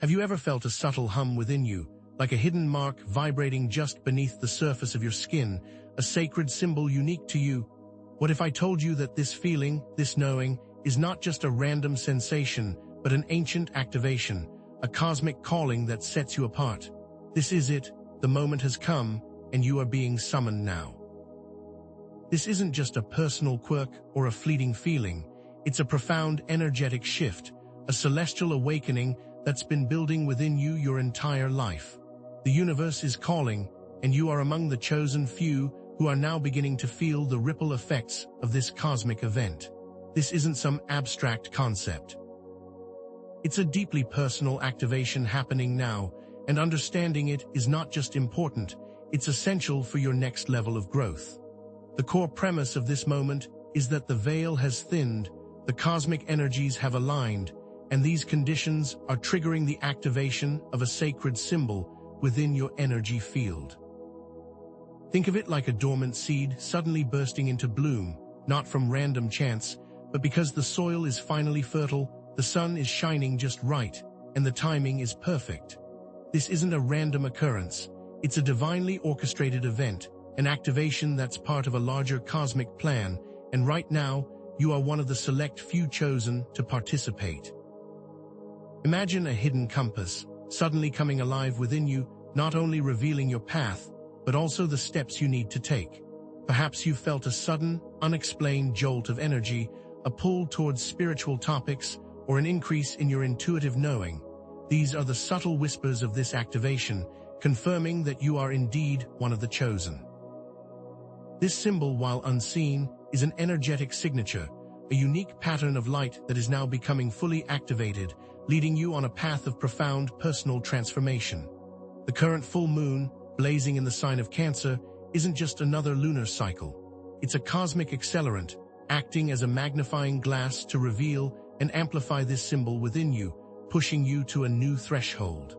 Have you ever felt a subtle hum within you, like a hidden mark vibrating just beneath the surface of your skin, a sacred symbol unique to you? What if I told you that this feeling, this knowing, is not just a random sensation, but an ancient activation, a cosmic calling that sets you apart? This is it, the moment has come, and you are being summoned now. This isn't just a personal quirk or a fleeting feeling, it's a profound energetic shift, a celestial awakening that's been building within you your entire life. The universe is calling, and you are among the chosen few who are now beginning to feel the ripple effects of this cosmic event. This isn't some abstract concept. It's a deeply personal activation happening now, and understanding it is not just important, it's essential for your next level of growth. The core premise of this moment is that the veil has thinned, the cosmic energies have aligned, and these conditions are triggering the activation of a sacred symbol within your energy field. Think of it like a dormant seed suddenly bursting into bloom, not from random chance, but because the soil is finally fertile, the sun is shining just right, and the timing is perfect. This isn't a random occurrence, it's a divinely orchestrated event, an activation that's part of a larger cosmic plan, and right now, you are one of the select few chosen to participate. Imagine a hidden compass, suddenly coming alive within you, not only revealing your path, but also the steps you need to take. Perhaps you felt a sudden, unexplained jolt of energy, a pull towards spiritual topics, or an increase in your intuitive knowing. These are the subtle whispers of this activation, confirming that you are indeed one of the chosen. This symbol, while unseen, is an energetic signature, a unique pattern of light that is now becoming fully activated, leading you on a path of profound personal transformation. The current full moon, blazing in the sign of Cancer, isn't just another lunar cycle. It's a cosmic accelerant, acting as a magnifying glass to reveal and amplify this symbol within you, pushing you to a new threshold.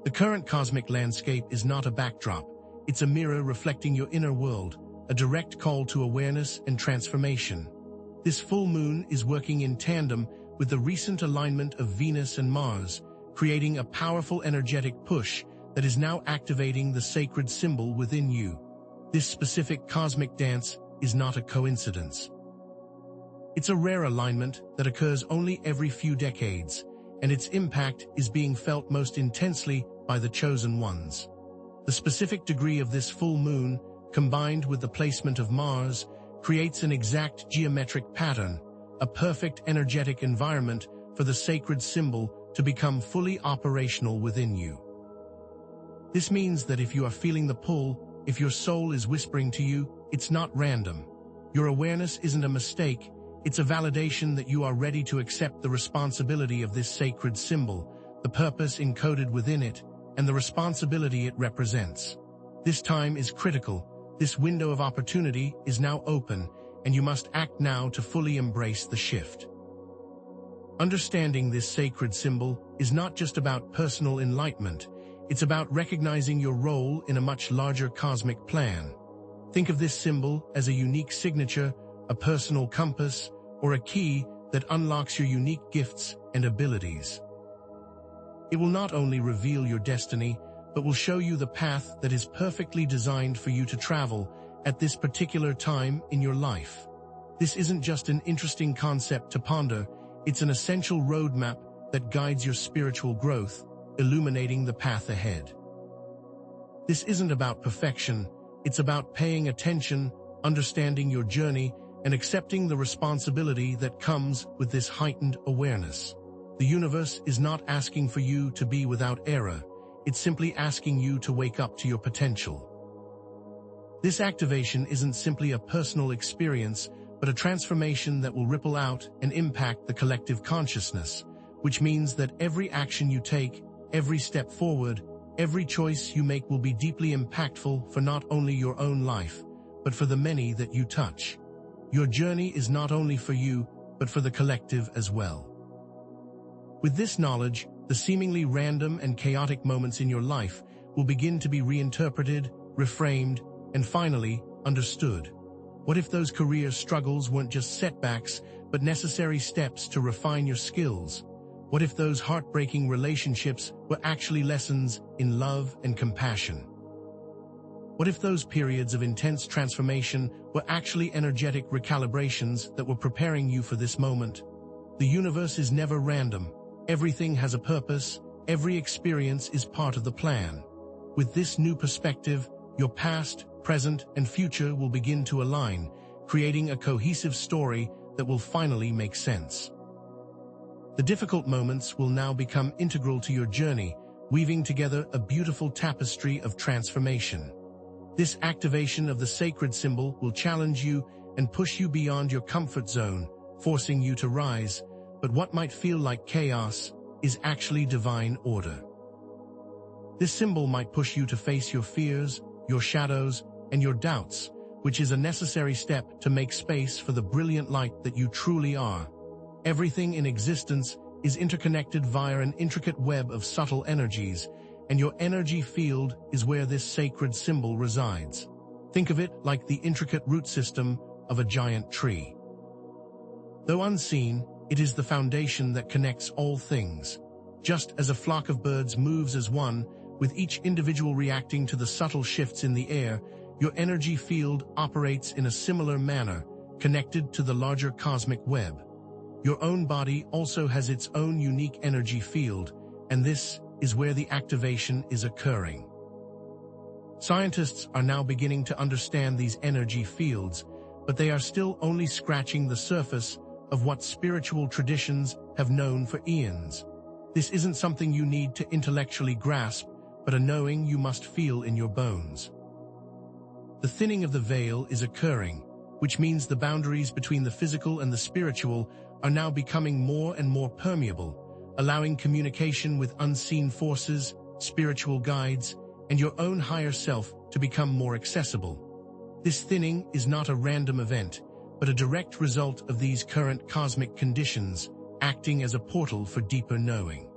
The current cosmic landscape is not a backdrop, it's a mirror reflecting your inner world, a direct call to awareness and transformation. This full moon is working in tandem with the recent alignment of Venus and Mars, creating a powerful energetic push that is now activating the sacred symbol within you. This specific cosmic dance is not a coincidence. It's a rare alignment that occurs only every few decades, and its impact is being felt most intensely by the chosen ones. The specific degree of this full moon, combined with the placement of Mars, creates an exact geometric pattern, a perfect energetic environment for the sacred symbol to become fully operational within you. This means that if you are feeling the pull, if your soul is whispering to you, it's not random. Your awareness isn't a mistake, it's a validation that you are ready to accept the responsibility of this sacred symbol, the purpose encoded within it, and the responsibility it represents. This time is critical, this window of opportunity is now open, and you must act now to fully embrace the shift. Understanding this sacred symbol is not just about personal enlightenment, it's about recognizing your role in a much larger cosmic plan. Think of this symbol as a unique signature, a personal compass, or a key that unlocks your unique gifts and abilities. It will not only reveal your destiny, but will show you the path that is perfectly designed for you to travel at this particular time in your life. This isn't just an interesting concept to ponder, it's an essential roadmap that guides your spiritual growth, illuminating the path ahead. This isn't about perfection, it's about paying attention, understanding your journey, and accepting the responsibility that comes with this heightened awareness. The universe is not asking for you to be without error, it's simply asking you to wake up to your potential. This activation isn't simply a personal experience, but a transformation that will ripple out and impact the collective consciousness, which means that every action you take, every step forward, every choice you make will be deeply impactful for not only your own life, but for the many that you touch. Your journey is not only for you, but for the collective as well. With this knowledge, the seemingly random and chaotic moments in your life will begin to be reinterpreted, reframed, and finally, understood. What if those career struggles weren't just setbacks, but necessary steps to refine your skills? What if those heartbreaking relationships were actually lessons in love and compassion? What if those periods of intense transformation were actually energetic recalibrations that were preparing you for this moment? The universe is never random. Everything has a purpose. Every experience is part of the plan. With this new perspective, your past, present, and future will begin to align, creating a cohesive story that will finally make sense. The difficult moments will now become integral to your journey, weaving together a beautiful tapestry of transformation. This activation of the sacred symbol will challenge you and push you beyond your comfort zone, forcing you to rise, but what might feel like chaos is actually divine order. This symbol might push you to face your fears, your shadows, and your doubts, which is a necessary step to make space for the brilliant light that you truly are. Everything in existence is interconnected via an intricate web of subtle energies, and your energy field is where this sacred symbol resides. Think of it like the intricate root system of a giant tree. Though unseen, it is the foundation that connects all things. Just as a flock of birds moves as one, with each individual reacting to the subtle shifts in the air, your energy field operates in a similar manner, connected to the larger cosmic web. Your own body also has its own unique energy field, and this is where the activation is occurring. Scientists are now beginning to understand these energy fields, but they are still only scratching the surface of what spiritual traditions have known for eons. This isn't something you need to intellectually grasp, but a knowing you must feel in your bones. The thinning of the veil is occurring, which means the boundaries between the physical and the spiritual are now becoming more and more permeable, allowing communication with unseen forces, spiritual guides, and your own higher self to become more accessible. This thinning is not a random event, but a direct result of these current cosmic conditions, acting as a portal for deeper knowing.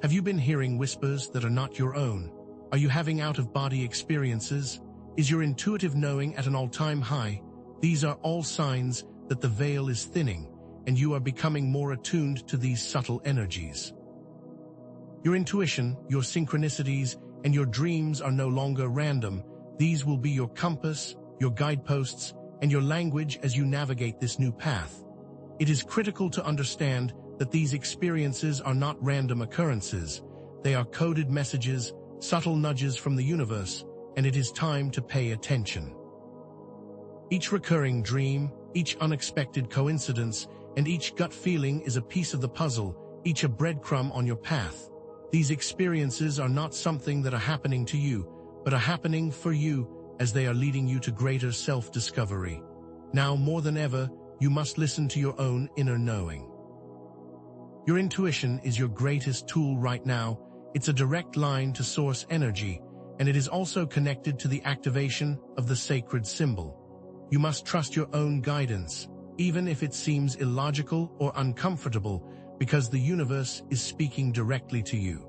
Have you been hearing whispers that are not your own? Are you having out-of-body experiences? Is your intuitive knowing at an all-time high? These are all signs that the veil is thinning, and you are becoming more attuned to these subtle energies. Your intuition, your synchronicities, and your dreams are no longer random. These will be your compass, your guideposts, and your language as you navigate this new path. It is critical to understand that these experiences are not random occurrences. They are coded messages, subtle nudges from the universe, and it is time to pay attention. Each recurring dream, each unexpected coincidence, and each gut feeling is a piece of the puzzle, each a breadcrumb on your path. These experiences are not something that are happening to you, but are happening for you as they are leading you to greater self-discovery. Now more than ever, you must listen to your own inner knowing. Your intuition is your greatest tool right now. It's a direct line to source energy, and it is also connected to the activation of the sacred symbol. You must trust your own guidance, even if it seems illogical or uncomfortable, because the universe is speaking directly to you.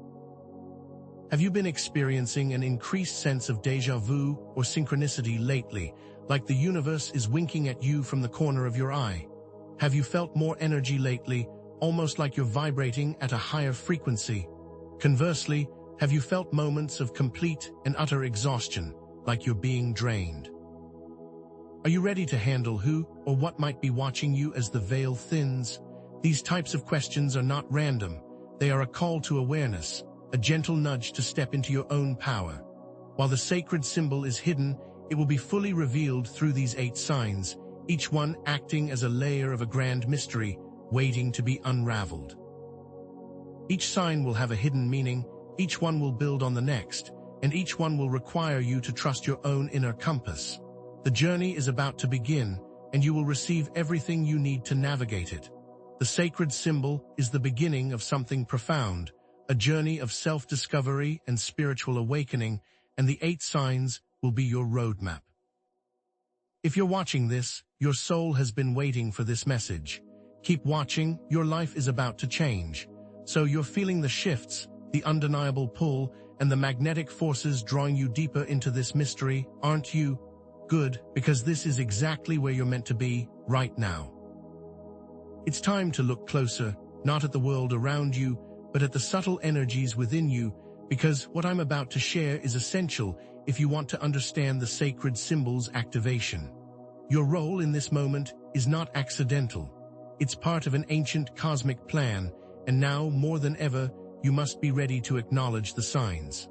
Have you been experiencing an increased sense of déjà vu or synchronicity lately, like the universe is winking at you from the corner of your eye? Have you felt more energy lately, almost like you're vibrating at a higher frequency? Conversely, have you felt moments of complete and utter exhaustion, like you're being drained? Are you ready to handle who or what might be watching you as the veil thins? These types of questions are not random. They are a call to awareness, a gentle nudge to step into your own power. While the sacred symbol is hidden, it will be fully revealed through these 8 signs, each one acting as a layer of a grand mystery, waiting to be unraveled. Each sign will have a hidden meaning, each one will build on the next, and each one will require you to trust your own inner compass. The journey is about to begin, and you will receive everything you need to navigate it. The sacred symbol is the beginning of something profound, a journey of self-discovery and spiritual awakening, and the 8 signs will be your roadmap. If you're watching this, your soul has been waiting for this message. Keep watching, your life is about to change. So you're feeling the shifts, the undeniable pull, and the magnetic forces drawing you deeper into this mystery, aren't you? Good, because this is exactly where you're meant to be, right now. It's time to look closer. not at the world around you, but at the subtle energies within you, because what I'm about to share is essential if you want to understand the sacred symbol's activation. Your role in this moment is not accidental. It's part of an ancient cosmic plan, and now, more than ever, you must be ready to acknowledge the signs.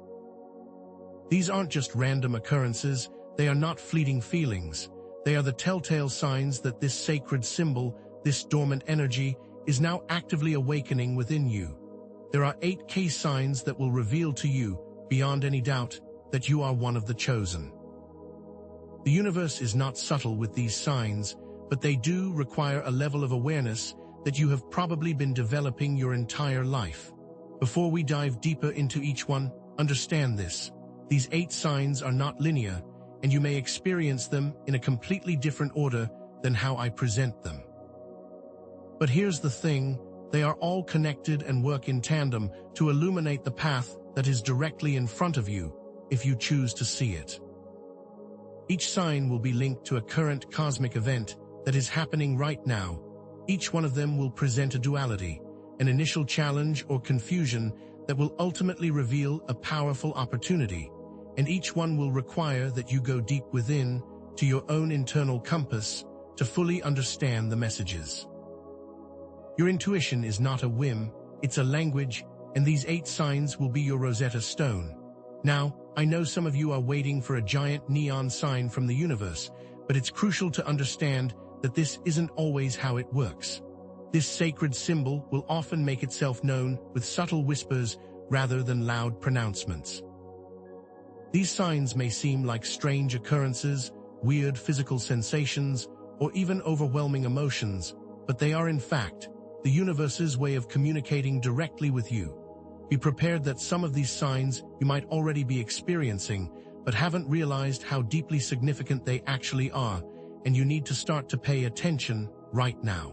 These aren't just random occurrences, they are not fleeting feelings. They are the telltale signs that this sacred symbol, this dormant energy, is now actively awakening within you. There are 8 key signs that will reveal to you, beyond any doubt, that you are one of the chosen. The universe is not subtle with these signs, but they do require a level of awareness that you have probably been developing your entire life. Before we dive deeper into each one, understand this. These 8 signs are not linear, and you may experience them in a completely different order than how I present them. But here's the thing, they are all connected and work in tandem to illuminate the path that is directly in front of you, if you choose to see it. Each sign will be linked to a current cosmic event that is happening right now. Each one of them will present a duality, an initial challenge or confusion that will ultimately reveal a powerful opportunity, and each one will require that you go deep within, to your own internal compass, to fully understand the messages. Your intuition is not a whim, it's a language, and these 8 signs will be your Rosetta Stone. Now, I know some of you are waiting for a giant neon sign from the universe, but it's crucial to understand that this isn't always how it works. This sacred symbol will often make itself known with subtle whispers rather than loud pronouncements. These signs may seem like strange occurrences, weird physical sensations, or even overwhelming emotions, but they are in fact the universe's way of communicating directly with you. Be prepared that some of these signs you might already be experiencing, but haven't realized how deeply significant they actually are, and you need to start to pay attention right now.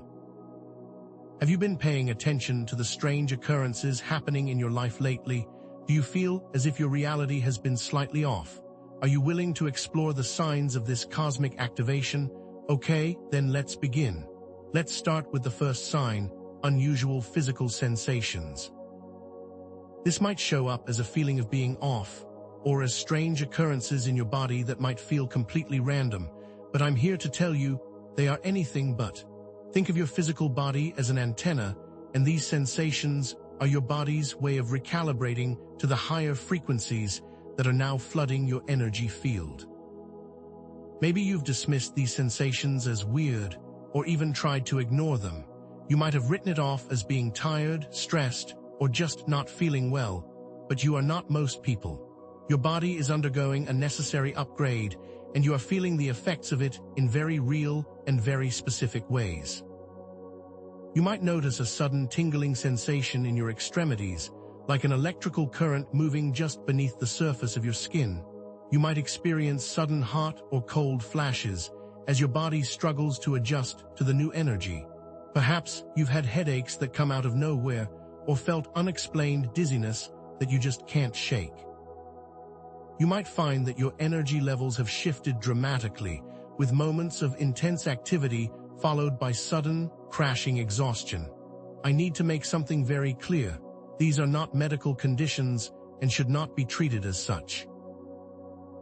Have you been paying attention to the strange occurrences happening in your life lately? Do you feel as if your reality has been slightly off? Are you willing to explore the signs of this cosmic activation? Okay, then let's begin. Let's start with the first sign, unusual physical sensations. This might show up as a feeling of being off, or as strange occurrences in your body that might feel completely random, but I'm here to tell you, they are anything but. Think of your physical body as an antenna, and these sensations are your body's way of recalibrating to the higher frequencies that are now flooding your energy field. Maybe you've dismissed these sensations as weird, or even tried to ignore them. You might have written it off as being tired, stressed, or just not feeling well, but you are not most people. Your body is undergoing a necessary upgrade, and you are feeling the effects of it in very real and very specific ways. You might notice a sudden tingling sensation in your extremities, like an electrical current moving just beneath the surface of your skin. You might experience sudden hot or cold flashes as your body struggles to adjust to the new energy. Perhaps you've had headaches that come out of nowhere, or felt unexplained dizziness that you just can't shake. You might find that your energy levels have shifted dramatically, with moments of intense activity followed by sudden, crashing exhaustion. I need to make something very clear. These are not medical conditions and should not be treated as such.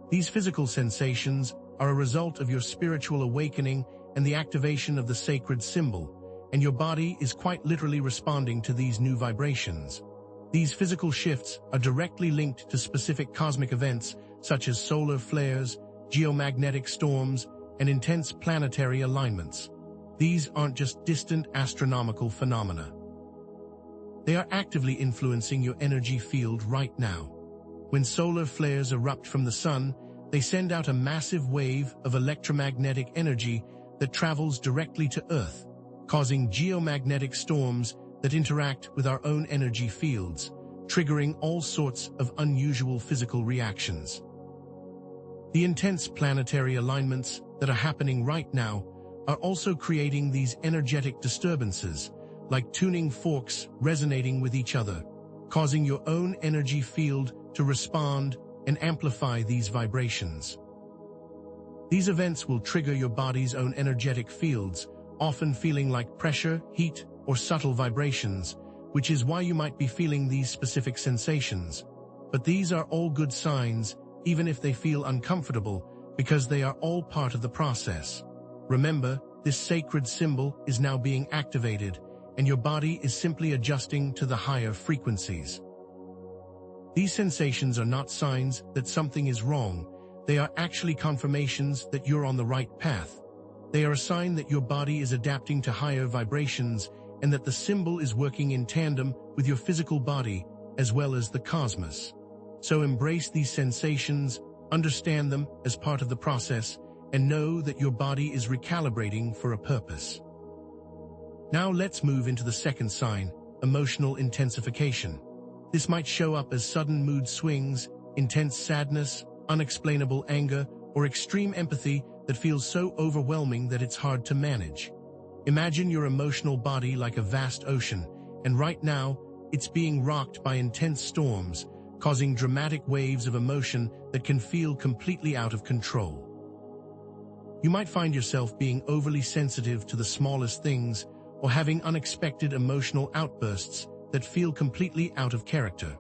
These physical sensations are a result of your spiritual awakening and the activation of the sacred symbol, and your body is quite literally responding to these new vibrations. These physical shifts are directly linked to specific cosmic events such as solar flares, geomagnetic storms, and intense planetary alignments. These aren't just distant astronomical phenomena. They are actively influencing your energy field right now. When solar flares erupt from the sun, they send out a massive wave of electromagnetic energy that travels directly to Earth, causing geomagnetic storms that interact with our own energy fields, triggering all sorts of unusual physical reactions. The intense planetary alignments that are happening right now are also creating these energetic disturbances, like tuning forks resonating with each other, causing your own energy field to respond and amplify these vibrations. These events will trigger your body's own energetic fields, often feeling like pressure, heat, or subtle vibrations, which is why you might be feeling these specific sensations. But these are all good signs, even if they feel uncomfortable, because they are all part of the process. Remember, this sacred symbol is now being activated, and your body is simply adjusting to the higher frequencies. These sensations are not signs that something is wrong. They are actually confirmations that you're on the right path. They are a sign that your body is adapting to higher vibrations and that the symbol is working in tandem with your physical body as well as the cosmos. So embrace these sensations, understand them as part of the process, and know that your body is recalibrating for a purpose. Now let's move into the second sign, emotional intensification. This might show up as sudden mood swings, intense sadness, unexplainable anger, or extreme empathy that feels so overwhelming that it's hard to manage. Imagine your emotional body like a vast ocean, and right now, it's being rocked by intense storms, causing dramatic waves of emotion that can feel completely out of control. You might find yourself being overly sensitive to the smallest things, or having unexpected emotional outbursts that feel completely out of character.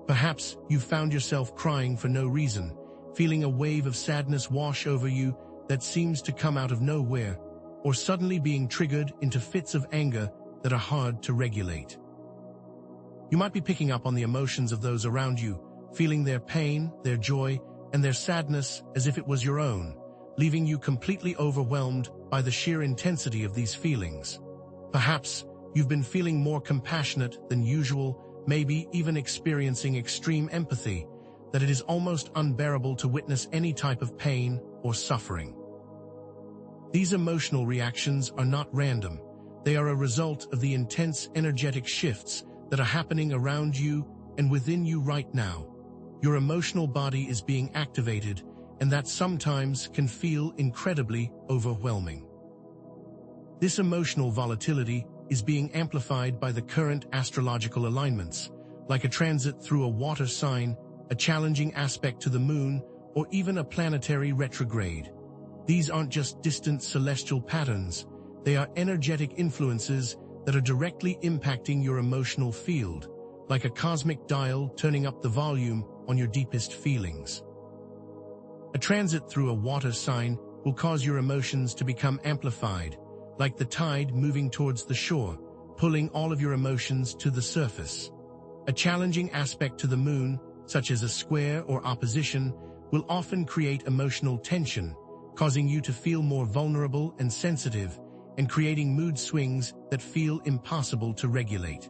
Perhaps you've found yourself crying for no reason, feeling a wave of sadness wash over you that seems to come out of nowhere, or suddenly being triggered into fits of anger that are hard to regulate. You might be picking up on the emotions of those around you, feeling their pain, their joy, and their sadness as if it was your own, leaving you completely overwhelmed by the sheer intensity of these feelings. Perhaps you've been feeling more compassionate than usual, maybe even experiencing extreme empathy, that it is almost unbearable to witness any type of pain or suffering. These emotional reactions are not random. They are a result of the intense energetic shifts that are happening around you and within you right now. Your emotional body is being activated, and that sometimes can feel incredibly overwhelming. This emotional volatility is being amplified by the current astrological alignments, like a transit through a water sign, a challenging aspect to the moon, or even a planetary retrograde. These aren't just distant celestial patterns, they are energetic influences that are directly impacting your emotional field, like a cosmic dial turning up the volume on your deepest feelings. A transit through a water sign will cause your emotions to become amplified, like the tide moving towards the shore, pulling all of your emotions to the surface. A challenging aspect to the moon, such as a square or opposition, will often create emotional tension, causing you to feel more vulnerable and sensitive, and creating mood swings that feel impossible to regulate.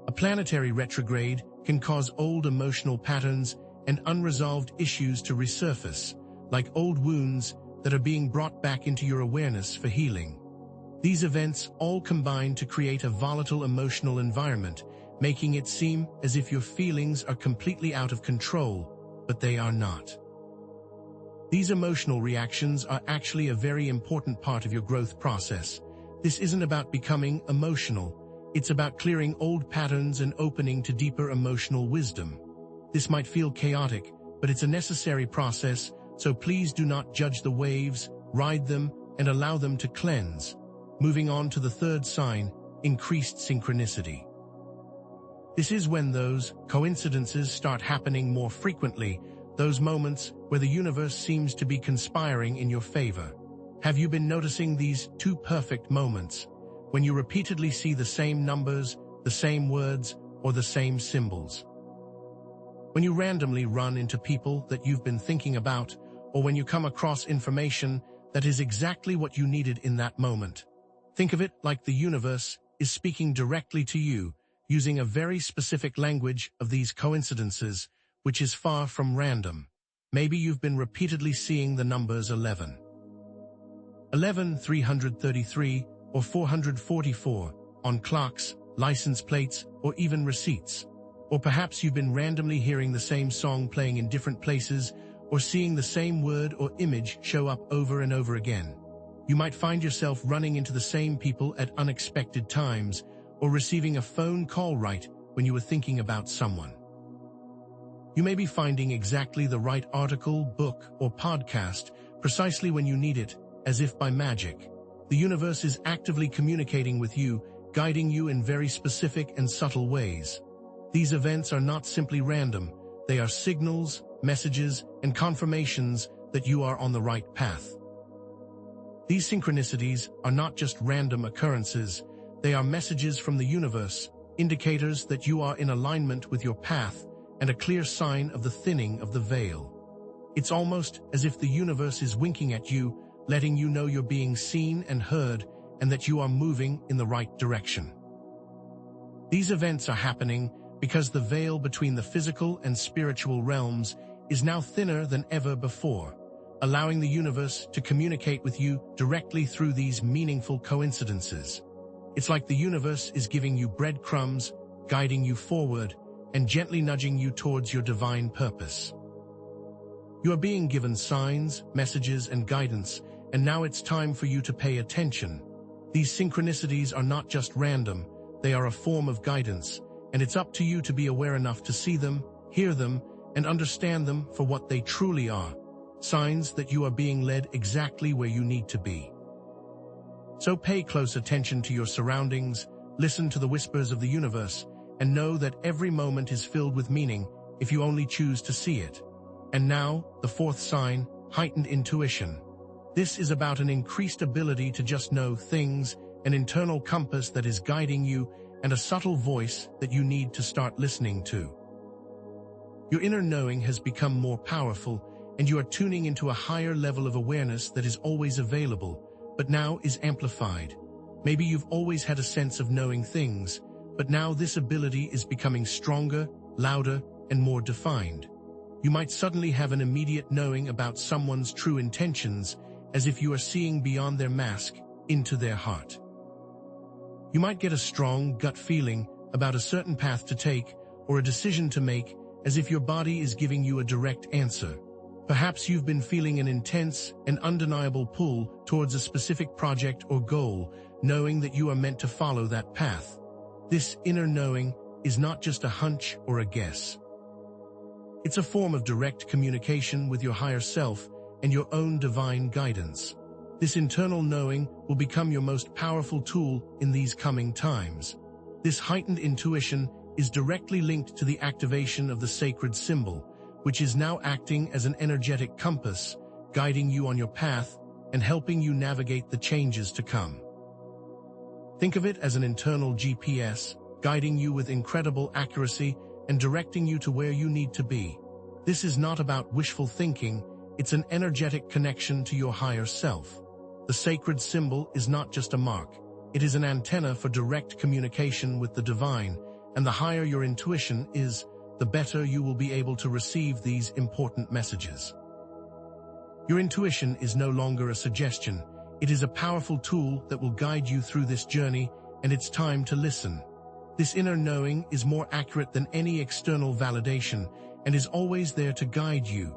A planetary retrograde can cause old emotional patterns and unresolved issues to resurface, like old wounds that are being brought back into your awareness for healing. These events all combine to create a volatile emotional environment, making it seem as if your feelings are completely out of control, but they are not. These emotional reactions are actually a very important part of your growth process. This isn't about becoming emotional, it's about clearing old patterns and opening to deeper emotional wisdom. This might feel chaotic, but it's a necessary process, so please do not judge the waves, ride them, and allow them to cleanse. Moving on to the third sign, increased synchronicity. This is when those coincidences start happening more frequently, those moments where the universe seems to be conspiring in your favor. Have you been noticing these two perfect moments, when you repeatedly see the same numbers, the same words, or the same symbols? When you randomly run into people that you've been thinking about, or when you come across information that is exactly what you needed in that moment. Think of it like the universe is speaking directly to you, using a very specific language of these coincidences, which is far from random. Maybe you've been repeatedly seeing the numbers 11, 333, or 444 on clocks, license plates, or even receipts. Or perhaps you've been randomly hearing the same song playing in different places, or seeing the same word or image show up over and over again. You might find yourself running into the same people at unexpected times, or receiving a phone call right when you were thinking about someone. You may be finding exactly the right article, book, or podcast precisely when you need it, as if by magic. The universe is actively communicating with you, guiding you in very specific and subtle ways. These events are not simply random, they are signals, messages, and confirmations that you are on the right path. These synchronicities are not just random occurrences, they are messages from the universe, indicators that you are in alignment with your path, and a clear sign of the thinning of the veil. It's almost as if the universe is winking at you, letting you know you're being seen and heard, and that you are moving in the right direction. These events are happening because the veil between the physical and spiritual realms is now thinner than ever before, allowing the universe to communicate with you directly through these meaningful coincidences. It's like the universe is giving you breadcrumbs, guiding you forward, and gently nudging you towards your divine purpose. You are being given signs, messages, and guidance, and now it's time for you to pay attention. These synchronicities are not just random, they are a form of guidance, and it's up to you to be aware enough to see them, hear them, and understand them for what they truly are. Signs that you are being led exactly where you need to be. So pay close attention to your surroundings, listen to the whispers of the universe, and know that every moment is filled with meaning if you only choose to see it. And now, the fourth sign, heightened intuition. This is about an increased ability to just know things, an internal compass that is guiding you, and a subtle voice that you need to start listening to. Your inner knowing has become more powerful, and you are tuning into a higher level of awareness that is always available, but now is amplified. Maybe you've always had a sense of knowing things, but now this ability is becoming stronger, louder, and more defined. You might suddenly have an immediate knowing about someone's true intentions, as if you are seeing beyond their mask into their heart. You might get a strong gut feeling about a certain path to take or a decision to make, as if your body is giving you a direct answer. Perhaps you've been feeling an intense and undeniable pull towards a specific project or goal, knowing that you are meant to follow that path. This inner knowing is not just a hunch or a guess. It's a form of direct communication with your higher self and your own divine guidance. This internal knowing will become your most powerful tool in these coming times. This heightened intuition is directly linked to the activation of the sacred symbol, which is now acting as an energetic compass, guiding you on your path and helping you navigate the changes to come. Think of it as an internal GPS, guiding you with incredible accuracy and directing you to where you need to be. This is not about wishful thinking, it's an energetic connection to your higher self. The sacred symbol is not just a mark, it is an antenna for direct communication with the divine, and the higher your intuition is, the better you will be able to receive these important messages. Your intuition is no longer a suggestion, it is a powerful tool that will guide you through this journey, and it's time to listen. This inner knowing is more accurate than any external validation and is always there to guide you.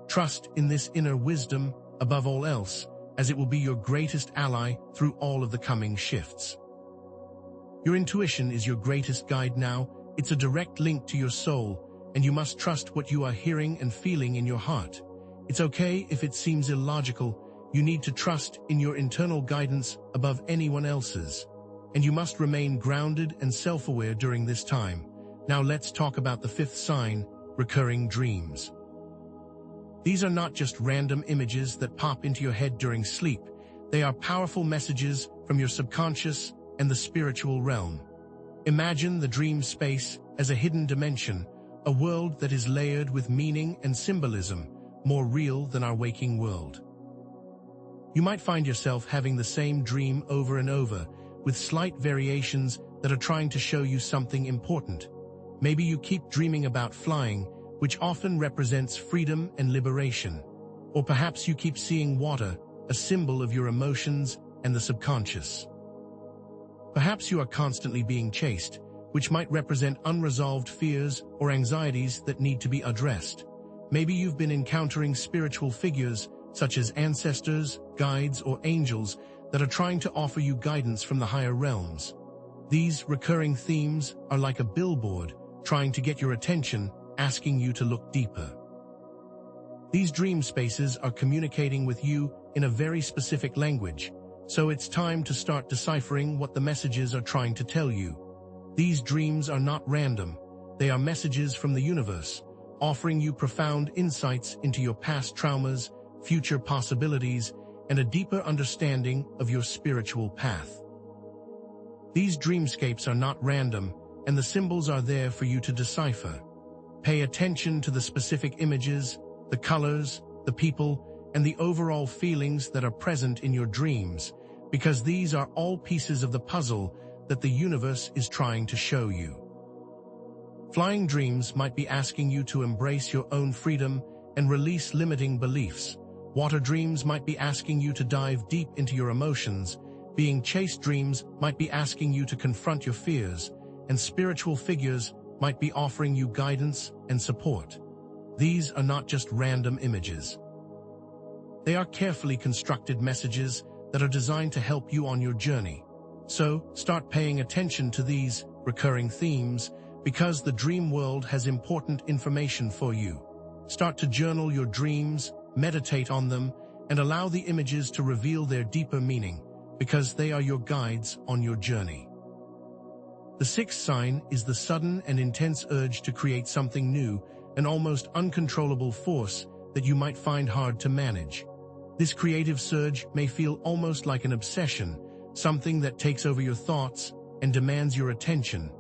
Trust in this inner wisdom above all else, as it will be your greatest ally through all of the coming shifts. Your intuition is your greatest guide now. It's a direct link to your soul, and you must trust what you are hearing and feeling in your heart. It's okay if it seems illogical. You need to trust in your internal guidance above anyone else's. And you must remain grounded and self-aware during this time. Now let's talk about the fifth sign, recurring dreams. These are not just random images that pop into your head during sleep. They are powerful messages from your subconscious and the spiritual realm. Imagine the dream space as a hidden dimension, a world that is layered with meaning and symbolism, more real than our waking world. You might find yourself having the same dream over and over, with slight variations that are trying to show you something important. Maybe you keep dreaming about flying, which often represents freedom and liberation. Or perhaps you keep seeing water, a symbol of your emotions and the subconscious. Perhaps you are constantly being chased, which might represent unresolved fears or anxieties that need to be addressed. Maybe you've been encountering spiritual figures, such as ancestors, guides, or angels, that are trying to offer you guidance from the higher realms. These recurring themes are like a billboard, trying to get your attention, asking you to look deeper. These dream spaces are communicating with you in a very specific language, So it's time to start deciphering what the messages are trying to tell you. These dreams are not random. They are messages from the universe, offering you profound insights into your past traumas, future possibilities, and a deeper understanding of your spiritual path. These dreamscapes are not random, and the symbols are there for you to decipher. Pay attention to the specific images, the colors, the people, and the overall feelings that are present in your dreams, because these are all pieces of the puzzle that the universe is trying to show you. Flying dreams might be asking you to embrace your own freedom and release limiting beliefs. Water dreams might be asking you to dive deep into your emotions. Being chased dreams might be asking you to confront your fears, and spiritual figures might be offering you guidance and support. These are not just random images. They are carefully constructed messages that are designed to help you on your journey. So, start paying attention to these recurring themes, because the dream world has important information for you. Start to journal your dreams, meditate on them, and allow the images to reveal their deeper meaning, because they are your guides on your journey. The sixth sign is the sudden and intense urge to create something new, an almost uncontrollable force that you might find hard to manage. This creative surge may feel almost like an obsession, something that takes over your thoughts and demands your attention.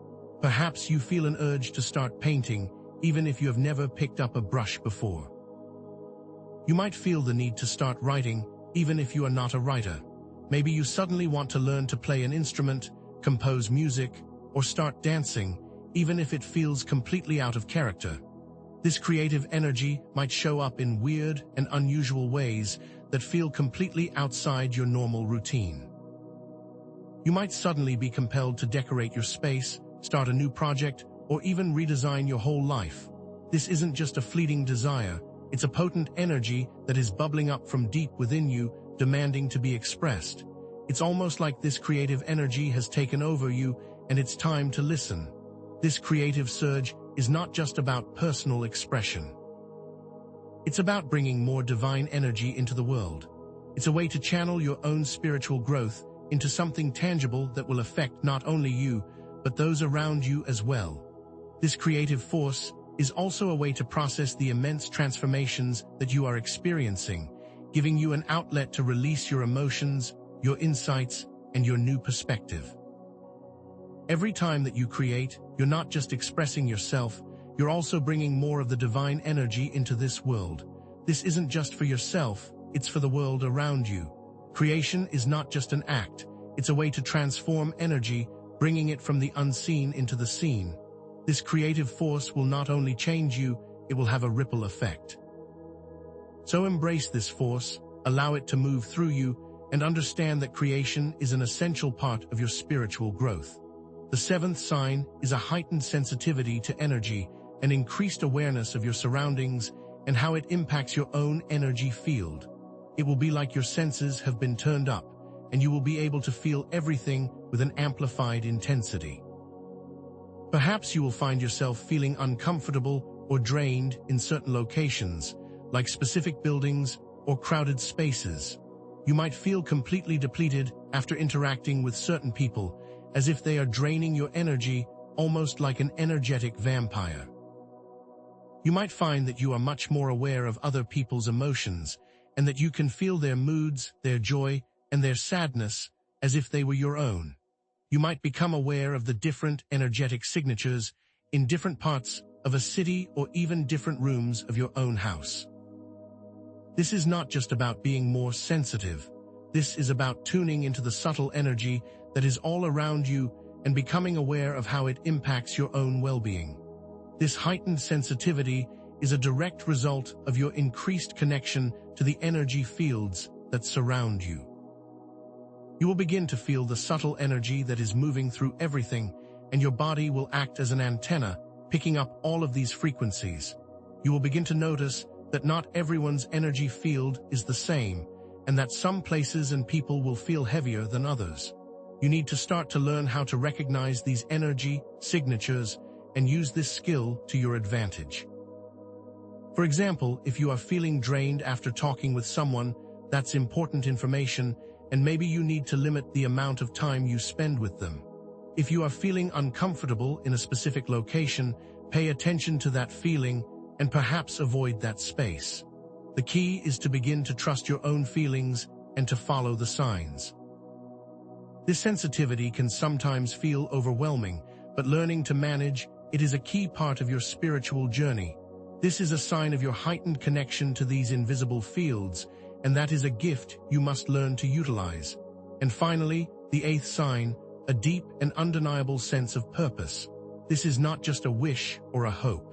Perhaps you feel an urge to start painting, even if you have never picked up a brush before. You might feel the need to start writing, even if you are not a writer. Maybe you suddenly want to learn to play an instrument, compose music, or start dancing, even if it feels completely out of character. This creative energy might show up in weird and unusual ways that feel completely outside your normal routine. You might suddenly be compelled to decorate your space, start a new project, or even redesign your whole life. This isn't just a fleeting desire, it's a potent energy that is bubbling up from deep within you, demanding to be expressed. It's almost like this creative energy has taken over you, and it's time to listen. This creative surge is not just about personal expression. It's about bringing more divine energy into the world. It's a way to channel your own spiritual growth into something tangible that will affect not only you, but those around you as well. This creative force is also a way to process the immense transformations that you are experiencing, giving you an outlet to release your emotions, your insights, and your new perspective. Every time that you create, you're not just expressing yourself, you're also bringing more of the divine energy into this world. This isn't just for yourself, it's for the world around you. Creation is not just an act, it's a way to transform energy, bringing it from the unseen into the seen. This creative force will not only change you, it will have a ripple effect. So embrace this force, allow it to move through you, and understand that creation is an essential part of your spiritual growth. The seventh sign is a heightened sensitivity to energy, an increased awareness of your surroundings and how it impacts your own energy field. It will be like your senses have been turned up, and you will be able to feel everything with an amplified intensity. Perhaps you will find yourself feeling uncomfortable or drained in certain locations, like specific buildings or crowded spaces. You might feel completely depleted after interacting with certain people, as if they are draining your energy, almost like an energetic vampire. You might find that you are much more aware of other people's emotions, and that you can feel their moods, their joy, and their sadness as if they were your own. You might become aware of the different energetic signatures in different parts of a city or even different rooms of your own house. This is not just about being more sensitive. This is about tuning into the subtle energy that is all around you and becoming aware of how it impacts your own well-being. This heightened sensitivity is a direct result of your increased connection to the energy fields that surround you. You will begin to feel the subtle energy that is moving through everything, and your body will act as an antenna, picking up all of these frequencies. You will begin to notice that not everyone's energy field is the same, and that some places and people will feel heavier than others. You need to start to learn how to recognize these energy signatures and use this skill to your advantage. For example, if you are feeling drained after talking with someone, that's important information, and maybe you need to limit the amount of time you spend with them. If you are feeling uncomfortable in a specific location, pay attention to that feeling and perhaps avoid that space. The key is to begin to trust your own feelings and to follow the signs. This sensitivity can sometimes feel overwhelming, but learning to manage it is a key part of your spiritual journey. This is a sign of your heightened connection to these invisible fields, and that is a gift you must learn to utilize. And finally, the eighth sign, a deep and undeniable sense of purpose. This is not just a wish or a hope.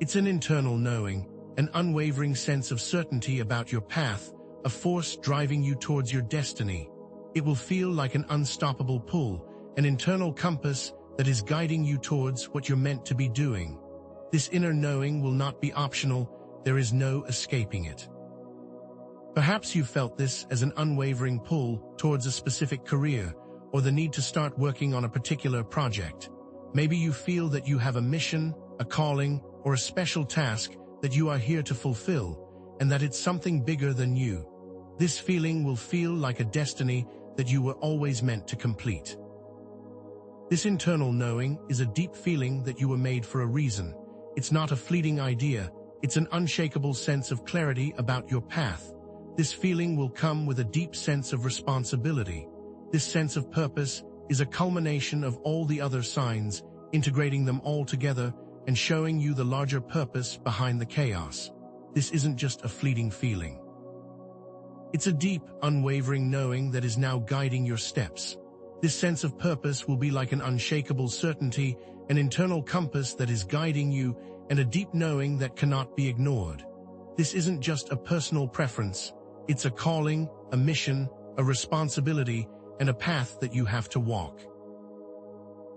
It's an internal knowing, an unwavering sense of certainty about your path, a force driving you towards your destiny. It will feel like an unstoppable pull, an internal compass that is guiding you towards what you're meant to be doing. This inner knowing will not be optional, there is no escaping it. Perhaps you felt this as an unwavering pull towards a specific career, or the need to start working on a particular project. Maybe you feel that you have a mission, a calling, or a special task that you are here to fulfill, and that it's something bigger than you. This feeling will feel like a destiny that you were always meant to complete. This internal knowing is a deep feeling that you were made for a reason. It's not a fleeting idea, it's an unshakable sense of clarity about your path. This feeling will come with a deep sense of responsibility. This sense of purpose is a culmination of all the other signs, integrating them all together and showing you the larger purpose behind the chaos. This isn't just a fleeting feeling. It's a deep, unwavering knowing that is now guiding your steps. This sense of purpose will be like an unshakable certainty, an internal compass that is guiding you, and a deep knowing that cannot be ignored. This isn't just a personal preference, it's a calling, a mission, a responsibility, and a path that you have to walk.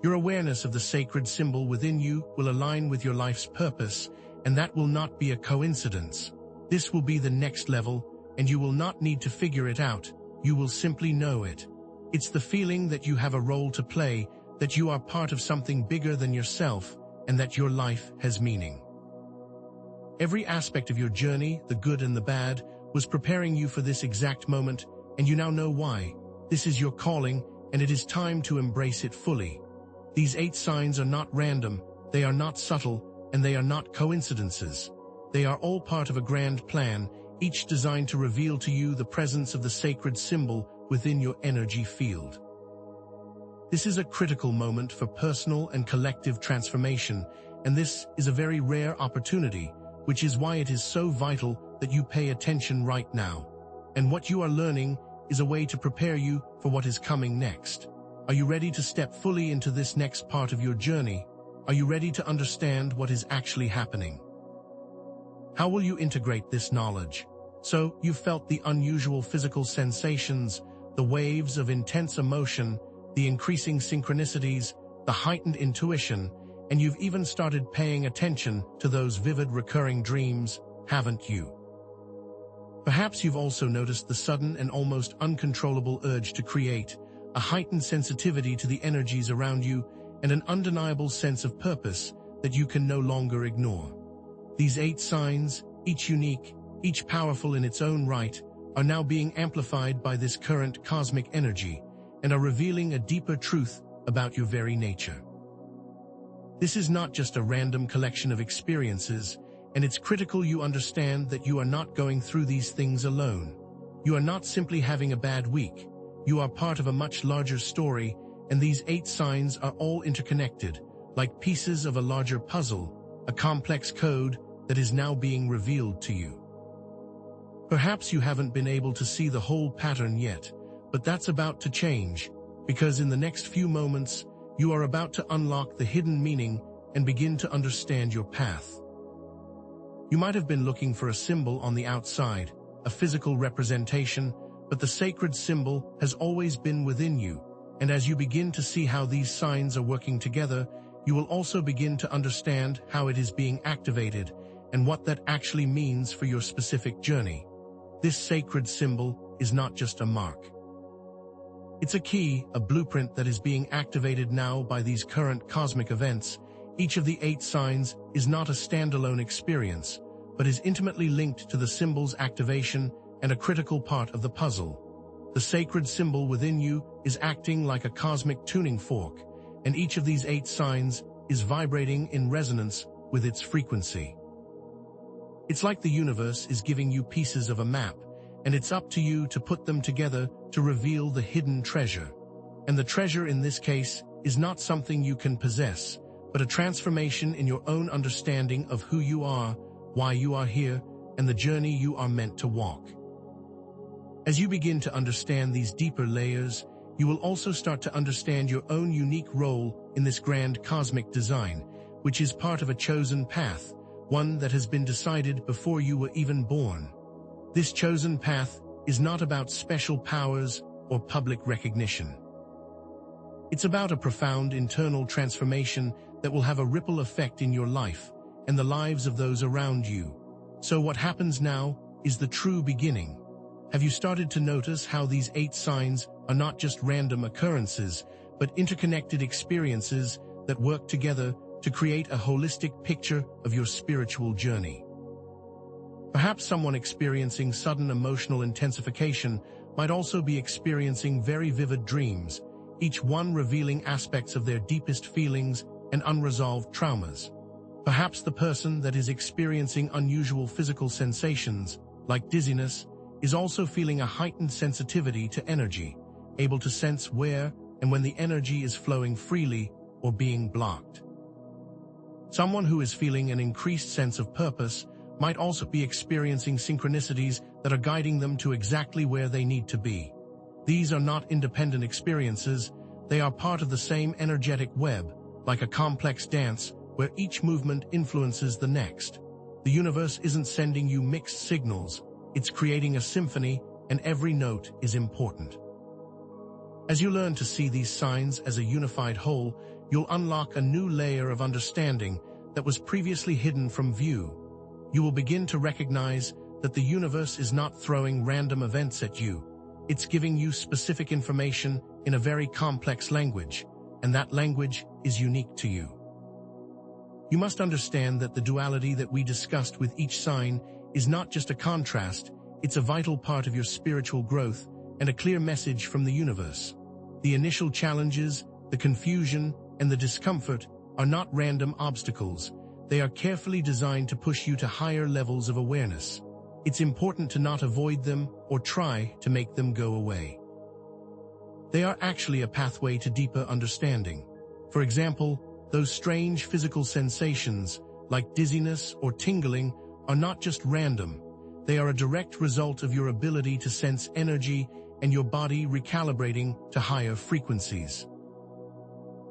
Your awareness of the sacred symbol within you will align with your life's purpose, and that will not be a coincidence. This will be the next level, and you will not need to figure it out, you will simply know it. It's the feeling that you have a role to play, that you are part of something bigger than yourself, and that your life has meaning. Every aspect of your journey, the good and the bad, was preparing you for this exact moment, and you now know why. This is your calling, and it is time to embrace it fully. These 8 signs are not random, they are not subtle, and they are not coincidences. They are all part of a grand plan, each designed to reveal to you the presence of the sacred symbol within your energy field. This is a critical moment for personal and collective transformation, and this is a very rare opportunity, which is why it is so vital that you pay attention right now. And what you are learning is a way to prepare you for what is coming next. Are you ready to step fully into this next part of your journey? Are you ready to understand what is actually happening? How will you integrate this knowledge? So, you've felt the unusual physical sensations, the waves of intense emotion, the increasing synchronicities, the heightened intuition, and you've even started paying attention to those vivid recurring dreams, haven't you? Perhaps you've also noticed the sudden and almost uncontrollable urge to create, a heightened sensitivity to the energies around you, and an undeniable sense of purpose that you can no longer ignore. These 8 signs, each unique, each powerful in its own right, are now being amplified by this current cosmic energy, and are revealing a deeper truth about your very nature. This is not just a random collection of experiences, and it's critical you understand that you are not going through these things alone. You are not simply having a bad week. You are part of a much larger story, and these 8 signs are all interconnected, like pieces of a larger puzzle, a complex code that is now being revealed to you. Perhaps you haven't been able to see the whole pattern yet, but that's about to change, because in the next few moments, you are about to unlock the hidden meaning and begin to understand your path. You might have been looking for a symbol on the outside, a physical representation, but the sacred symbol has always been within you, and as you begin to see how these signs are working together, you will also begin to understand how it is being activated and what that actually means for your specific journey. This sacred symbol is not just a mark. It's a key, a blueprint that is being activated now by these current cosmic events. Each of the 8 signs is not a standalone experience, but is intimately linked to the symbol's activation and a critical part of the puzzle. The sacred symbol within you is acting like a cosmic tuning fork, and each of these 8 signs is vibrating in resonance with its frequency. It's like the universe is giving you pieces of a map, and it's up to you to put them together to reveal the hidden treasure. And the treasure in this case is not something you can possess, but a transformation in your own understanding of who you are, why you are here, and the journey you are meant to walk. As you begin to understand these deeper layers, you will also start to understand your own unique role in this grand cosmic design, which is part of a chosen path, one that has been decided before you were even born. This chosen path is not about special powers or public recognition. It's about a profound internal transformation that will have a ripple effect in your life and the lives of those around you. So what happens now is the true beginning. Have you started to notice how these 8 signs are not just random occurrences, but interconnected experiences that work together to create a holistic picture of your spiritual journey? Perhaps someone experiencing sudden emotional intensification might also be experiencing very vivid dreams, each one revealing aspects of their deepest feelings and unresolved traumas. Perhaps the person that is experiencing unusual physical sensations, like dizziness, is also feeling a heightened sensitivity to energy, able to sense where and when the energy is flowing freely or being blocked. Someone who is feeling an increased sense of purpose might also be experiencing synchronicities that are guiding them to exactly where they need to be. These are not independent experiences, they are part of the same energetic web, like a complex dance where each movement influences the next. The universe isn't sending you mixed signals, it's creating a symphony, and every note is important. As you learn to see these signs as a unified whole, you'll unlock a new layer of understanding that was previously hidden from view. You will begin to recognize that the universe is not throwing random events at you. It's giving you specific information in a very complex language, and that language is unique to you. You must understand that the duality that we discussed with each sign is not just a contrast, it's a vital part of your spiritual growth and a clear message from the universe. The initial challenges, the confusion, and the discomfort are not random obstacles. They are carefully designed to push you to higher levels of awareness. It's important to not avoid them or try to make them go away. They are actually a pathway to deeper understanding. For example, those strange physical sensations, like dizziness or tingling, are not just random. They are a direct result of your ability to sense energy and your body recalibrating to higher frequencies.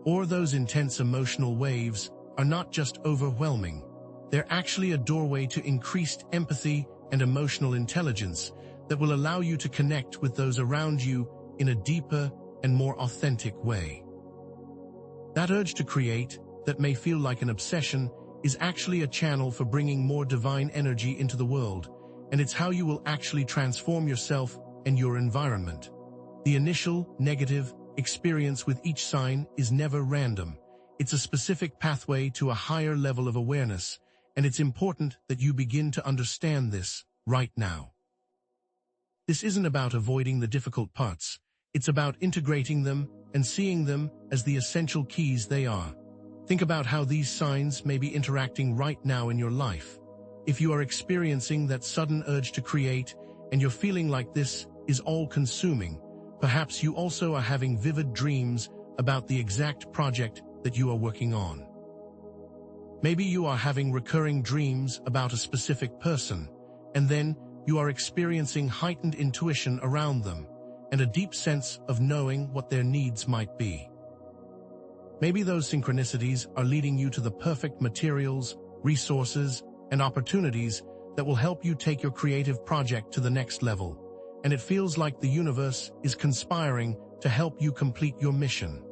Or those intense emotional waves are not just overwhelming. They're actually a doorway to increased empathy and emotional intelligence that will allow you to connect with those around you in a deeper and more authentic way. That urge to create, that may feel like an obsession, is actually a channel for bringing more divine energy into the world, and it's how you will actually transform yourself and your environment. The initial, negative experience with each sign is never random. It's a specific pathway to a higher level of awareness, and it's important that you begin to understand this right now. This isn't about avoiding the difficult parts. It's about integrating them and seeing them as the essential keys they are. Think about how these signs may be interacting right now in your life. If you are experiencing that sudden urge to create and you're feeling like this is all-consuming, perhaps you also are having vivid dreams about the exact project that you are working on. Maybe you are having recurring dreams about a specific person, and then you are experiencing heightened intuition around them and a deep sense of knowing what their needs might be. Maybe those synchronicities are leading you to the perfect materials, resources, and opportunities that will help you take your creative project to the next level, and it feels like the universe is conspiring to help you complete your mission.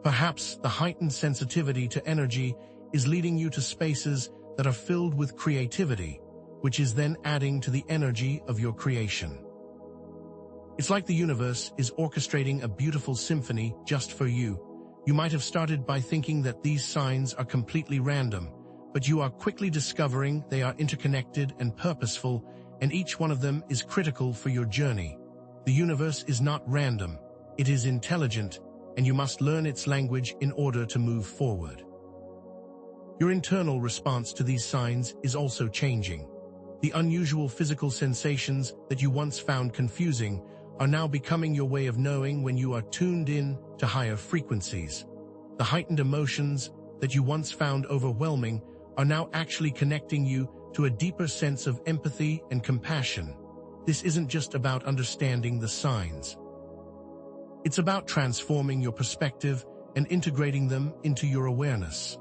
Perhaps the heightened sensitivity to energy is leading you to spaces that are filled with creativity, which is then adding to the energy of your creation. It's like the universe is orchestrating a beautiful symphony just for you. You might have started by thinking that these signs are completely random, but you are quickly discovering they are interconnected and purposeful, and each one of them is critical for your journey. The universe is not random, it is intelligent, and you must learn its language in order to move forward. Your internal response to these signs is also changing. The unusual physical sensations that you once found confusing are now becoming your way of knowing when you are tuned in to higher frequencies. The heightened emotions that you once found overwhelming are now actually connecting you to a deeper sense of empathy and compassion. This isn't just about understanding the signs. It's about transforming your perspective and integrating them into your awareness.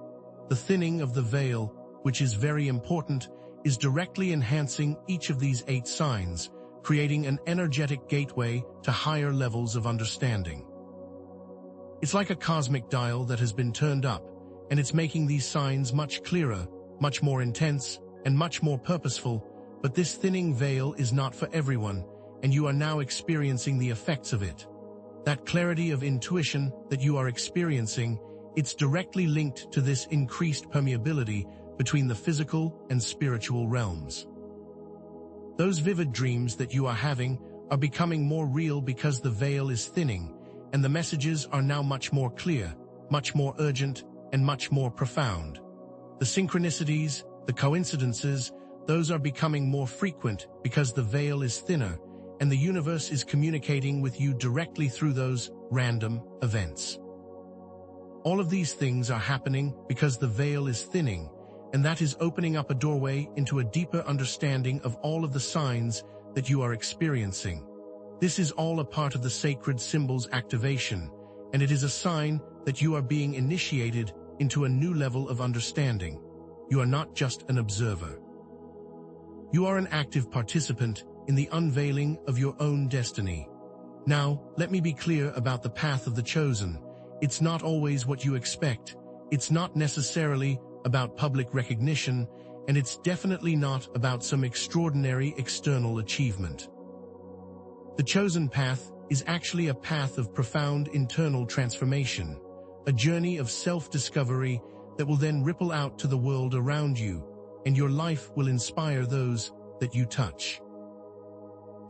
The thinning of the veil, which is very important, is directly enhancing each of these 8 signs, creating an energetic gateway to higher levels of understanding. It's like a cosmic dial that has been turned up, and it's making these signs much clearer, much more intense, and much more purposeful. But this thinning veil is not for everyone, and you are now experiencing the effects of it. That clarity of intuition that you are experiencing, it's directly linked to this increased permeability between the physical and spiritual realms. Those vivid dreams that you are having are becoming more real because the veil is thinning, and the messages are now much more clear, much more urgent, and much more profound. The synchronicities, the coincidences, those are becoming more frequent because the veil is thinner, and the universe is communicating with you directly through those random events. All of these things are happening because the veil is thinning, and that is opening up a doorway into a deeper understanding of all of the signs that you are experiencing. This is all a part of the sacred symbols activation, and it is a sign that you are being initiated into a new level of understanding. You are not just an observer. You are an active participant in the unveiling of your own destiny. Now, let me be clear about the path of the chosen. It's not always what you expect. It's not necessarily about public recognition, and it's definitely not about some extraordinary external achievement. The chosen path is actually a path of profound internal transformation, a journey of self-discovery that will then ripple out to the world around you, and your life will inspire those that you touch.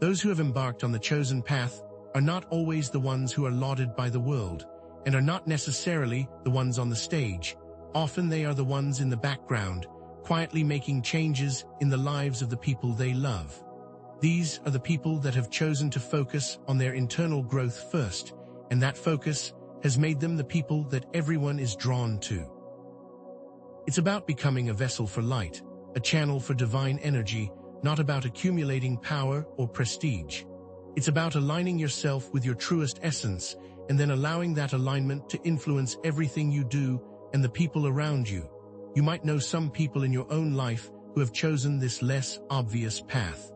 Those who have embarked on the chosen path are not always the ones who are lauded by the world, and are not necessarily the ones on the stage. Often they are the ones in the background, quietly making changes in the lives of the people they love. These are the people that have chosen to focus on their internal growth first, and that focus has made them the people that everyone is drawn to. It's about becoming a vessel for light, a channel for divine energy, not about accumulating power or prestige. It's about aligning yourself with your truest essence, and then allowing that alignment to influence everything you do and the people around you. You might know some people in your own life who have chosen this less obvious path.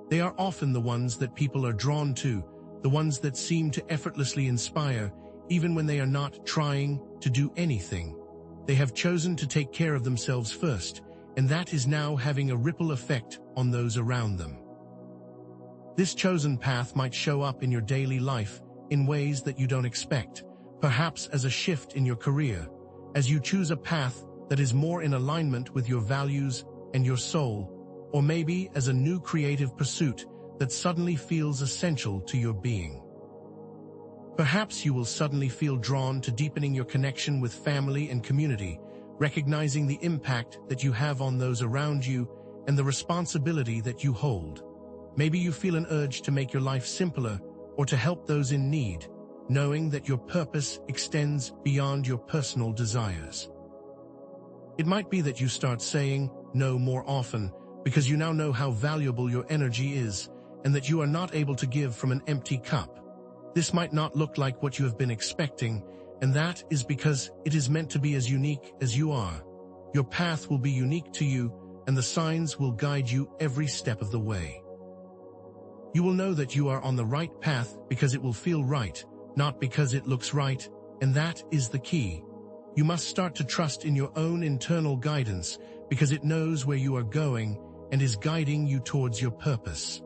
They are often the ones that people are drawn to, the ones that seem to effortlessly inspire, even when they are not trying to do anything. They have chosen to take care of themselves first, and that is now having a ripple effect on those around them. This chosen path might show up in your daily life in ways that you don't expect, perhaps as a shift in your career, as you choose a path that is more in alignment with your values and your soul, or maybe as a new creative pursuit that suddenly feels essential to your being. Perhaps you will suddenly feel drawn to deepening your connection with family and community, recognizing the impact that you have on those around you and the responsibility that you hold. Maybe you feel an urge to make your life simpler or to help those in need, knowing that your purpose extends beyond your personal desires. It might be that you start saying no more often because you now know how valuable your energy is and that you are not able to give from an empty cup. This might not look like what you have been expecting, and that is because it is meant to be as unique as you are. Your path will be unique to you, and the signs will guide you every step of the way. You will know that you are on the right path because it will feel right, not because it looks right, and that is the key. You must start to trust in your own internal guidance because it knows where you are going and is guiding you towards your purpose.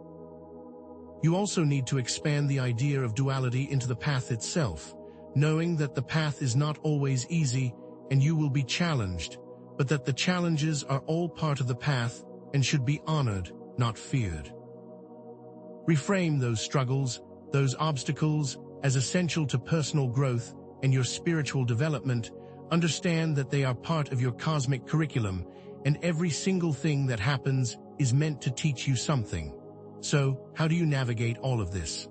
You also need to expand the idea of duality into the path itself, knowing that the path is not always easy and you will be challenged, but that the challenges are all part of the path and should be honored, not feared. Reframe those struggles, those obstacles, as essential to personal growth and your spiritual development. Understand that they are part of your cosmic curriculum, and every single thing that happens is meant to teach you something. So, how do you navigate all of this?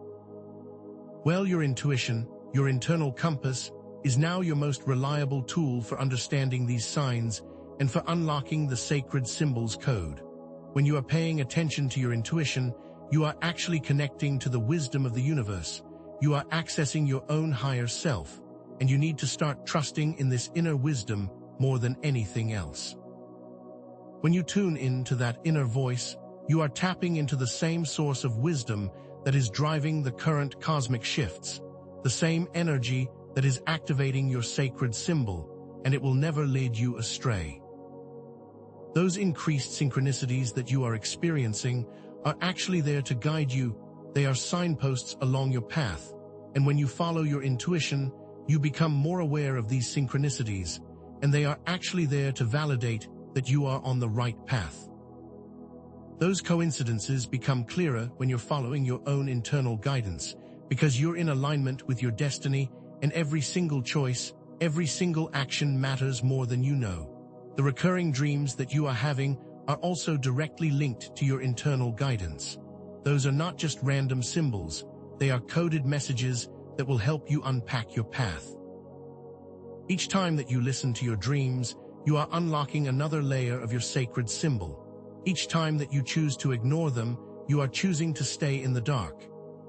Well, your intuition, your internal compass, is now your most reliable tool for understanding these signs and for unlocking the sacred symbols code. When you are paying attention to your intuition, you are actually connecting to the wisdom of the universe. You are accessing your own higher self, and you need to start trusting in this inner wisdom more than anything else. When you tune in to that inner voice, you are tapping into the same source of wisdom that is driving the current cosmic shifts, the same energy that is activating your sacred symbol, and it will never lead you astray. Those increased synchronicities that you are experiencing are actually there to guide you. They are signposts along your path, and when you follow your intuition, you become more aware of these synchronicities, and they are actually there to validate that you are on the right path. Those coincidences become clearer when you're following your own internal guidance, because you're in alignment with your destiny, and every single choice, every single action matters more than you know. The recurring dreams that you are having are also directly linked to your internal guidance. Those are not just random symbols, they are coded messages that will help you unpack your path. Each time that you listen to your dreams, you are unlocking another layer of your sacred symbol. Each time that you choose to ignore them, you are choosing to stay in the dark.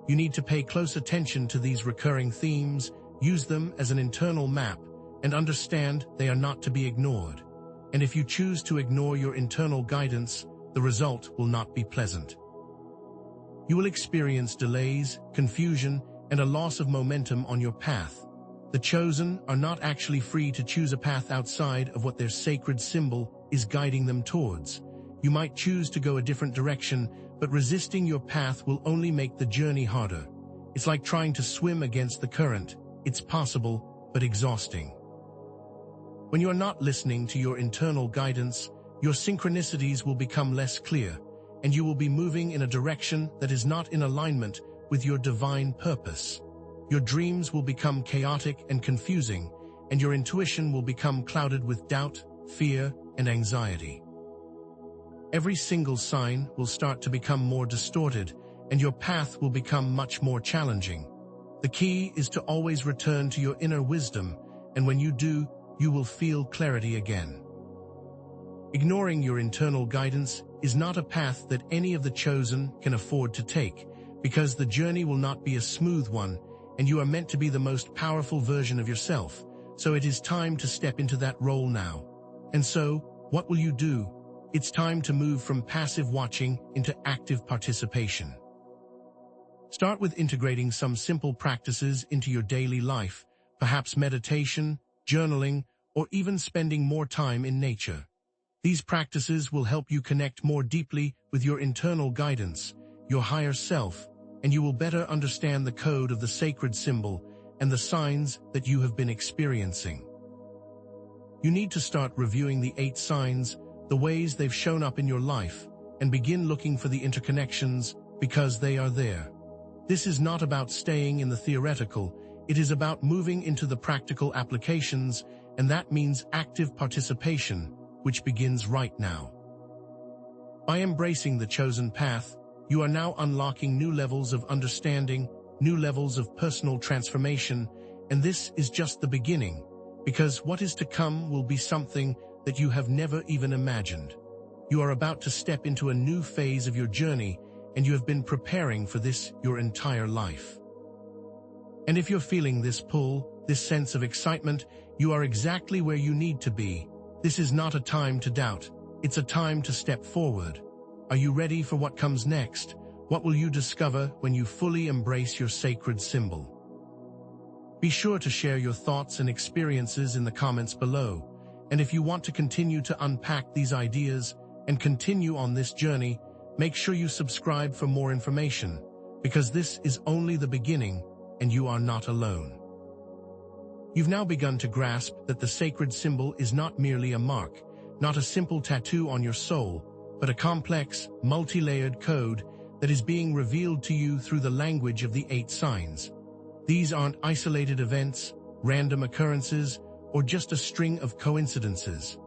You need to pay close attention to these recurring themes, use them as an internal map, and understand they are not to be ignored. And if you choose to ignore your internal guidance, the result will not be pleasant. You will experience delays, confusion, and a loss of momentum on your path. The chosen are not actually free to choose a path outside of what their sacred symbol is guiding them towards. You might choose to go a different direction, but resisting your path will only make the journey harder. It's like trying to swim against the current. It's possible, but exhausting. When you are not listening to your internal guidance, your synchronicities will become less clear, and you will be moving in a direction that is not in alignment with your divine purpose. Your dreams will become chaotic and confusing, and your intuition will become clouded with doubt, fear, and anxiety. Every single sign will start to become more distorted, and your path will become much more challenging. The key is to always return to your inner wisdom, and when you do, you will feel clarity again. Ignoring your internal guidance is not a path that any of the chosen can afford to take, because the journey will not be a smooth one, and you are meant to be the most powerful version of yourself, so it is time to step into that role now. And so, what will you do? It's time to move from passive watching into active participation. Start with integrating some simple practices into your daily life, perhaps meditation, journaling, or even spending more time in nature. These practices will help you connect more deeply with your internal guidance, your higher self, and you will better understand the code of the sacred symbol and the signs that you have been experiencing. You need to start reviewing the 8 signs, the ways they've shown up in your life, and begin looking for the interconnections because they are there. This is not about staying in the theoretical, it is about moving into the practical applications, and that means active participation, which begins right now. By embracing the chosen path, you are now unlocking new levels of understanding, new levels of personal transformation, and this is just the beginning, because what is to come will be something that you have never even imagined. You are about to step into a new phase of your journey, and you have been preparing for this your entire life. And if you're feeling this pull, this sense of excitement, you are exactly where you need to be. This is not a time to doubt, it's a time to step forward. Are you ready for what comes next? What will you discover when you fully embrace your sacred symbol? Be sure to share your thoughts and experiences in the comments below. And if you want to continue to unpack these ideas and continue on this journey, make sure you subscribe for more information, because this is only the beginning and you are not alone. You've now begun to grasp that the sacred symbol is not merely a mark, not a simple tattoo on your soul, but a complex, multi-layered code that is being revealed to you through the language of the 8 signs. These aren't isolated events, random occurrences, or just a string of coincidences.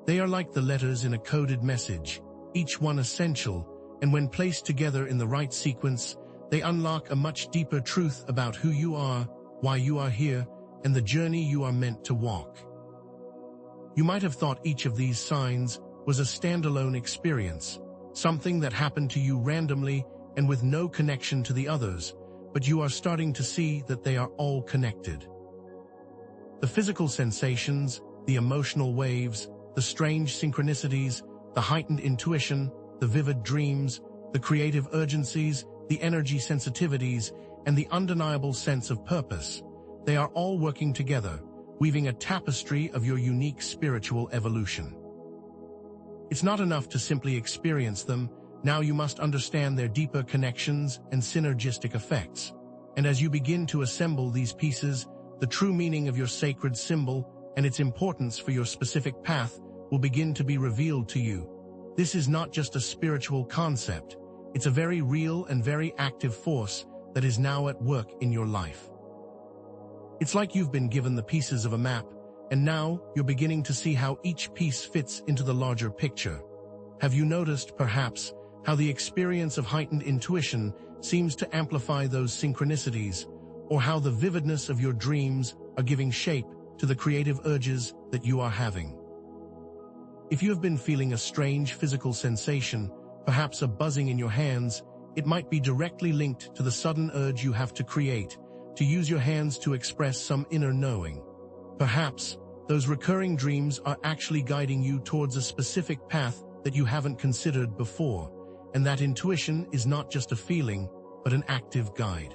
They are like the letters in a coded message, each one essential, and when placed together in the right sequence, they unlock a much deeper truth about who you are, why you are here, and the journey you are meant to walk. You might have thought each of these signs was a standalone experience, something that happened to you randomly and with no connection to the others, but you are starting to see that they are all connected. The physical sensations, the emotional waves, the strange synchronicities, the heightened intuition, the vivid dreams, the creative urgencies, the energy sensitivities, and the undeniable sense of purpose. They are all working together, weaving a tapestry of your unique spiritual evolution. It's not enough to simply experience them, now you must understand their deeper connections and synergistic effects. And as you begin to assemble these pieces, the true meaning of your sacred symbol and its importance for your specific path will begin to be revealed to you. This is not just a spiritual concept, it's a very real and very active force that is now at work in your life. It's like you've been given the pieces of a map, and now you're beginning to see how each piece fits into the larger picture. Have you noticed, perhaps, how the experience of heightened intuition seems to amplify those synchronicities, or how the vividness of your dreams are giving shape to the creative urges that you are having? If you have been feeling a strange physical sensation, perhaps a buzzing in your hands, it might be directly linked to the sudden urge you have to create, to use your hands to express some inner knowing. Perhaps those recurring dreams are actually guiding you towards a specific path that you haven't considered before, and that intuition is not just a feeling, but an active guide.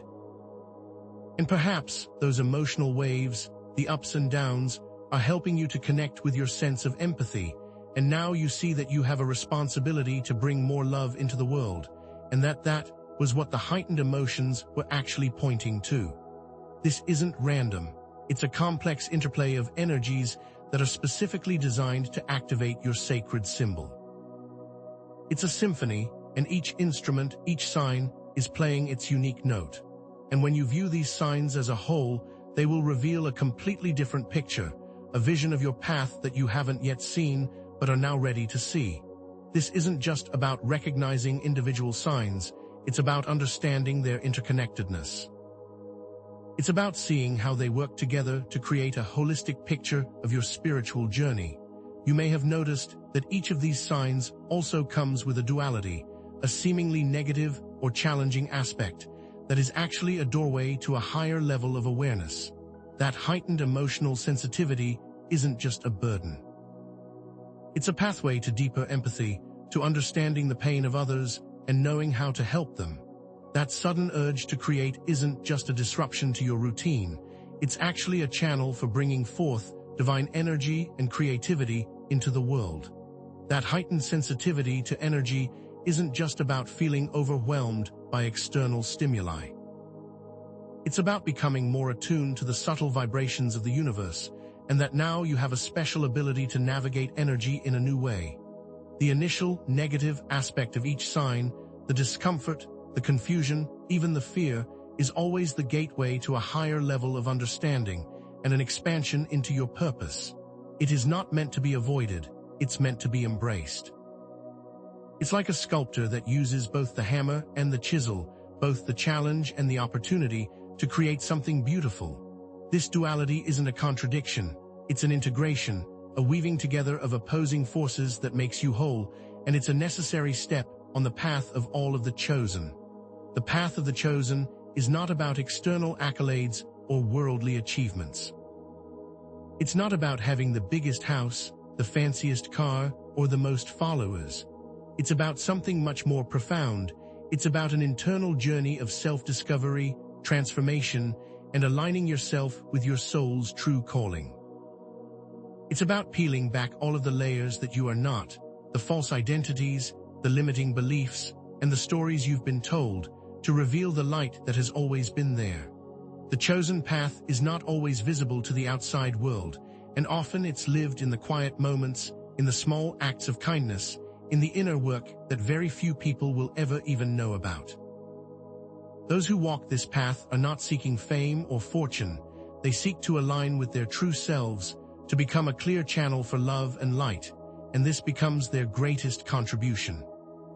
And perhaps those emotional waves, the ups and downs, are helping you to connect with your sense of empathy, and now you see that you have a responsibility to bring more love into the world, and that was what the heightened emotions were actually pointing to. This isn't random. It's a complex interplay of energies that are specifically designed to activate your sacred symbol. It's a symphony, and each instrument, each sign, is playing its unique note. And when you view these signs as a whole, they will reveal a completely different picture, a vision of your path that you haven't yet seen, but are now ready to see. This isn't just about recognizing individual signs, it's about understanding their interconnectedness. It's about seeing how they work together to create a holistic picture of your spiritual journey. You may have noticed that each of these signs also comes with a duality, a seemingly negative or challenging aspect that is actually a doorway to a higher level of awareness. That heightened emotional sensitivity isn't just a burden. It's a pathway to deeper empathy, to understanding the pain of others and knowing how to help them. That sudden urge to create isn't just a disruption to your routine, it's actually a channel for bringing forth divine energy and creativity into the world. That heightened sensitivity to energy isn't just about feeling overwhelmed by external stimuli. It's about becoming more attuned to the subtle vibrations of the universe, and that now you have a special ability to navigate energy in a new way. The initial negative aspect of each sign, the discomfort, the confusion, even the fear, is always the gateway to a higher level of understanding and an expansion into your purpose. It is not meant to be avoided, it's meant to be embraced. It's like a sculptor that uses both the hammer and the chisel, both the challenge and the opportunity, to create something beautiful. This duality isn't a contradiction, it's an integration, a weaving together of opposing forces that makes you whole, and it's a necessary step on the path of all of the chosen. The path of the chosen is not about external accolades or worldly achievements. It's not about having the biggest house, the fanciest car, or the most followers. It's about something much more profound. It's about an internal journey of self-discovery, transformation, and aligning yourself with your soul's true calling. It's about peeling back all of the layers that you are not, the false identities, the limiting beliefs, and the stories you've been told, to reveal the light that has always been there. The chosen path is not always visible to the outside world, and often it's lived in the quiet moments, in the small acts of kindness, in the inner work that very few people will ever even know about. Those who walk this path are not seeking fame or fortune. They seek to align with their true selves, to become a clear channel for love and light, and this becomes their greatest contribution.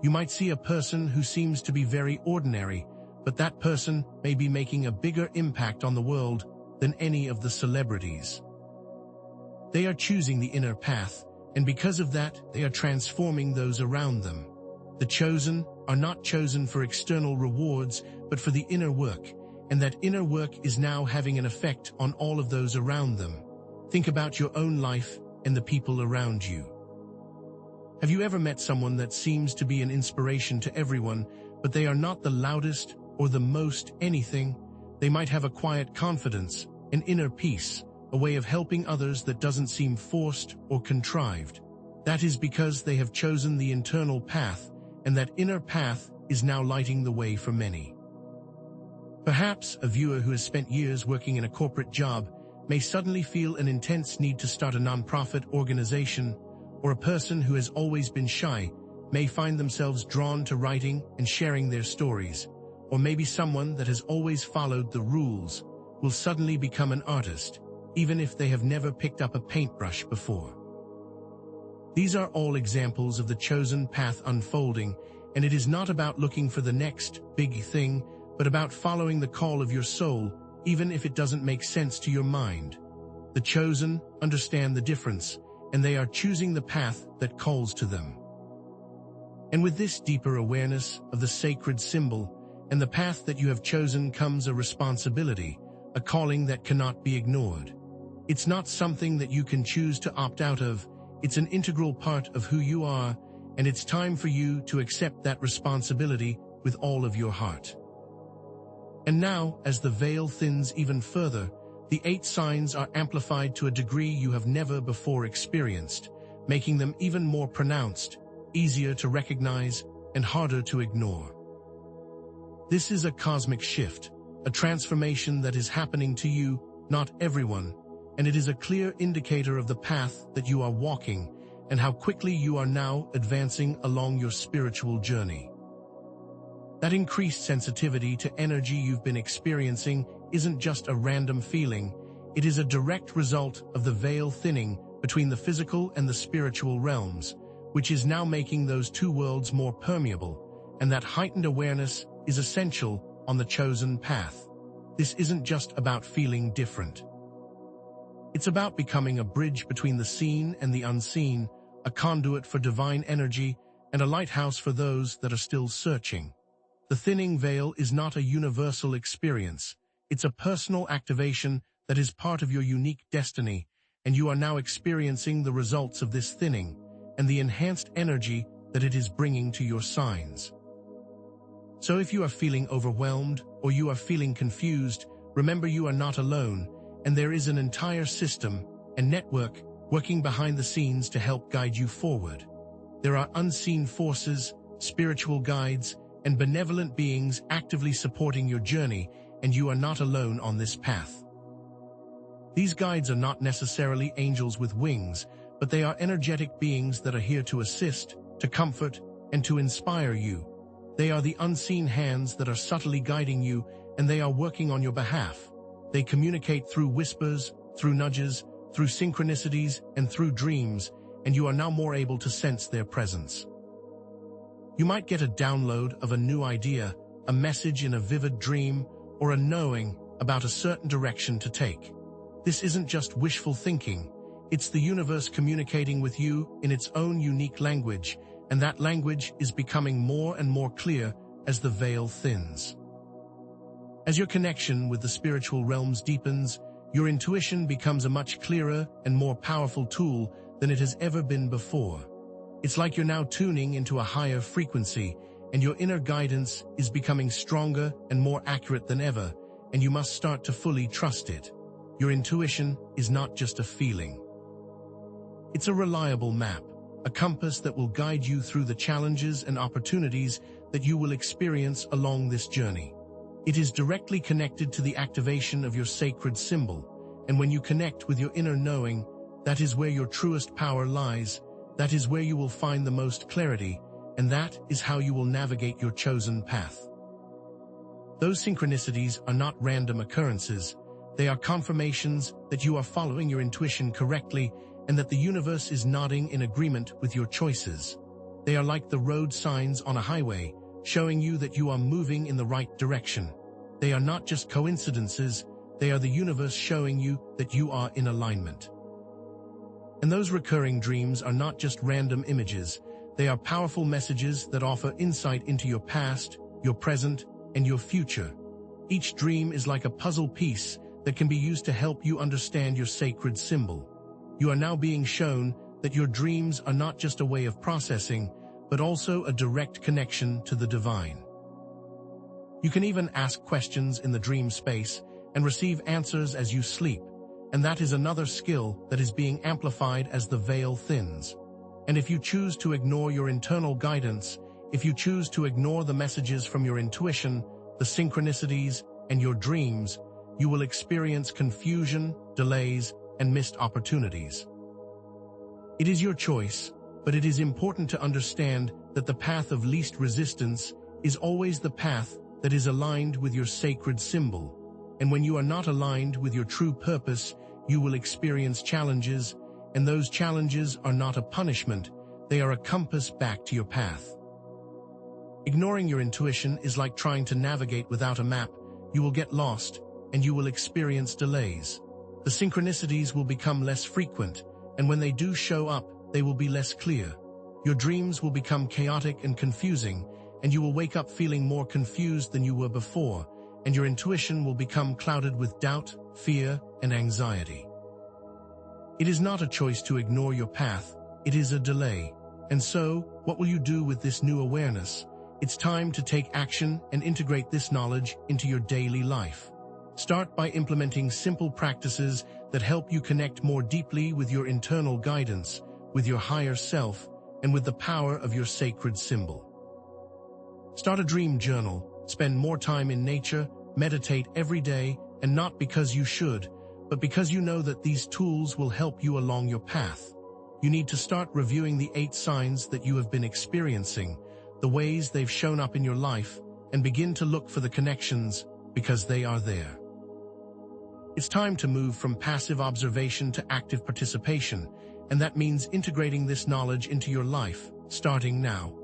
You might see a person who seems to be very ordinary, but that person may be making a bigger impact on the world than any of the celebrities. They are choosing the inner path, and because of that, they are transforming those around them. The chosen are not chosen for external rewards, but for the inner work, and that inner work is now having an effect on all of those around them. Think about your own life and the people around you. Have you ever met someone that seems to be an inspiration to everyone, but they are not the loudest or the most anything? They might have a quiet confidence, an inner peace, a way of helping others that doesn't seem forced or contrived. That is because they have chosen the internal path, and that inner path is now lighting the way for many. Perhaps a viewer who has spent years working in a corporate job may suddenly feel an intense need to start a nonprofit organization, or a person who has always been shy may find themselves drawn to writing and sharing their stories, or maybe someone that has always followed the rules will suddenly become an artist, even if they have never picked up a paintbrush before. These are all examples of the chosen path unfolding, and it is not about looking for the next big thing, but about following the call of your soul, even if it doesn't make sense to your mind. The chosen understand the difference, and they are choosing the path that calls to them. And with this deeper awareness of the sacred symbol and the path that you have chosen comes a responsibility, a calling that cannot be ignored. It's not something that you can choose to opt out of, it's an integral part of who you are, and it's time for you to accept that responsibility with all of your heart. And now, as the veil thins even further, the 8 signs are amplified to a degree you have never before experienced, making them even more pronounced, easier to recognize, and harder to ignore. This is a cosmic shift, a transformation that is happening to you, not everyone, and it is a clear indicator of the path that you are walking and how quickly you are now advancing along your spiritual journey. That increased sensitivity to energy you've been experiencing isn't just a random feeling, it is a direct result of the veil thinning between the physical and the spiritual realms, which is now making those two worlds more permeable, and that heightened awareness is essential on the chosen path. This isn't just about feeling different. It's about becoming a bridge between the seen and the unseen, a conduit for divine energy, and a lighthouse for those that are still searching. The thinning veil is not a universal experience. It's a personal activation that is part of your unique destiny, and you are now experiencing the results of this thinning and the enhanced energy that it is bringing to your signs. So if you are feeling overwhelmed or you are feeling confused, remember you are not alone, and there is an entire system and network working behind the scenes to help guide you forward. There are unseen forces, spiritual guides, and benevolent beings actively supporting your journey, and you are not alone on this path. These guides are not necessarily angels with wings, but they are energetic beings that are here to assist, to comfort, and to inspire you. They are the unseen hands that are subtly guiding you, and they are working on your behalf. They communicate through whispers, through nudges, through synchronicities, and through dreams, and you are now more able to sense their presence. You might get a download of a new idea, a message in a vivid dream, or a knowing about a certain direction to take. This isn't just wishful thinking, it's the universe communicating with you in its own unique language, and that language is becoming more and more clear as the veil thins. As your connection with the spiritual realms deepens, your intuition becomes a much clearer and more powerful tool than it has ever been before. It's like you're now tuning into a higher frequency, and your inner guidance is becoming stronger and more accurate than ever, and you must start to fully trust it. Your intuition is not just a feeling. It's a reliable map, a compass that will guide you through the challenges and opportunities that you will experience along this journey. It is directly connected to the activation of your sacred symbol, and when you connect with your inner knowing, that is where your truest power lies. that is where you will find the most clarity, and that is how you will navigate your chosen path. Those synchronicities are not random occurrences. They are confirmations that you are following your intuition correctly and that the universe is nodding in agreement with your choices. They are like the road signs on a highway, showing you that you are moving in the right direction. They are not just coincidences, they are the universe showing you that you are in alignment. And those recurring dreams are not just random images, they are powerful messages that offer insight into your past, your present, and your future. Each dream is like a puzzle piece that can be used to help you understand your sacred symbol. You are now being shown that your dreams are not just a way of processing, but also a direct connection to the divine. You can even ask questions in the dream space and receive answers as you sleep, and that is another skill that is being amplified as the veil thins. And if you choose to ignore your internal guidance, if you choose to ignore the messages from your intuition, the synchronicities, and your dreams, you will experience confusion, delays, and missed opportunities. It is your choice, but it is important to understand that the path of least resistance is always the path that is aligned with your sacred symbol. And when you are not aligned with your true purpose, you will experience challenges, and those challenges are not a punishment, they are a compass back to your path. Ignoring your intuition is like trying to navigate without a map. You will get lost, and you will experience delays. The synchronicities will become less frequent, and when they do show up, they will be less clear. Your dreams will become chaotic and confusing, and you will wake up feeling more confused than you were before, and your intuition will become clouded with doubt, fear, and anxiety. It is not a choice to ignore your path, it is a delay. And so, what will you do with this new awareness? It's time to take action and integrate this knowledge into your daily life. Start by implementing simple practices that help you connect more deeply with your internal guidance, with your higher self, and with the power of your sacred symbol. Start a dream journal, spend more time in nature, meditate every day, and not because you should, but because you know that these tools will help you along your path. You need to start reviewing the 8 signs that you have been experiencing, the ways they've shown up in your life, and begin to look for the connections, because they are there. It's time to move from passive observation to active participation, and that means integrating this knowledge into your life, starting now.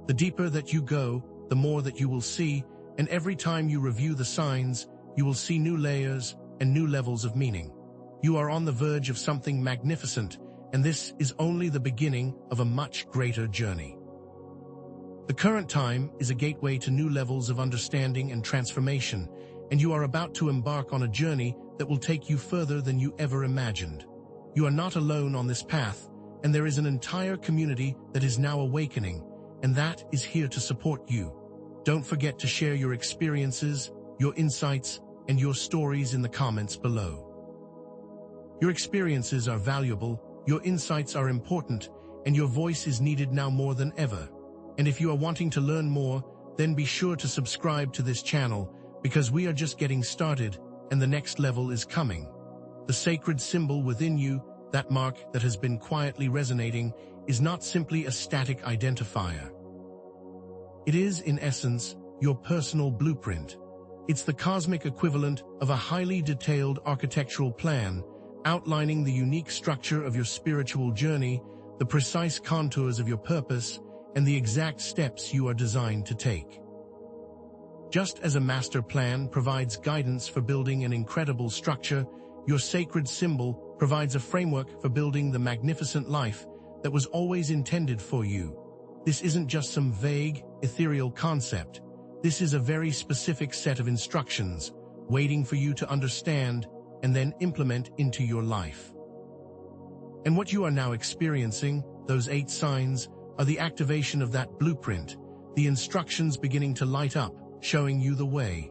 The deeper that you go, the more that you will see, and every time you review the signs, you will see new layers and new levels of meaning. You are on the verge of something magnificent, and this is only the beginning of a much greater journey. The current time is a gateway to new levels of understanding and transformation, and you are about to embark on a journey that will take you further than you ever imagined. You are not alone on this path, and there is an entire community that is now awakening, and that is here to support you. Don't forget to share your experiences, your insights, and your stories in the comments below. Your experiences are valuable, your insights are important, and your voice is needed now more than ever. And if you are wanting to learn more, then be sure to subscribe to this channel, because we are just getting started, and the next level is coming. The sacred symbol within you, that mark that has been quietly resonating, is not simply a static identifier. It is, in essence, your personal blueprint. It's the cosmic equivalent of a highly detailed architectural plan, outlining the unique structure of your spiritual journey, the precise contours of your purpose, and the exact steps you are designed to take. Just as a master plan provides guidance for building an incredible structure, your sacred symbol provides a framework for building the magnificent life that was always intended for you. This isn't just some vague, ethereal concept. This is a very specific set of instructions, waiting for you to understand and then implement into your life. And what you are now experiencing, those 8 signs, are the activation of that blueprint, the instructions beginning to light up, showing you the way.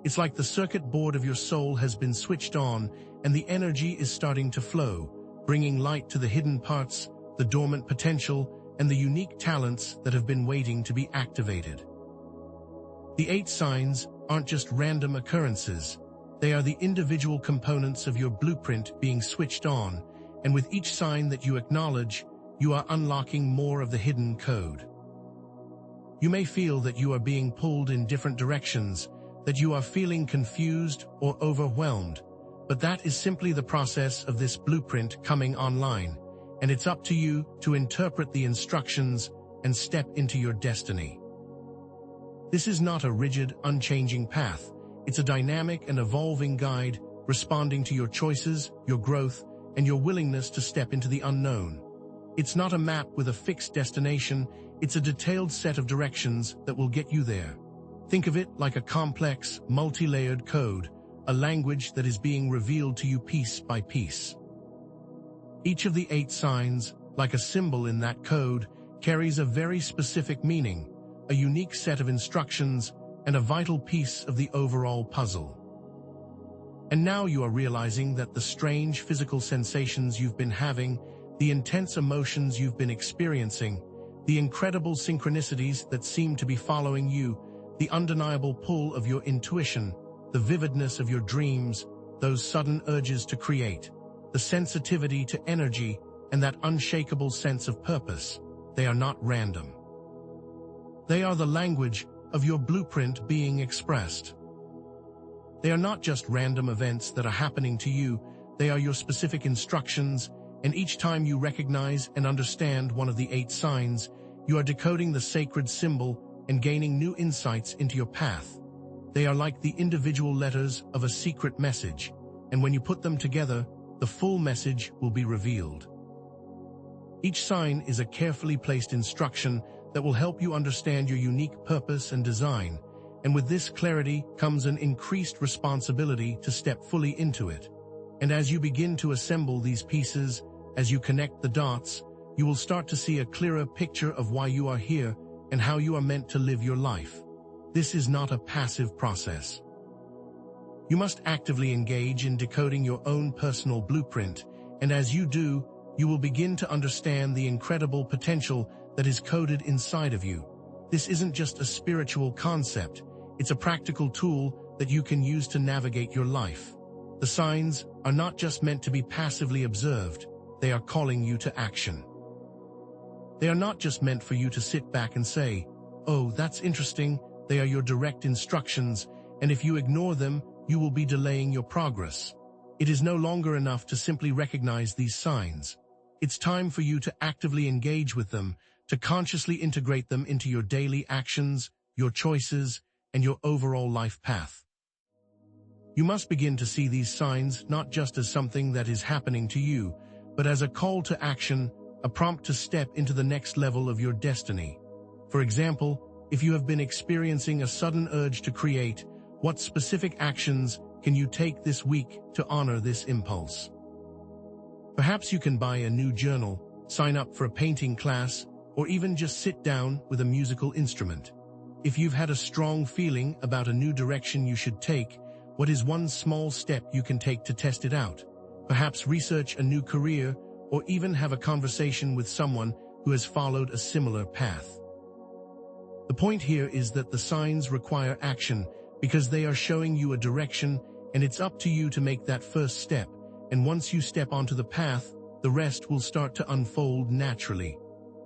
It's like the circuit board of your soul has been switched on, and the energy is starting to flow, bringing light to the hidden parts, the dormant potential, and the unique talents that have been waiting to be activated. The 8 signs aren't just random occurrences. They are the individual components of your blueprint being switched on, and with each sign that you acknowledge, you are unlocking more of the hidden code. You may feel that you are being pulled in different directions, that you are feeling confused or overwhelmed, but that is simply the process of this blueprint coming online, and it's up to you to interpret the instructions and step into your destiny. This is not a rigid, unchanging path. It's a dynamic and evolving guide, responding to your choices, your growth, and your willingness to step into the unknown. It's not a map with a fixed destination, it's a detailed set of directions that will get you there. Think of it like a complex, multi-layered code, a language that is being revealed to you piece by piece. Each of the 8 signs, like a symbol in that code, carries a very specific meaning, a unique set of instructions, and a vital piece of the overall puzzle. And now you are realizing that the strange physical sensations you've been having, the intense emotions you've been experiencing, the incredible synchronicities that seem to be following you, the undeniable pull of your intuition, the vividness of your dreams, those sudden urges to create, the sensitivity to energy, and that unshakable sense of purpose, they are not random. They are the language of your blueprint being expressed. They are not just random events that are happening to you, they are your specific instructions, and each time you recognize and understand one of the 8 signs, you are decoding the sacred symbol and gaining new insights into your path. They are like the individual letters of a secret message, and when you put them together, the full message will be revealed. Each sign is a carefully placed instruction that will help you understand your unique purpose and design, and with this clarity comes an increased responsibility to step fully into it. And as you begin to assemble these pieces, as you connect the dots, you will start to see a clearer picture of why you are here and how you are meant to live your life. This is not a passive process. You must actively engage in decoding your own personal blueprint, and as you do, you will begin to understand the incredible potential that is coded inside of you. This isn't just a spiritual concept, it's a practical tool that you can use to navigate your life. The signs are not just meant to be passively observed, they are calling you to action. They are not just meant for you to sit back and say, "Oh, that's interesting." They are your direct instructions, and if you ignore them, you will be delaying your progress. It is no longer enough to simply recognize these signs. It's time for you to actively engage with them, to consciously integrate them into your daily actions, your choices, and your overall life path. You must begin to see these signs not just as something that is happening to you, but as a call to action, a prompt to step into the next level of your destiny. For example, if you have been experiencing a sudden urge to create, what specific actions can you take this week to honor this impulse? Perhaps you can buy a new journal, sign up for a painting class, or even just sit down with a musical instrument. If you've had a strong feeling about a new direction you should take, what is one small step you can take to test it out? Perhaps research a new career, or even have a conversation with someone who has followed a similar path. The point here is that the signs require action because they are showing you a direction, and it's up to you to make that first step. And once you step onto the path, the rest will start to unfold naturally.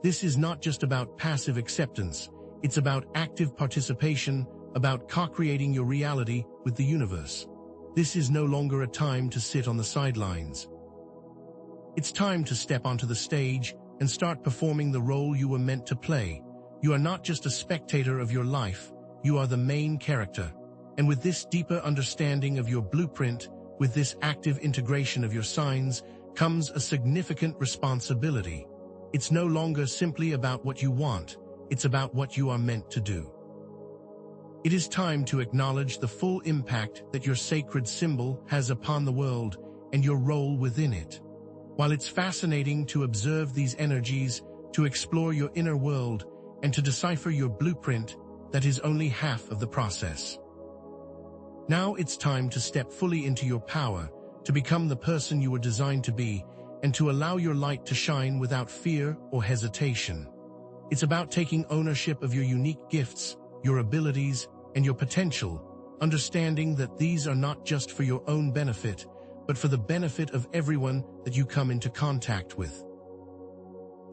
This is not just about passive acceptance, it's about active participation, about co-creating your reality with the universe. This is no longer a time to sit on the sidelines. It's time to step onto the stage and start performing the role you were meant to play. You are not just a spectator of your life, you are the main character. And with this deeper understanding of your blueprint, with this active integration of your signs, comes a significant responsibility. It's no longer simply about what you want, it's about what you are meant to do. It is time to acknowledge the full impact that your sacred symbol has upon the world and your role within it. While it's fascinating to observe these energies, to explore your inner world, and to decipher your blueprint, that is only half of the process. Now it's time to step fully into your power, to become the person you were designed to be, and to allow your light to shine without fear or hesitation. It's about taking ownership of your unique gifts, your abilities, and your potential, understanding that these are not just for your own benefit, but for the benefit of everyone that you come into contact with.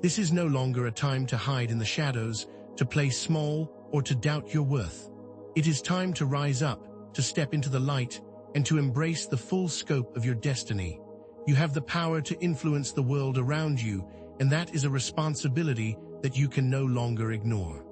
This is no longer a time to hide in the shadows, to play small, or to doubt your worth. It is time to rise up, to step into the light, and to embrace the full scope of your destiny. You have the power to influence the world around you, and that is a responsibility that you can no longer ignore.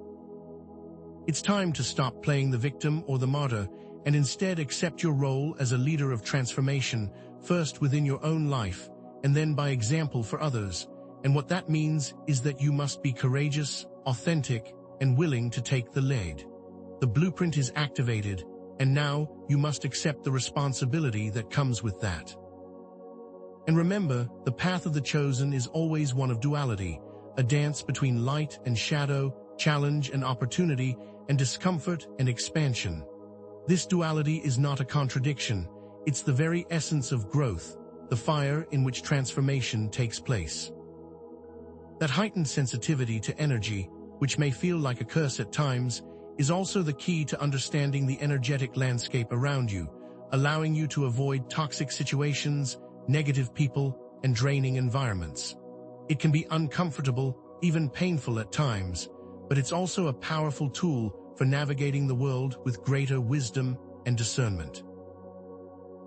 It's time to stop playing the victim or the martyr, and instead accept your role as a leader of transformation, first within your own life, and then by example for others. And what that means is that you must be courageous, authentic, and willing to take the lead. The blueprint is activated, and now you must accept the responsibility that comes with that. And remember, the path of the chosen is always one of duality, a dance between light and shadow, challenge and opportunity, and discomfort and expansion. This duality is not a contradiction, it's the very essence of growth, the fire in which transformation takes place. That heightened sensitivity to energy, which may feel like a curse at times, is also the key to understanding the energetic landscape around you, allowing you to avoid toxic situations, negative people, and draining environments. It can be uncomfortable, even painful at times, but it's also a powerful tool for navigating the world with greater wisdom and discernment.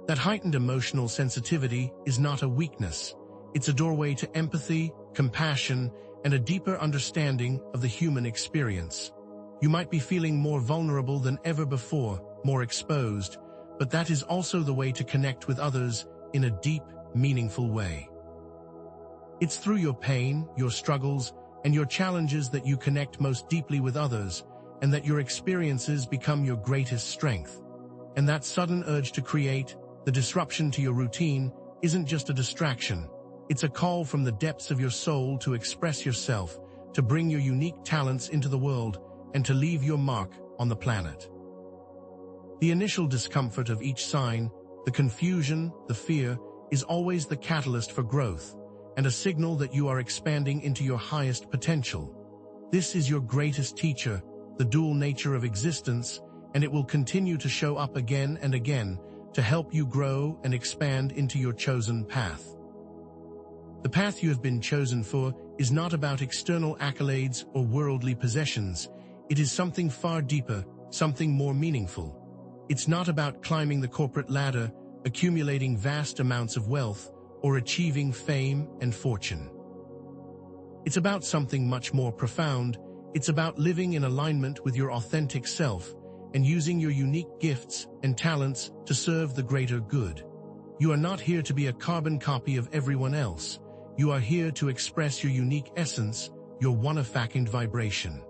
That heightened emotional sensitivity is not a weakness. It's a doorway to empathy, compassion, and a deeper understanding of the human experience. You might be feeling more vulnerable than ever before, more exposed, but that is also the way to connect with others in a deep, meaningful way. It's through your pain, your struggles, and your challenges that you connect most deeply with others, and that your experiences become your greatest strength. And that sudden urge to create, the disruption to your routine, isn't just a distraction. It's a call from the depths of your soul to express yourself, to bring your unique talents into the world, and to leave your mark on the planet. The initial discomfort of each sign, the confusion, the fear, is always the catalyst for growth, and a signal that you are expanding into your highest potential. This is your greatest teacher, the dual nature of existence, and it will continue to show up again and again to help you grow and expand into your chosen path. The path you have been chosen for is not about external accolades or worldly possessions. It is something far deeper, something more meaningful. It's not about climbing the corporate ladder, accumulating vast amounts of wealth, or achieving fame and fortune. It's about something much more profound. It's about living in alignment with your authentic self and using your unique gifts and talents to serve the greater good. You are not here to be a carbon copy of everyone else. You are here to express your unique essence, your one-of-a-kind vibration.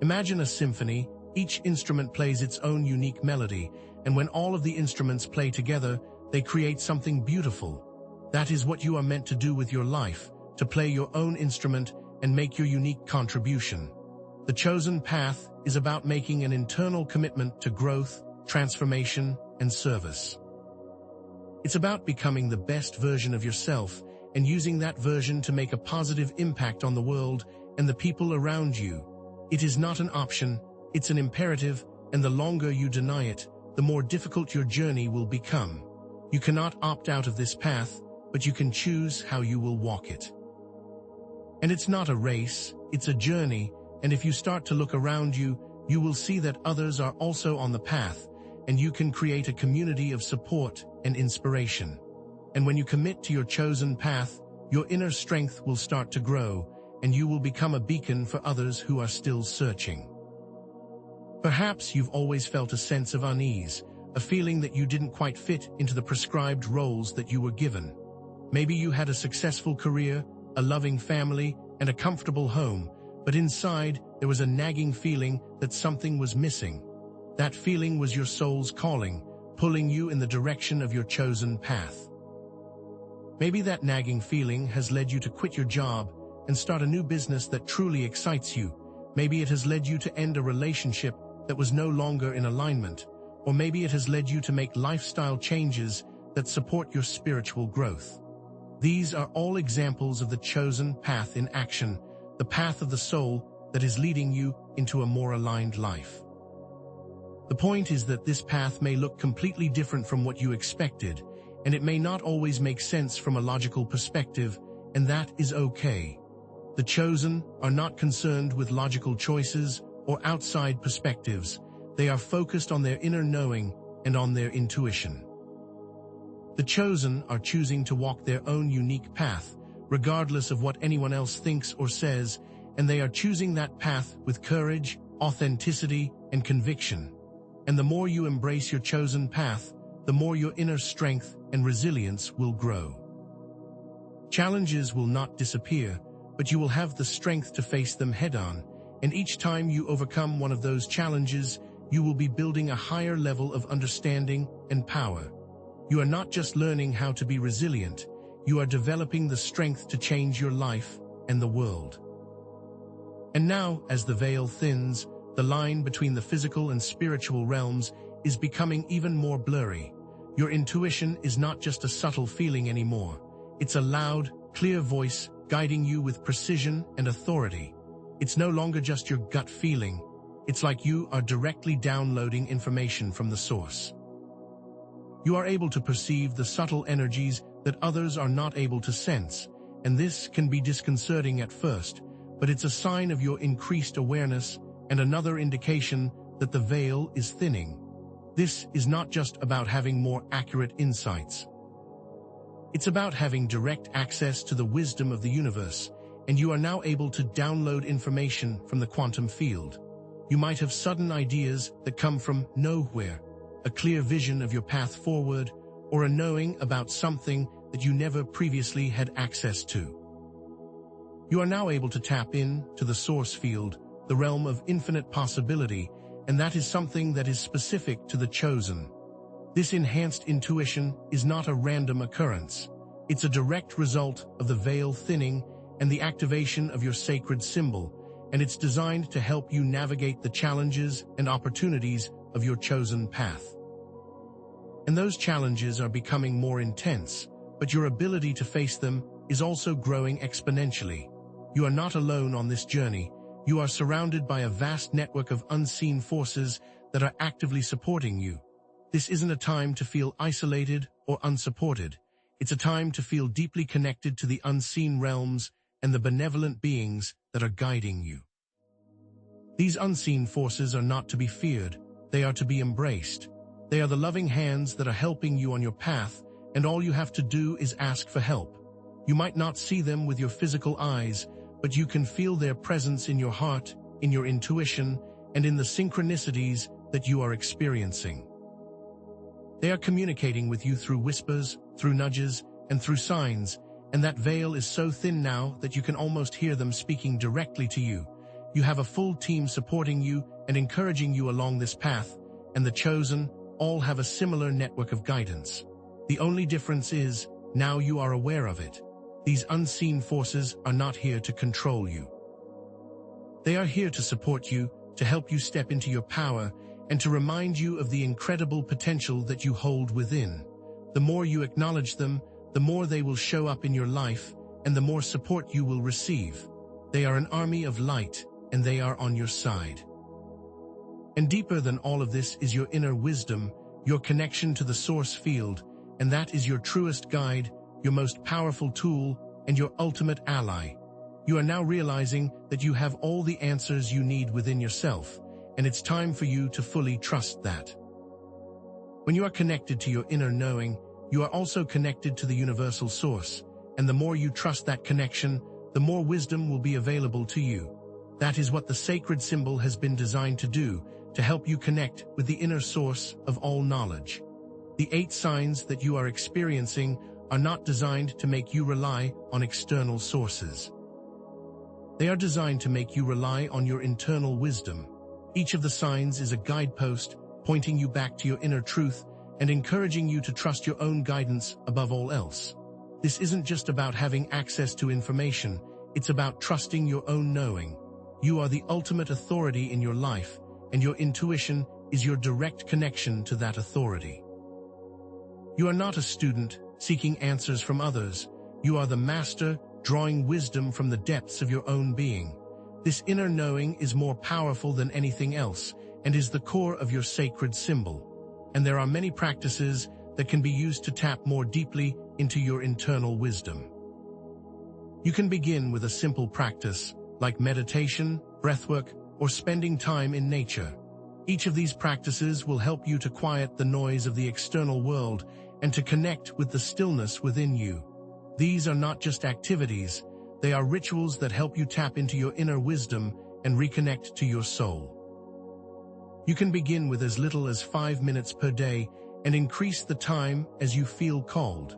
Imagine a symphony. Each instrument plays its own unique melody, and when all of the instruments play together, they create something beautiful. That is what you are meant to do with your life, to play your own instrument and make your unique contribution. The chosen path is about making an internal commitment to growth, transformation, and service. It's about becoming the best version of yourself and using that version to make a positive impact on the world and the people around you. It is not an option, it's an imperative, and the longer you deny it, the more difficult your journey will become. You cannot opt out of this path, but you can choose how you will walk it. And it's not a race, it's a journey, and if you start to look around you, you will see that others are also on the path, and you can create a community of support and inspiration. And when you commit to your chosen path, your inner strength will start to grow, and you will become a beacon for others who are still searching. Perhaps you've always felt a sense of unease, a feeling that you didn't quite fit into the prescribed roles that you were given. Maybe you had a successful career, a loving family, and a comfortable home, but inside there was a nagging feeling that something was missing. That feeling was your soul's calling, pulling you in the direction of your chosen path. Maybe that nagging feeling has led you to quit your job and start a new business that truly excites you. Maybe it has led you to end a relationship that was no longer in alignment, or maybe it has led you to make lifestyle changes that support your spiritual growth. These are all examples of the chosen path in action, the path of the soul that is leading you into a more aligned life. The point is that this path may look completely different from what you expected, and it may not always make sense from a logical perspective, and that is okay. The chosen are not concerned with logical choices or outside perspectives. They are focused on their inner knowing and on their intuition. The chosen are choosing to walk their own unique path, regardless of what anyone else thinks or says, and they are choosing that path with courage, authenticity, and conviction. And the more you embrace your chosen path, the more your inner strength and resilience will grow. Challenges will not disappear, but you will have the strength to face them head-on, and each time you overcome one of those challenges, you will be building a higher level of understanding and power. You are not just learning how to be resilient, you are developing the strength to change your life and the world. And now, as the veil thins, the line between the physical and spiritual realms is becoming even more blurry. Your intuition is not just a subtle feeling anymore. It's a loud, clear voice guiding you with precision and authority. It's no longer just your gut feeling. It's like you are directly downloading information from the source. You are able to perceive the subtle energies that others are not able to sense, and this can be disconcerting at first, but it's a sign of your increased awareness and another indication that the veil is thinning. This is not just about having more accurate insights. It's about having direct access to the wisdom of the universe, and you are now able to download information from the quantum field. You might have sudden ideas that come from nowhere, a clear vision of your path forward, or a knowing about something that you never previously had access to. You are now able to tap in to the source field, the realm of infinite possibility, and that is something that is specific to the chosen. This enhanced intuition is not a random occurrence. It's a direct result of the veil thinning and the activation of your sacred symbol, and it's designed to help you navigate the challenges and opportunities of your chosen path. And those challenges are becoming more intense, but your ability to face them is also growing exponentially. You are not alone on this journey. You are surrounded by a vast network of unseen forces that are actively supporting you. This isn't a time to feel isolated or unsupported. It's a time to feel deeply connected to the unseen realms and the benevolent beings that are guiding you. These unseen forces are not to be feared. They are to be embraced. They are the loving hands that are helping you on your path, and all you have to do is ask for help. You might not see them with your physical eyes, but you can feel their presence in your heart, in your intuition, and in the synchronicities that you are experiencing. They are communicating with you through whispers, through nudges, and through signs, and that veil is so thin now that you can almost hear them speaking directly to you. You have a full team supporting you and encouraging you along this path, and the chosen all have a similar network of guidance. The only difference is, now you are aware of it. These unseen forces are not here to control you. They are here to support you, to help you step into your power, and to remind you of the incredible potential that you hold within. The more you acknowledge them, the more they will show up in your life, and the more support you will receive. They are an army of light, and they are on your side. And deeper than all of this is your inner wisdom, your connection to the source field, and that is your truest guide, your most powerful tool, and your ultimate ally. You are now realizing that you have all the answers you need within yourself, and it's time for you to fully trust that. When you are connected to your inner knowing, you are also connected to the universal source, and the more you trust that connection, the more wisdom will be available to you. That is what the sacred symbol has been designed to do, to help you connect with the inner source of all knowledge. The 8 signs that you are experiencing are not designed to make you rely on external sources. They are designed to make you rely on your internal wisdom. Each of the signs is a guidepost, pointing you back to your inner truth and encouraging you to trust your own guidance above all else. This isn't just about having access to information, it's about trusting your own knowing. You are the ultimate authority in your life, and your intuition is your direct connection to that authority. You are not a student seeking answers from others. You are the master drawing wisdom from the depths of your own being. This inner knowing is more powerful than anything else and is the core of your sacred symbol. And there are many practices that can be used to tap more deeply into your internal wisdom. You can begin with a simple practice, like meditation, breathwork, or spending time in nature. Each of these practices will help you to quiet the noise of the external world and to connect with the stillness within you. These are not just activities, they are rituals that help you tap into your inner wisdom and reconnect to your soul. You can begin with as little as 5 minutes per day and increase the time as you feel called.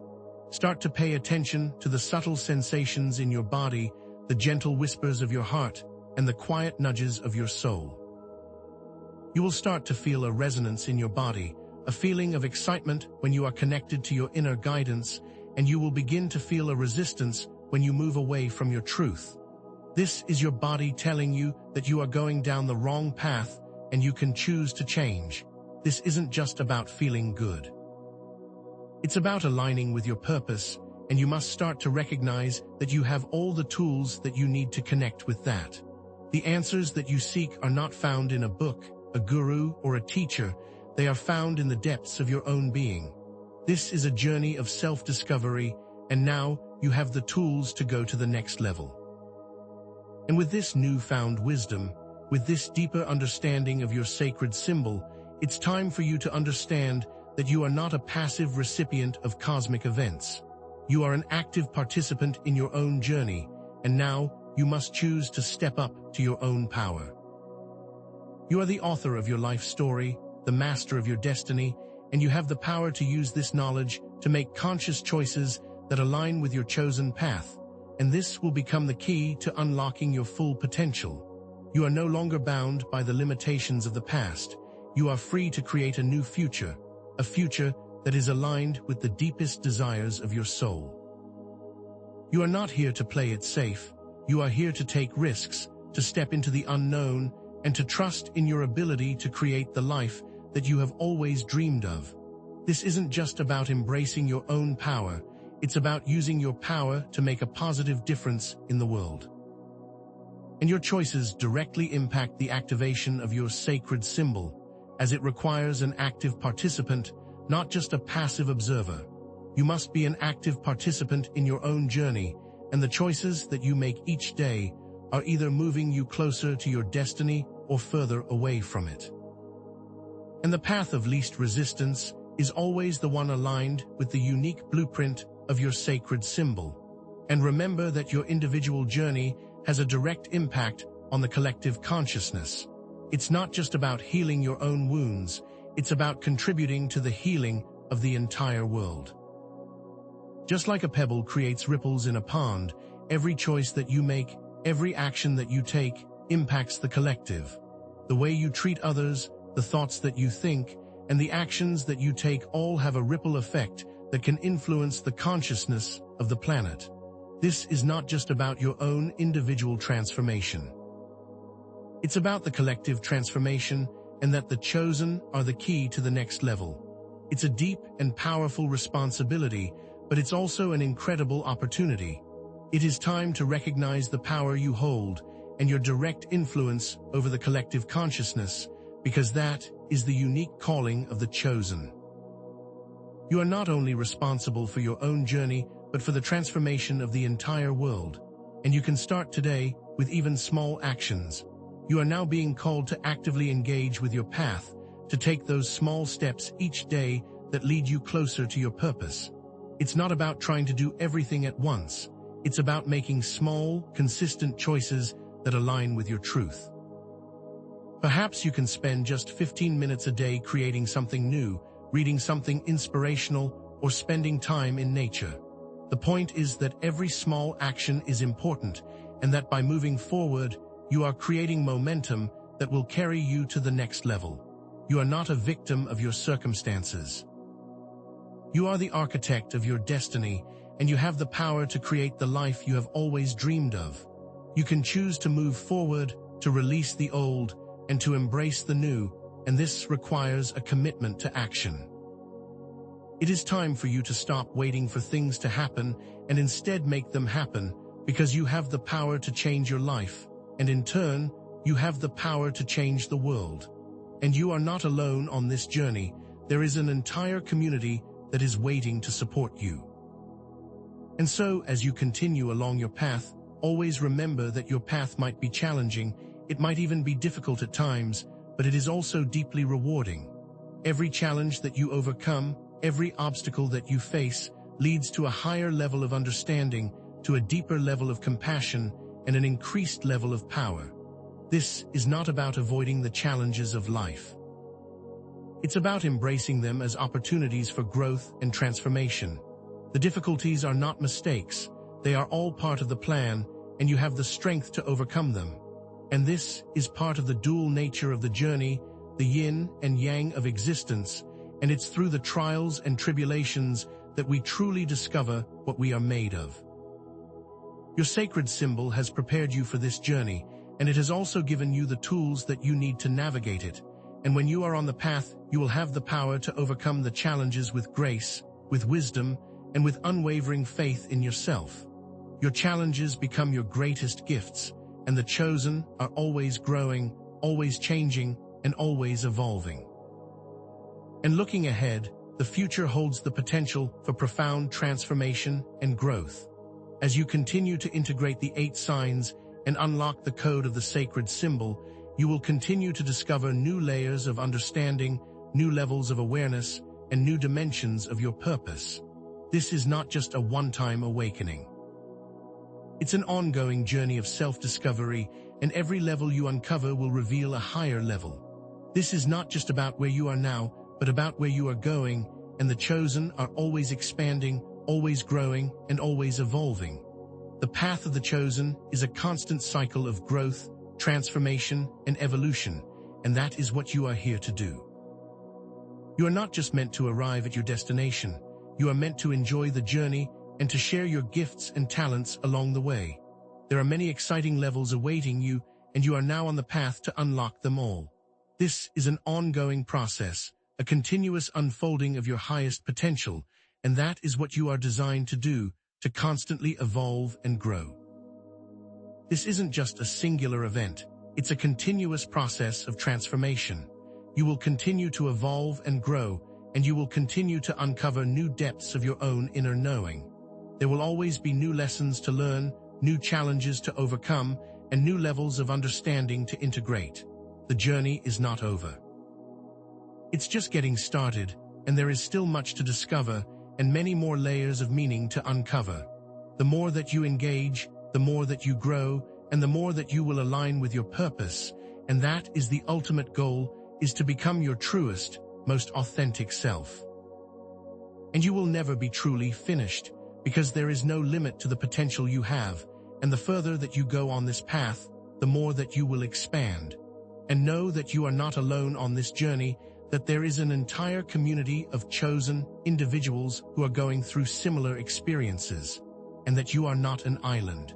Start to pay attention to the subtle sensations in your body, the gentle whispers of your heart, and the quiet nudges of your soul. You will start to feel a resonance in your body, a feeling of excitement when you are connected to your inner guidance, and you will begin to feel a resistance when you move away from your truth. This is your body telling you that you are going down the wrong path and you can choose to change. This isn't just about feeling good. It's about aligning with your purpose, and you must start to recognize that you have all the tools that you need to connect with that. The answers that you seek are not found in a book, a guru, or a teacher. They are found in the depths of your own being. This is a journey of self-discovery, and now you have the tools to go to the next level. And with this newfound wisdom, with this deeper understanding of your sacred symbol, it's time for you to understand that you are not a passive recipient of cosmic events. You are an active participant in your own journey, and now you must choose to step up to your own power. You are the author of your life story, the master of your destiny, and you have the power to use this knowledge to make conscious choices that align with your chosen path, and this will become the key to unlocking your full potential. You are no longer bound by the limitations of the past. You are free to create a new future, a future that is aligned with the deepest desires of your soul. You are not here to play it safe. You are here to take risks, to step into the unknown, and to trust in your ability to create the life that you have always dreamed of. This isn't just about embracing your own power, it's about using your power to make a positive difference in the world. And your choices directly impact the activation of your sacred symbol, as it requires an active participant, not just a passive observer. You must be an active participant in your own journey, and the choices that you make each day are either moving you closer to your destiny or further away from it. And the path of least resistance is always the one aligned with the unique blueprint of your sacred symbol. And remember that your individual journey has a direct impact on the collective consciousness. It's not just about healing your own wounds, it's about contributing to the healing of the entire world. Just like a pebble creates ripples in a pond, every choice that you make, every action that you take, impacts the collective. The way you treat others, the thoughts that you think, and the actions that you take all have a ripple effect that can influence the consciousness of the planet. This is not just about your own individual transformation. It's about the collective transformation, and that the chosen are the key to the next level. It's a deep and powerful responsibility, but it's also an incredible opportunity. It is time to recognize the power you hold and your direct influence over the collective consciousness, because that is the unique calling of the chosen. You are not only responsible for your own journey, but for the transformation of the entire world. And you can start today with even small actions. You are now being called to actively engage with your path, to take those small steps each day that lead you closer to your purpose. It's not about trying to do everything at once. It's about making small, consistent choices that align with your truth. Perhaps you can spend just 15 minutes a day creating something new, reading something inspirational, or spending time in nature. The point is that every small action is important, and that by moving forward, you are creating momentum that will carry you to the next level. You are not a victim of your circumstances. You are the architect of your destiny, and you have the power to create the life you have always dreamed of. You can choose to move forward, to release the old, and to embrace the new, and this requires a commitment to action. It is time for you to stop waiting for things to happen and instead make them happen, because you have the power to change your life, and in turn, you have the power to change the world. And you are not alone on this journey. There is an entire community that is waiting to support you. And so, as you continue along your path, always remember that your path might be challenging, it might even be difficult at times, but it is also deeply rewarding. Every challenge that you overcome, every obstacle that you face, leads to a higher level of understanding, to a deeper level of compassion, and an increased level of power. This is not about avoiding the challenges of life. It's about embracing them as opportunities for growth and transformation. The difficulties are not mistakes, they are all part of the plan, and you have the strength to overcome them. And this is part of the dual nature of the journey, the yin and yang of existence, and it's through the trials and tribulations that we truly discover what we are made of. Your sacred symbol has prepared you for this journey, and it has also given you the tools that you need to navigate it. And when you are on the path, you will have the power to overcome the challenges with grace, with wisdom, and with unwavering faith in yourself. Your challenges become your greatest gifts, and the chosen are always growing, always changing, and always evolving. And looking ahead, the future holds the potential for profound transformation and growth. As you continue to integrate the 8 signs and unlock the code of the sacred symbol, you will continue to discover new layers of understanding, new levels of awareness, and new dimensions of your purpose. This is not just a one-time awakening. It's an ongoing journey of self-discovery, and every level you uncover will reveal a higher level. This is not just about where you are now, but about where you are going, and the chosen are always expanding, always growing, and always evolving. The path of the chosen is a constant cycle of growth, transformation, and evolution, and that is what you are here to do. You are not just meant to arrive at your destination, you are meant to enjoy the journey and to share your gifts and talents along the way. There are many exciting levels awaiting you, and you are now on the path to unlock them all. This is an ongoing process, a continuous unfolding of your highest potential, and that is what you are designed to do, to constantly evolve and grow. This isn't just a singular event, it's a continuous process of transformation. You will continue to evolve and grow, and you will continue to uncover new depths of your own inner knowing. There will always be new lessons to learn, new challenges to overcome, and new levels of understanding to integrate. The journey is not over. It's just getting started, and there is still much to discover, and many more layers of meaning to uncover. The more that you engage, the more that you grow, and the more that you will align with your purpose, and that is the ultimate goal, is to become your truest, most authentic self. And you will never be truly finished, because there is no limit to the potential you have, and the further that you go on this path, the more that you will expand. And know that you are not alone on this journey, that there is an entire community of chosen individuals who are going through similar experiences, and that you are not an island.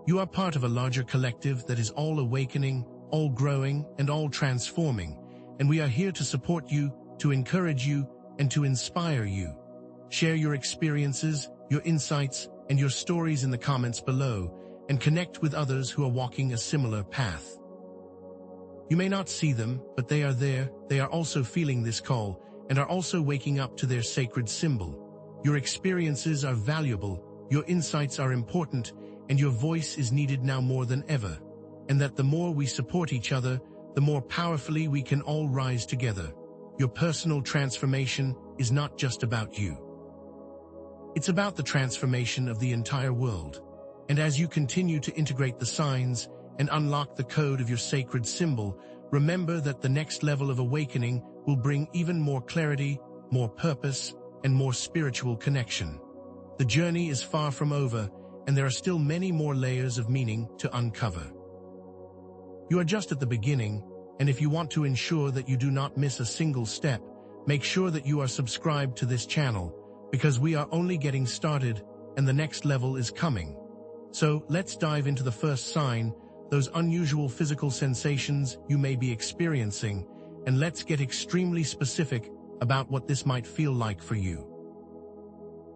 You are part of a larger collective that is all awakening, all growing, and all transforming, and we are here to support you, to encourage you, and to inspire you. Share your experiences, your insights, and your stories in the comments below, and connect with others who are walking a similar path. You may not see them, but they are there, they are also feeling this call, and are also waking up to their sacred symbol. Your experiences are valuable, your insights are important, and your voice is needed now more than ever. And that the more we support each other, the more powerfully we can all rise together. Your personal transformation is not just about you. It's about the transformation of the entire world. And as you continue to integrate the signs and unlock the code of your sacred symbol, remember that the next level of awakening will bring even more clarity, more purpose, and more spiritual connection. The journey is far from over, and there are still many more layers of meaning to uncover. You are just at the beginning, and if you want to ensure that you do not miss a single step, make sure that you are subscribed to this channel, because we are only getting started, and the next level is coming. So let's dive into the first sign, those unusual physical sensations you may be experiencing, and let's get extremely specific about what this might feel like for you.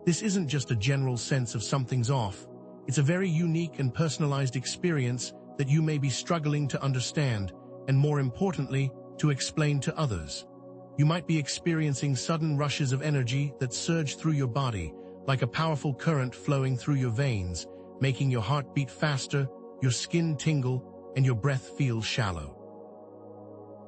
This isn't just a general sense of something's off, it's a very unique and personalized experience that you may be struggling to understand, and more importantly, to explain to others. You might be experiencing sudden rushes of energy that surge through your body, like a powerful current flowing through your veins, making your heart beat faster, your skin tingle, and your breath feel shallow.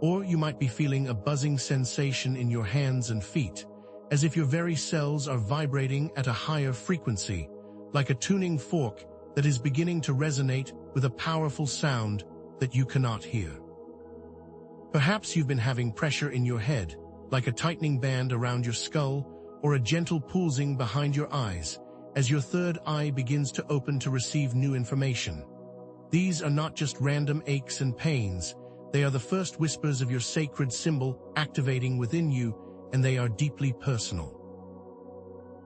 Or you might be feeling a buzzing sensation in your hands and feet, as if your very cells are vibrating at a higher frequency, like a tuning fork that is beginning to resonate with a powerful sound that you cannot hear. Perhaps you've been having pressure in your head, like a tightening band around your skull, or a gentle pulsing behind your eyes, as your third eye begins to open to receive new information. These are not just random aches and pains, they are the first whispers of your sacred symbol activating within you, and they are deeply personal.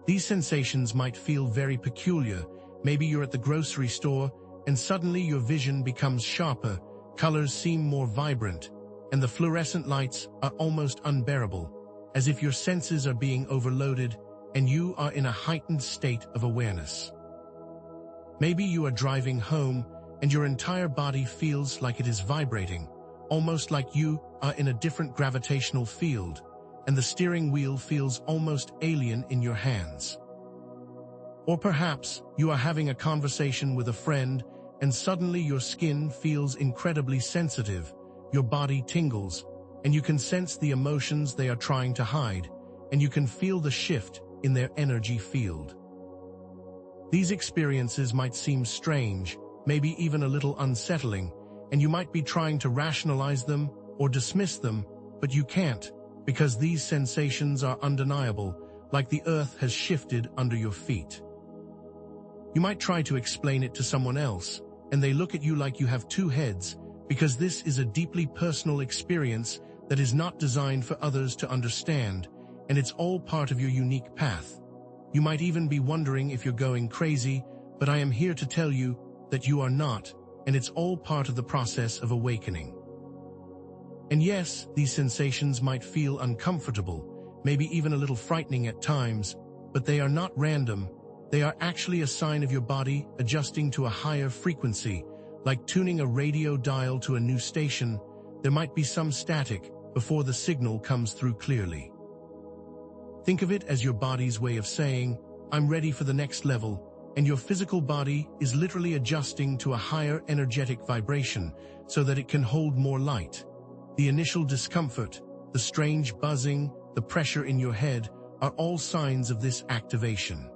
These sensations might feel very peculiar. Maybe you're at the grocery store, and suddenly your vision becomes sharper, colors seem more vibrant, and the fluorescent lights are almost unbearable, as if your senses are being overloaded and you are in a heightened state of awareness. Maybe you are driving home and your entire body feels like it is vibrating, almost like you are in a different gravitational field, and the steering wheel feels almost alien in your hands. Or perhaps you are having a conversation with a friend and suddenly your skin feels incredibly sensitive, your body tingles, and you can sense the emotions they are trying to hide, and you can feel the shift in their energy field. These experiences might seem strange, maybe even a little unsettling, and you might be trying to rationalize them or dismiss them, but you can't, because these sensations are undeniable, like the earth has shifted under your feet. You might try to explain it to someone else, and they look at you like you have two heads, because this is a deeply personal experience that is not designed for others to understand, and it's all part of your unique path. You might even be wondering if you're going crazy, but I am here to tell you that you are not, and it's all part of the process of awakening. And yes, these sensations might feel uncomfortable, maybe even a little frightening at times, but they are not random. They are actually a sign of your body adjusting to a higher frequency, like tuning a radio dial to a new station. There might be some static before the signal comes through clearly. Think of it as your body's way of saying, I'm ready for the next level, and your physical body is literally adjusting to a higher energetic vibration so that it can hold more light. The initial discomfort, the strange buzzing, the pressure in your head are all signs of this activation.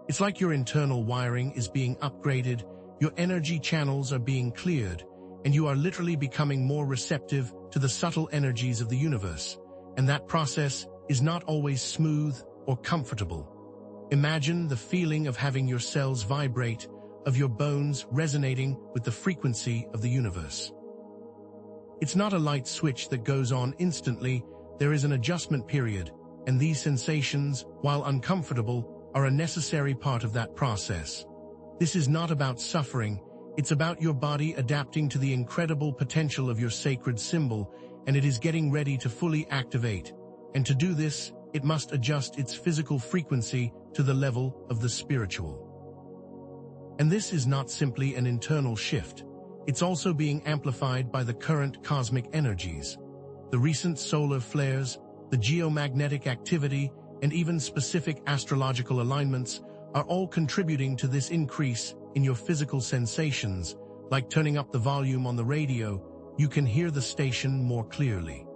It's like your internal wiring is being upgraded, your energy channels are being cleared, and you are literally becoming more receptive to the subtle energies of the universe. And that process is not always smooth or comfortable. Imagine the feeling of having your cells vibrate, of your bones resonating with the frequency of the universe. It's not a light switch that goes on instantly. There is an adjustment period, and these sensations, while uncomfortable, are a necessary part of that process. This is not about suffering, it's about your body adapting to the incredible potential of your sacred symbol, and it is getting ready to fully activate. And to do this, it must adjust its physical frequency to the level of the spiritual. And this is not simply an internal shift. It's also being amplified by the current cosmic energies. The recent solar flares, the geomagnetic activity, and even specific astrological alignments are all contributing to this increase in your physical sensations. Like turning up the volume on the radio, you can hear the station more clearly.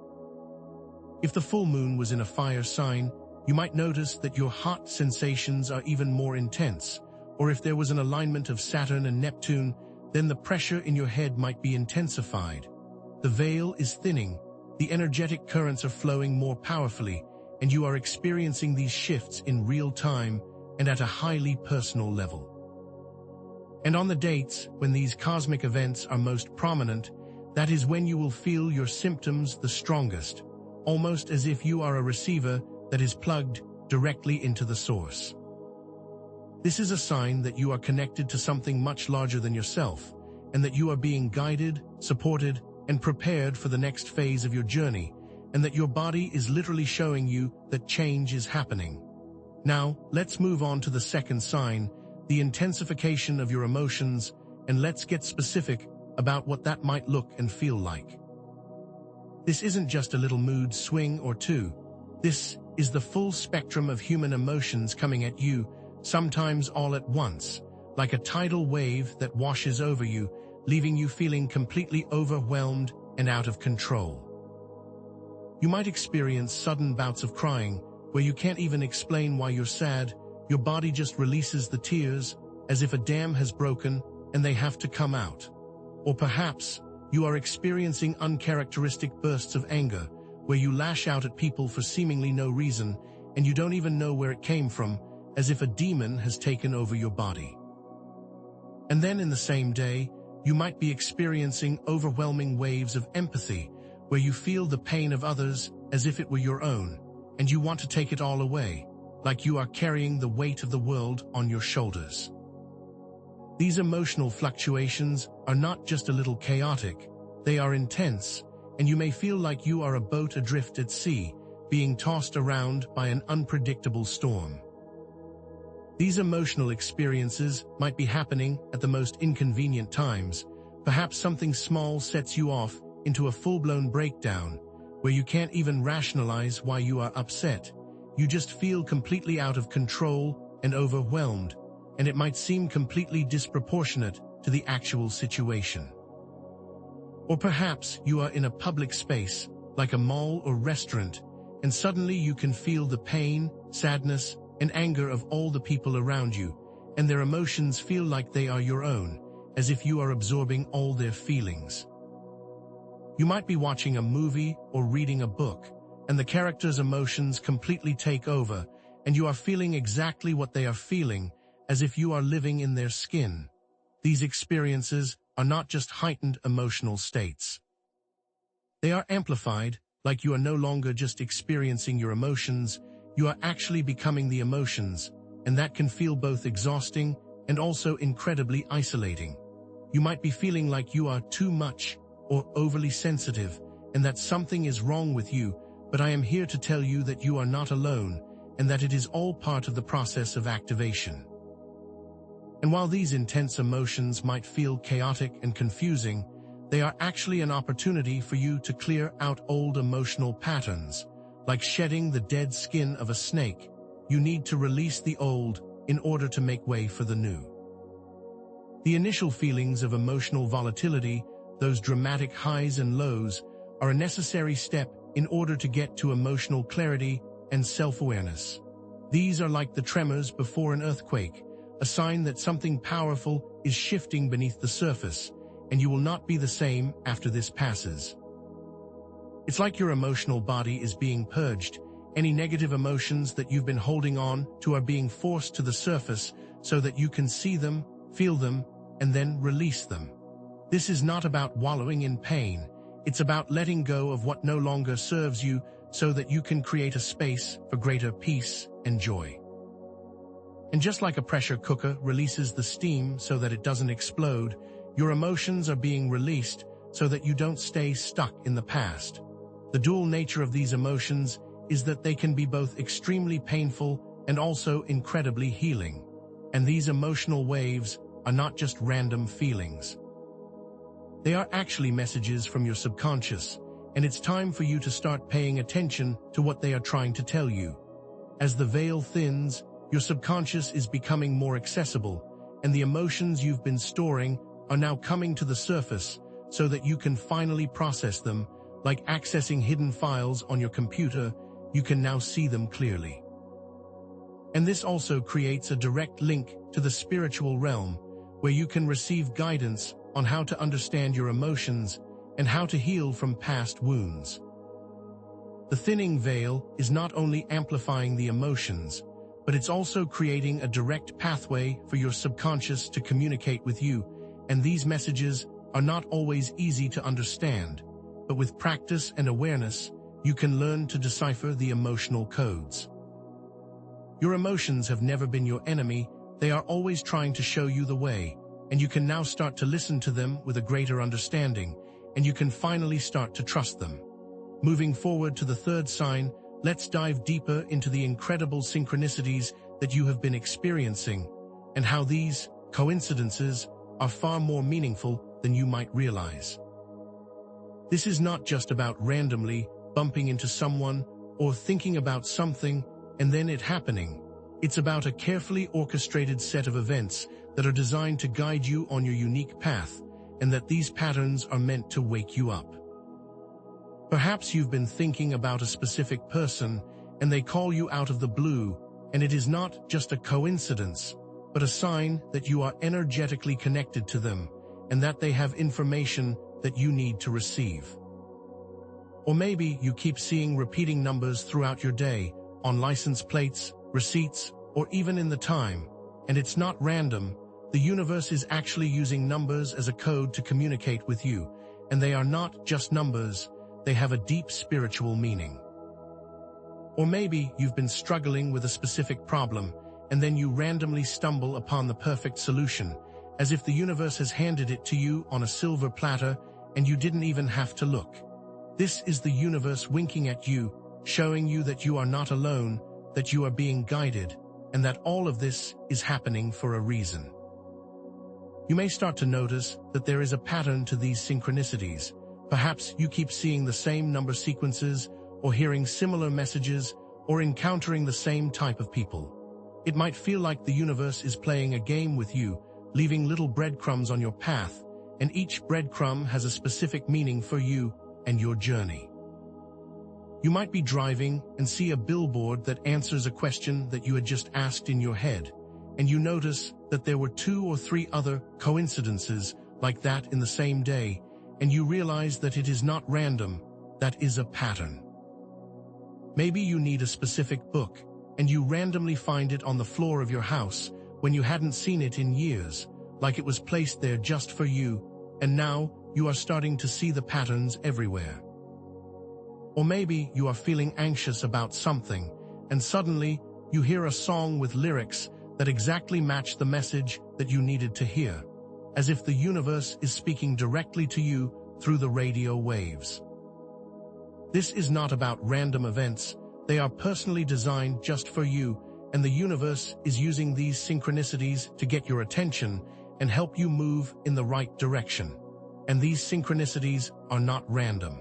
If the full moon was in a fire sign, you might notice that your hot sensations are even more intense. Or if there was an alignment of Saturn and Neptune, then the pressure in your head might be intensified. The veil is thinning, the energetic currents are flowing more powerfully, and you are experiencing these shifts in real time and at a highly personal level. And on the dates when these cosmic events are most prominent, that is when you will feel your symptoms the strongest, almost as if you are a receiver that is plugged directly into the source. This is a sign that you are connected to something much larger than yourself, and that you are being guided, supported, and prepared for the next phase of your journey, and that your body is literally showing you that change is happening. Now, let's move on to the second sign, the intensification of your emotions, and let's get specific about what that might look and feel like. This isn't just a little mood swing or two. This is the full spectrum of human emotions coming at you, sometimes all at once, like a tidal wave that washes over you, leaving you feeling completely overwhelmed and out of control. You might experience sudden bouts of crying, where you can't even explain why you're sad. Your body just releases the tears, as if a dam has broken and they have to come out. Or perhaps you are experiencing uncharacteristic bursts of anger, where you lash out at people for seemingly no reason, and you don't even know where it came from, as if a demon has taken over your body. And then in the same day, you might be experiencing overwhelming waves of empathy, where you feel the pain of others as if it were your own, and you want to take it all away, like you are carrying the weight of the world on your shoulders. These emotional fluctuations are not just a little chaotic, they are intense, and you may feel like you are a boat adrift at sea, being tossed around by an unpredictable storm. These emotional experiences might be happening at the most inconvenient times. Perhaps something small sets you off into a full-blown breakdown, where you can't even rationalize why you are upset. You just feel completely out of control and overwhelmed, and it might seem completely disproportionate to the actual situation. Or perhaps you are in a public space, like a mall or restaurant, and suddenly you can feel the pain, sadness, and anger of all the people around you, and their emotions feel like they are your own, as if you are absorbing all their feelings. You might be watching a movie or reading a book, and the characters' emotions completely take over, and you are feeling exactly what they are feeling, as if you are living in their skin. These experiences are not just heightened emotional states. They are amplified, like you are no longer just experiencing your emotions, you are actually becoming the emotions, and that can feel both exhausting and also incredibly isolating. You might be feeling like you are too much or overly sensitive, and that something is wrong with you, but I am here to tell you that you are not alone, and that it is all part of the process of activation. And while these intense emotions might feel chaotic and confusing, they are actually an opportunity for you to clear out old emotional patterns. Like shedding the dead skin of a snake, you need to release the old in order to make way for the new. The initial feelings of emotional volatility, those dramatic highs and lows, are a necessary step in order to get to emotional clarity and self-awareness. These are like the tremors before an earthquake, a sign that something powerful is shifting beneath the surface, and you will not be the same after this passes. It's like your emotional body is being purged. Any negative emotions that you've been holding on to are being forced to the surface so that you can see them, feel them, and then release them. This is not about wallowing in pain. It's about letting go of what no longer serves you so that you can create a space for greater peace and joy. And just like a pressure cooker releases the steam so that it doesn't explode, your emotions are being released so that you don't stay stuck in the past. The dual nature of these emotions is that they can be both extremely painful and also incredibly healing. And these emotional waves are not just random feelings. They are actually messages from your subconscious, and it's time for you to start paying attention to what they are trying to tell you. As the veil thins, your subconscious is becoming more accessible, and the emotions you've been storing are now coming to the surface so that you can finally process them. Like accessing hidden files on your computer, you can now see them clearly. And this also creates a direct link to the spiritual realm, where you can receive guidance on how to understand your emotions and how to heal from past wounds. The thinning veil is not only amplifying the emotions, but it's also creating a direct pathway for your subconscious to communicate with you, and these messages are not always easy to understand. But with practice and awareness, you can learn to decipher the emotional codes. Your emotions have never been your enemy, they are always trying to show you the way, and you can now start to listen to them with a greater understanding, and you can finally start to trust them. Moving forward to the third sign, let's dive deeper into the incredible synchronicities that you have been experiencing, and how these coincidences are far more meaningful than you might realize. This is not just about randomly bumping into someone or thinking about something and then it happening. It's about a carefully orchestrated set of events that are designed to guide you on your unique path, and that these patterns are meant to wake you up. Perhaps you've been thinking about a specific person and they call you out of the blue, and it is not just a coincidence, but a sign that you are energetically connected to them and that they have information that you need to receive. Or maybe you keep seeing repeating numbers throughout your day, on license plates, receipts, or even in the time, and it's not random. The universe is actually using numbers as a code to communicate with you, and they are not just numbers, they have a deep spiritual meaning. Or maybe you've been struggling with a specific problem, and then you randomly stumble upon the perfect solution, as if the universe has handed it to you on a silver platter and you didn't even have to look. This is the universe winking at you, showing you that you are not alone, that you are being guided, and that all of this is happening for a reason. You may start to notice that there is a pattern to these synchronicities. Perhaps you keep seeing the same number sequences, or hearing similar messages, or encountering the same type of people. It might feel like the universe is playing a game with you, leaving little breadcrumbs on your path, and each breadcrumb has a specific meaning for you and your journey. You might be driving and see a billboard that answers a question that you had just asked in your head, and you notice that there were 2 or 3 other coincidences like that in the same day, and you realize that it is not random, that is a pattern. Maybe you need a specific book, and you randomly find it on the floor of your house when you hadn't seen it in years, like it was placed there just for you, and now you are starting to see the patterns everywhere. Or maybe you are feeling anxious about something, and suddenly you hear a song with lyrics that exactly match the message that you needed to hear, as if the universe is speaking directly to you through the radio waves. This is not about random events, they are personally designed just for you, and the universe is using these synchronicities to get your attention and help you move in the right direction. And these synchronicities are not random.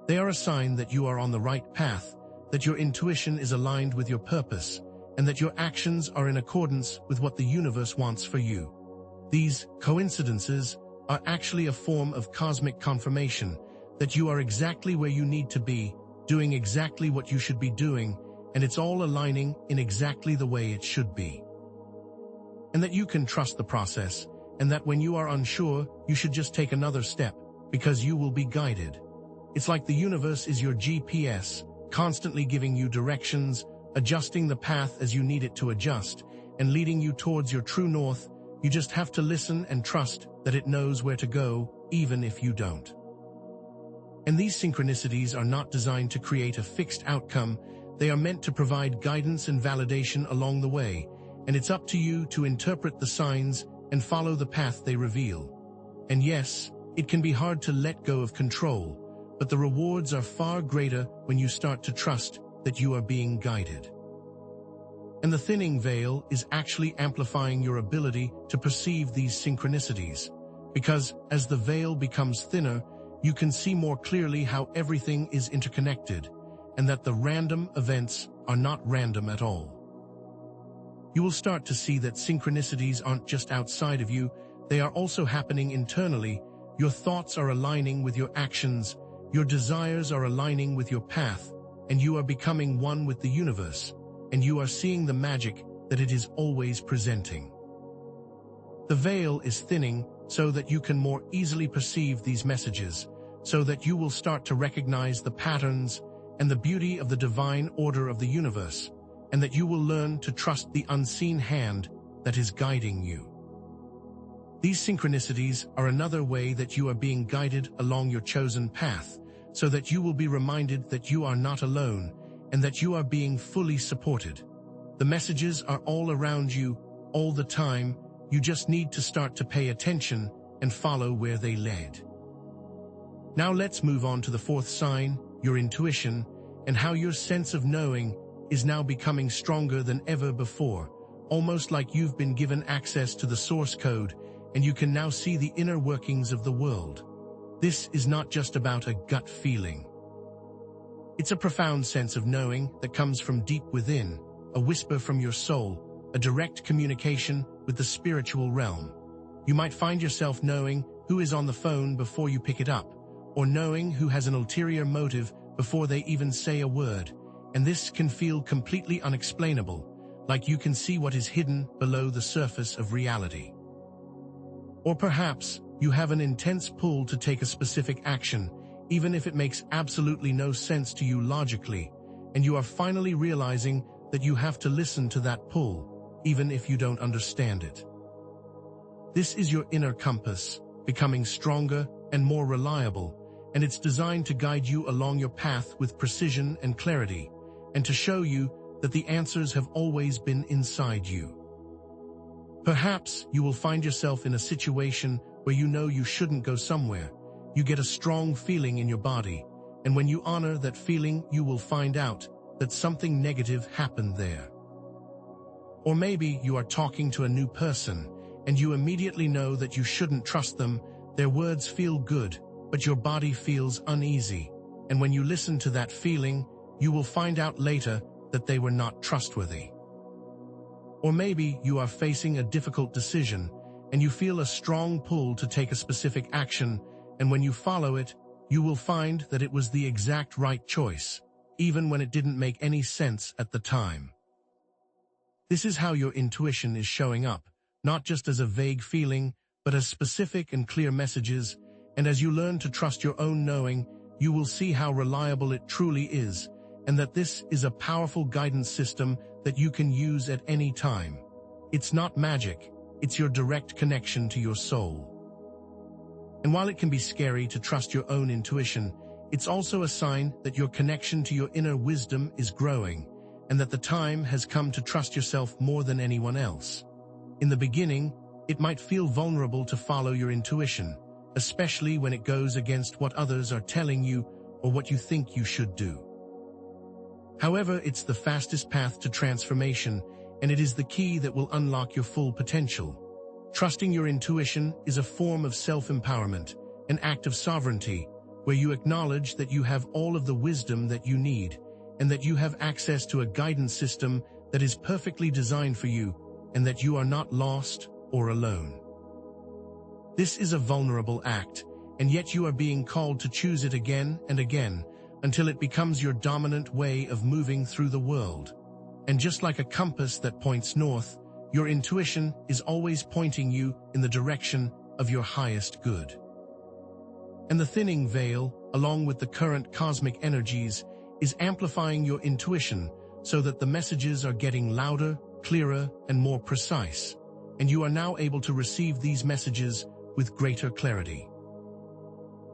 They are a sign that you are on the right path, that your intuition is aligned with your purpose, and that your actions are in accordance with what the universe wants for you. These coincidences are actually a form of cosmic confirmation that you are exactly where you need to be, doing exactly what you should be doing, and it's all aligning in exactly the way it should be. And that you can trust the process, and that when you are unsure, you should just take another step, because you will be guided. It's like the universe is your GPS, constantly giving you directions, adjusting the path as you need it to adjust, and leading you towards your true north. You just have to listen and trust that it knows where to go, even if you don't. And these synchronicities are not designed to create a fixed outcome, they are meant to provide guidance and validation along the way, and it's up to you to interpret the signs and follow the path they reveal. And yes, it can be hard to let go of control, but the rewards are far greater when you start to trust that you are being guided. And the thinning veil is actually amplifying your ability to perceive these synchronicities, because as the veil becomes thinner, you can see more clearly how everything is interconnected, and that the random events are not random at all. You will start to see that synchronicities aren't just outside of you, they are also happening internally. Your thoughts are aligning with your actions, your desires are aligning with your path, and you are becoming one with the universe, and you are seeing the magic that it is always presenting. The veil is thinning so that you can more easily perceive these messages, so that you will start to recognize the patterns and the beauty of the divine order of the universe, and that you will learn to trust the unseen hand that is guiding you. These synchronicities are another way that you are being guided along your chosen path, so that you will be reminded that you are not alone and that you are being fully supported. The messages are all around you, all the time. You just need to start to pay attention and follow where they led. Now let's move on to the 4th sign, your intuition, and how your sense of knowing is now becoming stronger than ever before, almost like you've been given access to the source code and you can now see the inner workings of the world. This is not just about a gut feeling. It's a profound sense of knowing that comes from deep within, a whisper from your soul, a direct communication with the spiritual realm. You might find yourself knowing who is on the phone before you pick it up, or knowing who has an ulterior motive before they even say a word, and this can feel completely unexplainable, like you can see what is hidden below the surface of reality. Or perhaps you have an intense pull to take a specific action, even if it makes absolutely no sense to you logically, and you are finally realizing that you have to listen to that pull, even if you don't understand it. This is your inner compass, becoming stronger and more reliable, and it's designed to guide you along your path with precision and clarity, and to show you that the answers have always been inside you. Perhaps you will find yourself in a situation where you know you shouldn't go somewhere. You get a strong feeling in your body, and when you honor that feeling, you will find out that something negative happened there. Or maybe you are talking to a new person, and you immediately know that you shouldn't trust them. Their words feel good, but your body feels uneasy, and when you listen to that feeling, you will find out later that they were not trustworthy. Or maybe you are facing a difficult decision, and you feel a strong pull to take a specific action, and when you follow it, you will find that it was the exact right choice, even when it didn't make any sense at the time. This is how your intuition is showing up, not just as a vague feeling, but as specific and clear messages, and as you learn to trust your own knowing, you will see how reliable it truly is, and that this is a powerful guidance system that you can use at any time. It's not magic, it's your direct connection to your soul. And while it can be scary to trust your own intuition, it's also a sign that your connection to your inner wisdom is growing, and that the time has come to trust yourself more than anyone else. In the beginning, it might feel vulnerable to follow your intuition, especially when it goes against what others are telling you or what you think you should do. However, it's the fastest path to transformation, and it is the key that will unlock your full potential. Trusting your intuition is a form of self-empowerment, an act of sovereignty, where you acknowledge that you have all of the wisdom that you need, and that you have access to a guidance system that is perfectly designed for you, and that you are not lost or alone. This is a vulnerable act, and yet you are being called to choose it again and again, until it becomes your dominant way of moving through the world. And just like a compass that points north, your intuition is always pointing you in the direction of your highest good. And the thinning veil, along with the current cosmic energies, is amplifying your intuition so that the messages are getting louder, clearer, and more precise, and you are now able to receive these messages with greater clarity.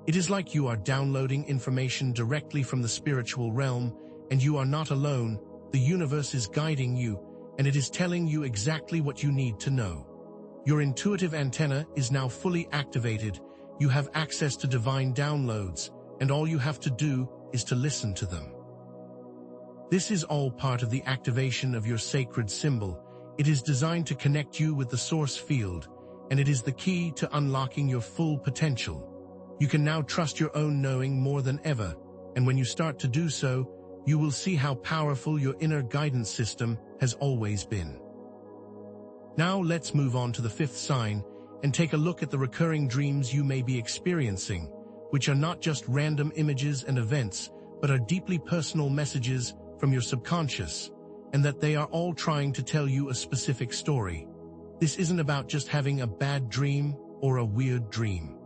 It is like you are downloading information directly from the spiritual realm, and you are not alone. The universe is guiding you, and it is telling you exactly what you need to know. Your intuitive antenna is now fully activated. You have access to divine downloads, and all you have to do is to listen to them. This is all part of the activation of your sacred symbol. It is designed to connect you with the source field, and it is the key to unlocking your full potential. You can now trust your own knowing more than ever, and when you start to do so, you will see how powerful your inner guidance system has always been. Now let's move on to the fifth sign and take a look at the recurring dreams you may be experiencing, which are not just random images and events, but are deeply personal messages from your subconscious, and that they are all trying to tell you a specific story. This isn't about just having a bad dream or a weird dream.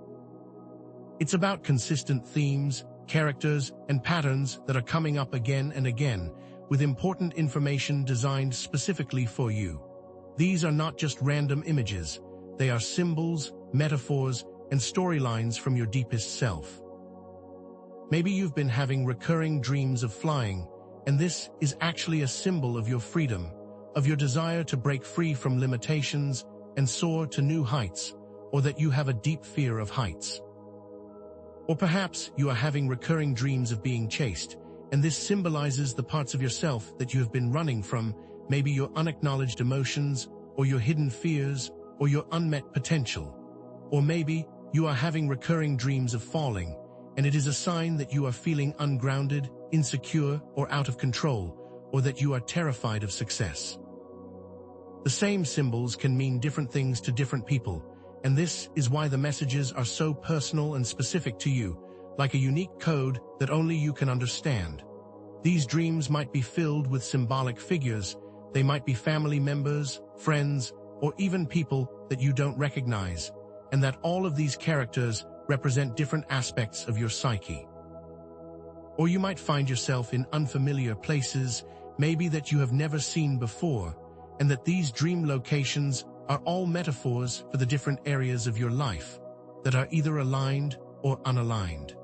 It's about consistent themes, characters, and patterns that are coming up again and again, with important information designed specifically for you. These are not just random images, they are symbols, metaphors, and storylines from your deepest self. Maybe you've been having recurring dreams of flying, and this is actually a symbol of your freedom, of your desire to break free from limitations and soar to new heights, or that you have a deep fear of heights. Or perhaps you are having recurring dreams of being chased, and this symbolizes the parts of yourself that you have been running from, maybe your unacknowledged emotions, or your hidden fears, or your unmet potential. Or maybe you are having recurring dreams of falling, and it is a sign that you are feeling ungrounded, insecure, or out of control, or that you are terrified of success. The same symbols can mean different things to different people, and this is why the messages are so personal and specific to you, like a unique code that only you can understand. These dreams might be filled with symbolic figures. They might be family members, friends, or even people that you don't recognize, and that all of these characters represent different aspects of your psyche. Or you might find yourself in unfamiliar places, maybe that you have never seen before, and that these dream locations are all metaphors for the different areas of your life that are either aligned or unaligned.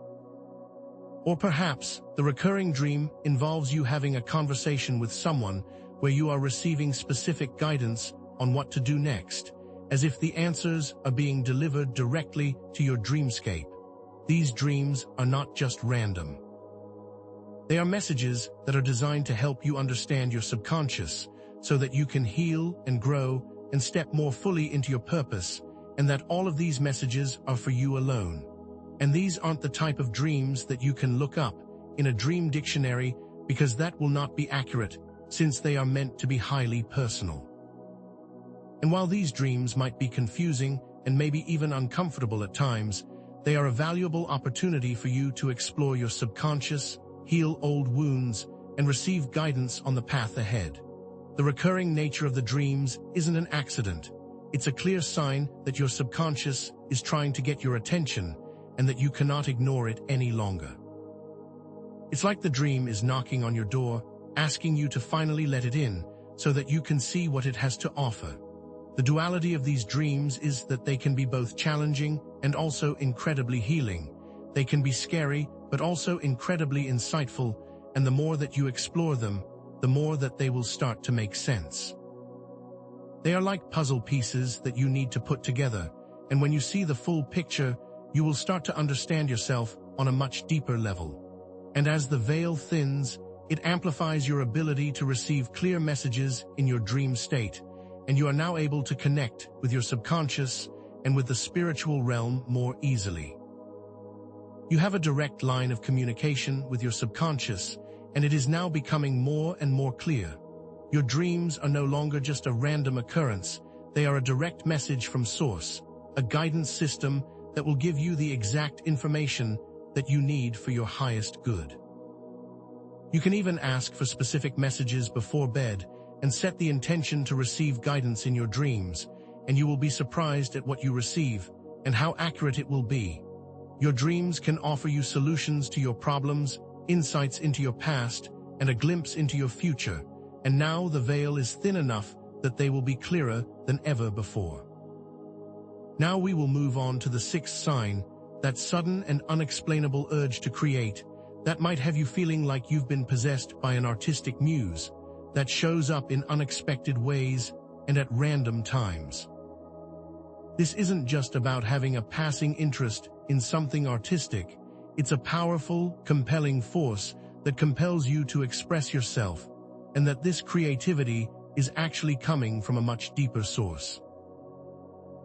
Or perhaps the recurring dream involves you having a conversation with someone where you are receiving specific guidance on what to do next, as if the answers are being delivered directly to your dreamscape. These dreams are not just random. They are messages that are designed to help you understand your subconscious so that you can heal and grow and step more fully into your purpose, and that all of these messages are for you alone. And these aren't the type of dreams that you can look up in a dream dictionary, because that will not be accurate, since they are meant to be highly personal. And while these dreams might be confusing and maybe even uncomfortable at times, they are a valuable opportunity for you to explore your subconscious, heal old wounds, and receive guidance on the path ahead. The recurring nature of the dreams isn't an accident. It's a clear sign that your subconscious is trying to get your attention and that you cannot ignore it any longer. It's like the dream is knocking on your door, asking you to finally let it in so that you can see what it has to offer. The duality of these dreams is that they can be both challenging and also incredibly healing. They can be scary, but also incredibly insightful, and the more that you explore them, the more that they will start to make sense. They are like puzzle pieces that you need to put together, and when you see the full picture, you will start to understand yourself on a much deeper level. And as the veil thins, it amplifies your ability to receive clear messages in your dream state, and you are now able to connect with your subconscious and with the spiritual realm more easily. You have a direct line of communication with your subconscious, and it is now becoming more and more clear. Your dreams are no longer just a random occurrence. They are a direct message from Source, a guidance system that will give you the exact information that you need for your highest good. You can even ask for specific messages before bed and set the intention to receive guidance in your dreams, and you will be surprised at what you receive and how accurate it will be. Your dreams can offer you solutions to your problems, insights into your past, and a glimpse into your future, and now the veil is thin enough that they will be clearer than ever before. Now we will move on to the sixth sign, that sudden and unexplainable urge to create, that might have you feeling like you've been possessed by an artistic muse, that shows up in unexpected ways and at random times. This isn't just about having a passing interest in something artistic. It's a powerful, compelling force that compels you to express yourself, and that this creativity is actually coming from a much deeper source.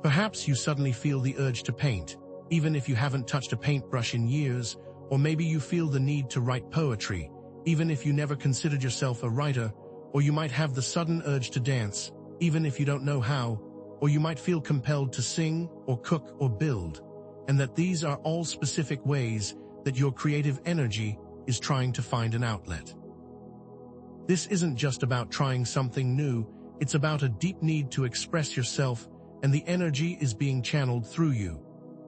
Perhaps you suddenly feel the urge to paint, even if you haven't touched a paintbrush in years, or maybe you feel the need to write poetry, even if you never considered yourself a writer, or you might have the sudden urge to dance, even if you don't know how, or you might feel compelled to sing, or cook, or build, and that these are all specific ways that your creative energy is trying to find an outlet. This isn't just about trying something new, it's about a deep need to express yourself, and the energy is being channeled through you.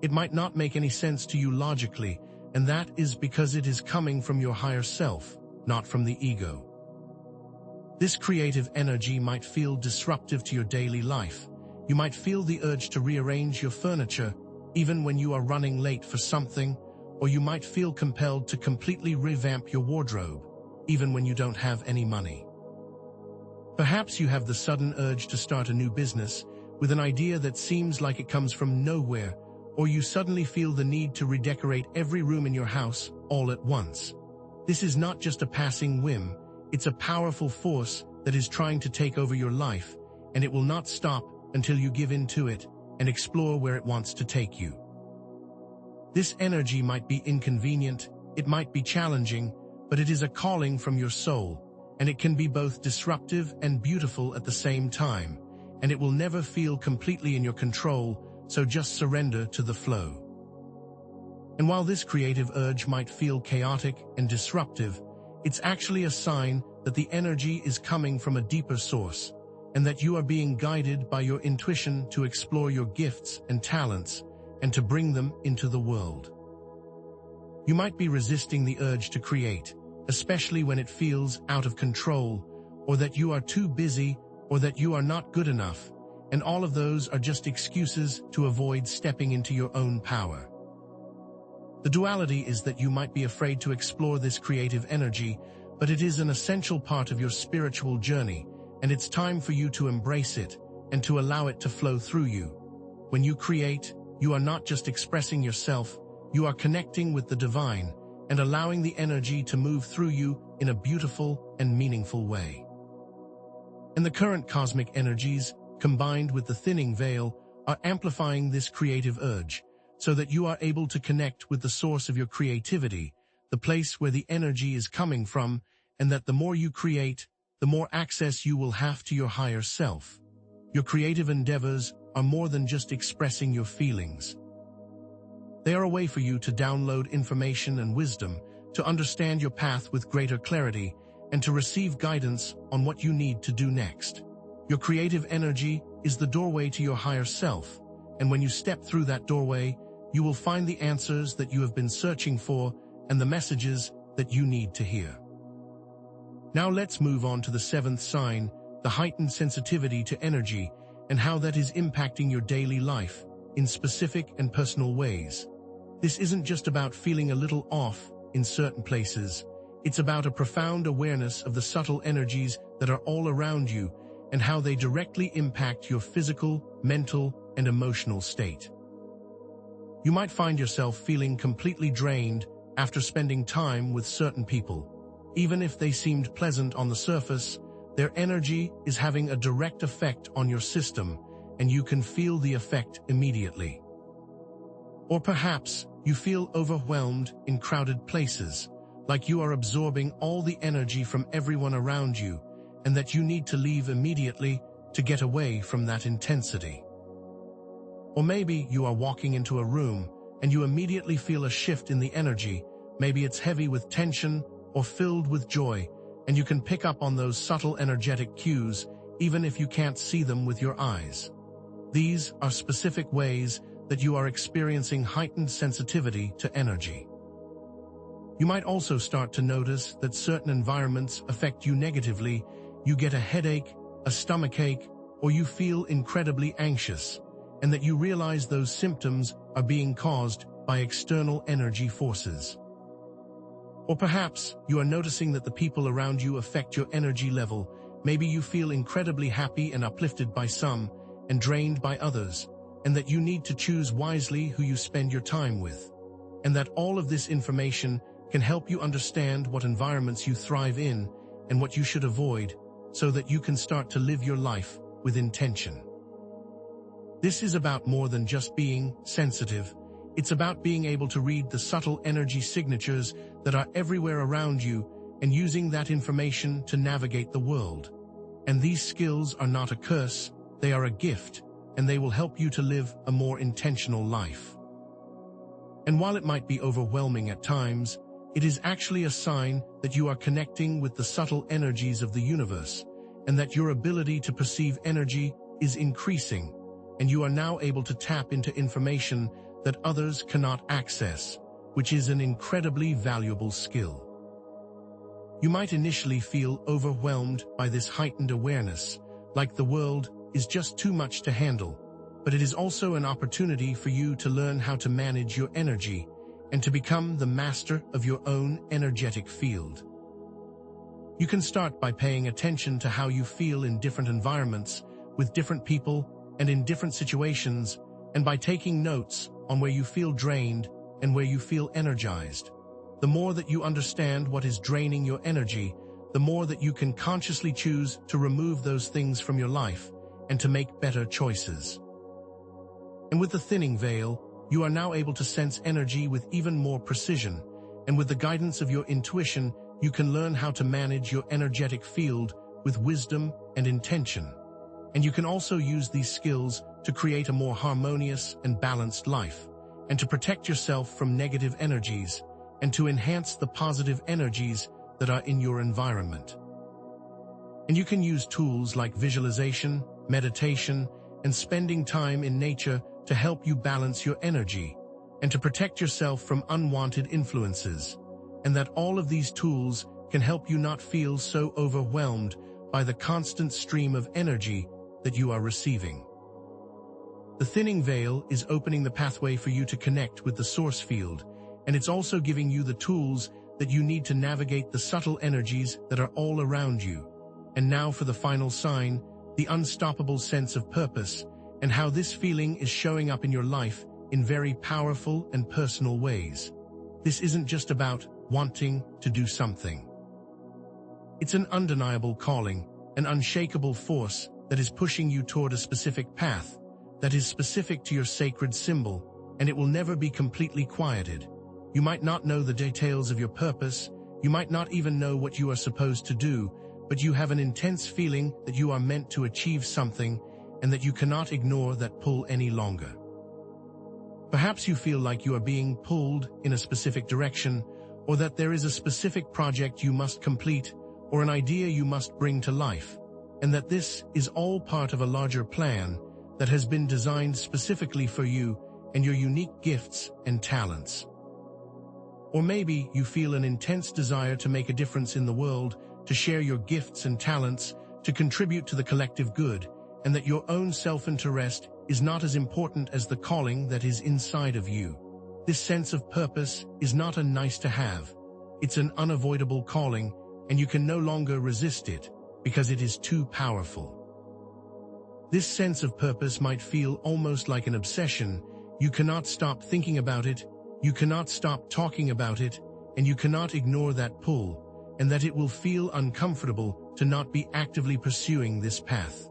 It might not make any sense to you logically, and that is because it is coming from your higher self, not from the ego. This creative energy might feel disruptive to your daily life. You might feel the urge to rearrange your furniture, even when you are running late for something, or you might feel compelled to completely revamp your wardrobe, even when you don't have any money. Perhaps you have the sudden urge to start a new business, with an idea that seems like it comes from nowhere, or you suddenly feel the need to redecorate every room in your house all at once. This is not just a passing whim, it's a powerful force that is trying to take over your life, and it will not stop until you give in to it and explore where it wants to take you. This energy might be inconvenient, it might be challenging, but it is a calling from your soul, and it can be both disruptive and beautiful at the same time, and it will never feel completely in your control, so just surrender to the flow. And while this creative urge might feel chaotic and disruptive, it's actually a sign that the energy is coming from a deeper source, and that you are being guided by your intuition to explore your gifts and talents, and to bring them into the world. You might be resisting the urge to create, especially when it feels out of control, or that you are too busy, or that you are not good enough, and all of those are just excuses to avoid stepping into your own power. The duality is that you might be afraid to explore this creative energy, but it is an essential part of your spiritual journey, and it's time for you to embrace it and to allow it to flow through you. When you create, you are not just expressing yourself, you are connecting with the divine and allowing the energy to move through you in a beautiful and meaningful way. And the current cosmic energies, combined with the thinning veil, are amplifying this creative urge, so that you are able to connect with the source of your creativity, the place where the energy is coming from, and that the more you create, the more access you will have to your higher self. Your creative endeavors are more than just expressing your feelings. They are a way for you to download information and wisdom, to understand your path with greater clarity, and to receive guidance on what you need to do next. Your creative energy is the doorway to your higher self, and when you step through that doorway, you will find the answers that you have been searching for and the messages that you need to hear. Now let's move on to the seventh sign, the heightened sensitivity to energy, and how that is impacting your daily life in specific and personal ways. This isn't just about feeling a little off in certain places. It's about a profound awareness of the subtle energies that are all around you and how they directly impact your physical, mental, and emotional state. You might find yourself feeling completely drained after spending time with certain people. Even if they seemed pleasant on the surface, their energy is having a direct effect on your system, and you can feel the effect immediately. Or perhaps you feel overwhelmed in crowded places, like you are absorbing all the energy from everyone around you, and that you need to leave immediately to get away from that intensity. Or maybe you are walking into a room and you immediately feel a shift in the energy. Maybe it's heavy with tension or filled with joy, and you can pick up on those subtle energetic cues even if you can't see them with your eyes. These are specific ways that you are experiencing heightened sensitivity to energy. You might also start to notice that certain environments affect you negatively. You get a headache, a stomachache, or you feel incredibly anxious, and that you realize those symptoms are being caused by external energy forces. Or perhaps you are noticing that the people around you affect your energy level. Maybe you feel incredibly happy and uplifted by some, and drained by others, and that you need to choose wisely who you spend your time with. And that all of this information can help you understand what environments you thrive in and what you should avoid, so that you can start to live your life with intention. This is about more than just being sensitive. It's about being able to read the subtle energy signatures that are everywhere around you and using that information to navigate the world. And these skills are not a curse, they are a gift, and they will help you to live a more intentional life. And while it might be overwhelming at times, it is actually a sign that you are connecting with the subtle energies of the universe, and that your ability to perceive energy is increasing, and you are now able to tap into information that others cannot access, which is an incredibly valuable skill. You might initially feel overwhelmed by this heightened awareness, like the world is just too much to handle, but it is also an opportunity for you to learn how to manage your energy and to become the master of your own energetic field. You can start by paying attention to how you feel in different environments, with different people, and in different situations, and by taking notes on where you feel drained and where you feel energized. The more that you understand what is draining your energy, the more that you can consciously choose to remove those things from your life and to make better choices. And with the thinning veil, you are now able to sense energy with even more precision, and with the guidance of your intuition, you can learn how to manage your energetic field with wisdom and intention. And you can also use these skills to create a more harmonious and balanced life, and to protect yourself from negative energies, and to enhance the positive energies that are in your environment. And you can use tools like visualization, meditation, and spending time in nature to help you balance your energy, and to protect yourself from unwanted influences, and that all of these tools can help you not feel so overwhelmed by the constant stream of energy that you are receiving. The thinning veil is opening the pathway for you to connect with the source field, and it's also giving you the tools that you need to navigate the subtle energies that are all around you. And now for the final sign, the unstoppable sense of purpose, and how this feeling is showing up in your life in very powerful and personal ways. This isn't just about wanting to do something. It's an undeniable calling, an unshakable force that is pushing you toward a specific path that is specific to your sacred symbol, and it will never be completely quieted. You might not know the details of your purpose, you might not even know what you are supposed to do, but you have an intense feeling that you are meant to achieve something and that you cannot ignore that pull any longer. Perhaps you feel like you are being pulled in a specific direction, or that there is a specific project you must complete, or an idea you must bring to life, and that this is all part of a larger plan that has been designed specifically for you and your unique gifts and talents. Or maybe you feel an intense desire to make a difference in the world, to share your gifts and talents, to contribute to the collective good, and that your own self-interest is not as important as the calling that is inside of you. This sense of purpose is not a nice-to-have. It's an unavoidable calling, and you can no longer resist it because it is too powerful. This sense of purpose might feel almost like an obsession. You cannot stop thinking about it, you cannot stop talking about it, and you cannot ignore that pull, and that it will feel uncomfortable to not be actively pursuing this path.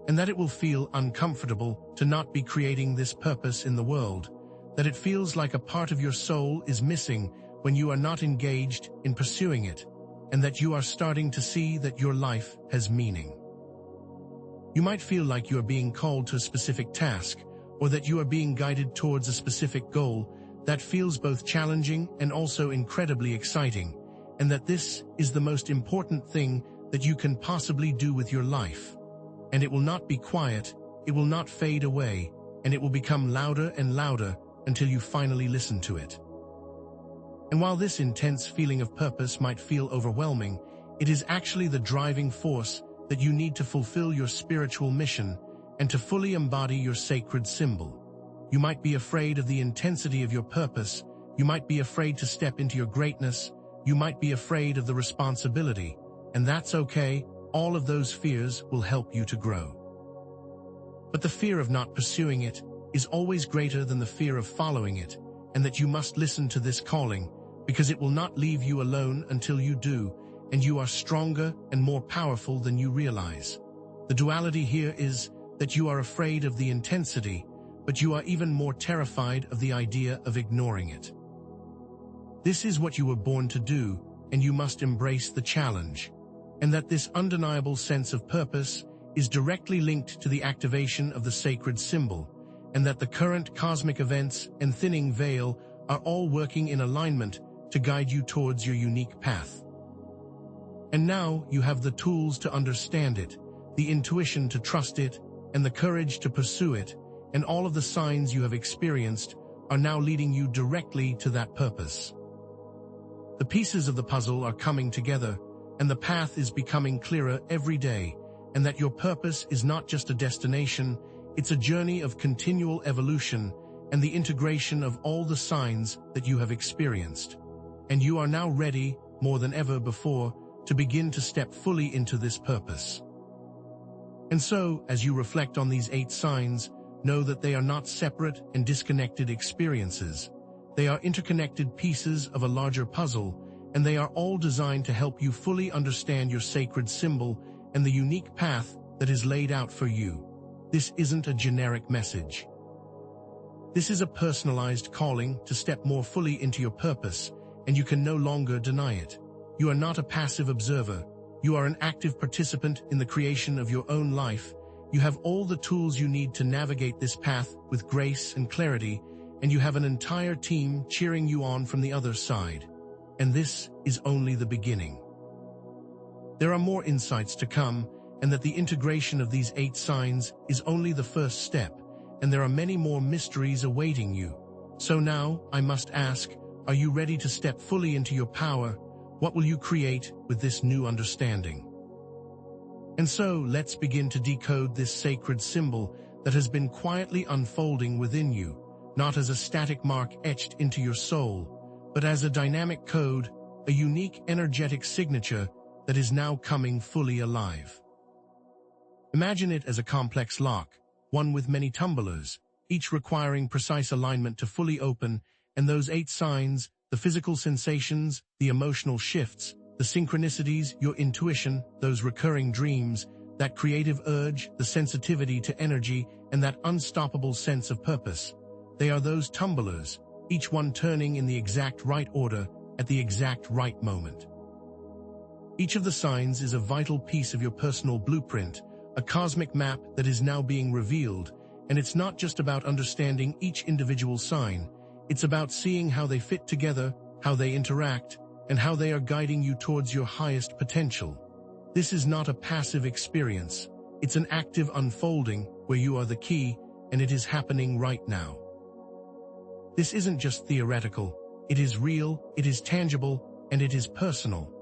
And that it will feel uncomfortable to not be creating this purpose in the world, that it feels like a part of your soul is missing when you are not engaged in pursuing it, and that you are starting to see that your life has meaning. You might feel like you are being called to a specific task, or that you are being guided towards a specific goal that feels both challenging and also incredibly exciting, and that this is the most important thing that you can possibly do with your life. And it will not be quiet, it will not fade away, and it will become louder and louder until you finally listen to it. And while this intense feeling of purpose might feel overwhelming, it is actually the driving force that you need to fulfill your spiritual mission and to fully embody your sacred symbol. You might be afraid of the intensity of your purpose, you might be afraid to step into your greatness, you might be afraid of the responsibility, and that's okay. All of those fears will help you to grow. But the fear of not pursuing it is always greater than the fear of following it, and that you must listen to this calling, because it will not leave you alone until you do, and you are stronger and more powerful than you realize. The duality here is that you are afraid of the intensity, but you are even more terrified of the idea of ignoring it. This is what you were born to do, and you must embrace the challenge. And that this undeniable sense of purpose is directly linked to the activation of the sacred symbol, and that the current cosmic events and thinning veil are all working in alignment to guide you towards your unique path. And now you have the tools to understand it, the intuition to trust it, and the courage to pursue it, and all of the signs you have experienced are now leading you directly to that purpose. The pieces of the puzzle are coming together, and the path is becoming clearer every day, and that your purpose is not just a destination, it's a journey of continual evolution and the integration of all the signs that you have experienced. And you are now ready, more than ever before, to begin to step fully into this purpose. And so, as you reflect on these 8 signs, know that they are not separate and disconnected experiences. They are interconnected pieces of a larger puzzle, and they are all designed to help you fully understand your sacred symbol and the unique path that is laid out for you. This isn't a generic message. This is a personalized calling to step more fully into your purpose, and you can no longer deny it. You are not a passive observer. You are an active participant in the creation of your own life. You have all the tools you need to navigate this path with grace and clarity, and you have an entire team cheering you on from the other side. And this is only the beginning. There are more insights to come, and that the integration of these 8 signs is only the first step, and there are many more mysteries awaiting you. So now, I must ask, are you ready to step fully into your power? What will you create with this new understanding? And so, let's begin to decode this sacred symbol that has been quietly unfolding within you, not as a static mark etched into your soul, but as a dynamic code, a unique energetic signature that is now coming fully alive. Imagine it as a complex lock, one with many tumblers, each requiring precise alignment to fully open, and those 8 signs, the physical sensations, the emotional shifts, the synchronicities, your intuition, those recurring dreams, that creative urge, the sensitivity to energy, and that unstoppable sense of purpose. They are those tumblers, each one turning in the exact right order, at the exact right moment. Each of the signs is a vital piece of your personal blueprint, a cosmic map that is now being revealed, and it's not just about understanding each individual sign, it's about seeing how they fit together, how they interact, and how they are guiding you towards your highest potential. This is not a passive experience, it's an active unfolding where you are the key, and it is happening right now. This isn't just theoretical, it is real, it is tangible, and it is personal.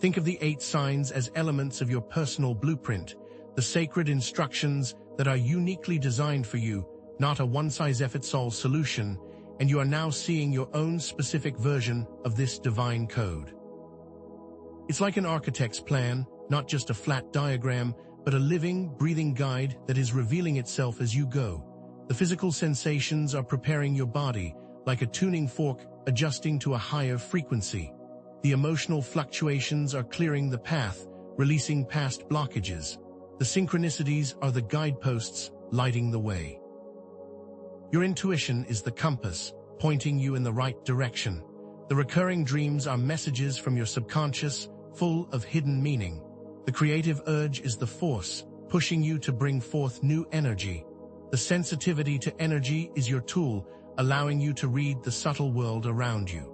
Think of the 8 signs as elements of your personal blueprint, the sacred instructions that are uniquely designed for you, not a one-size-fits-all solution, and you are now seeing your own specific version of this divine code. It's like an architect's plan, not just a flat diagram, but a living, breathing guide that is revealing itself as you go. The physical sensations are preparing your body, like a tuning fork, adjusting to a higher frequency. The emotional fluctuations are clearing the path, releasing past blockages. The synchronicities are the guideposts, lighting the way. Your intuition is the compass, pointing you in the right direction. The recurring dreams are messages from your subconscious, full of hidden meaning. The creative urge is the force, pushing you to bring forth new energy. The sensitivity to energy is your tool, allowing you to read the subtle world around you.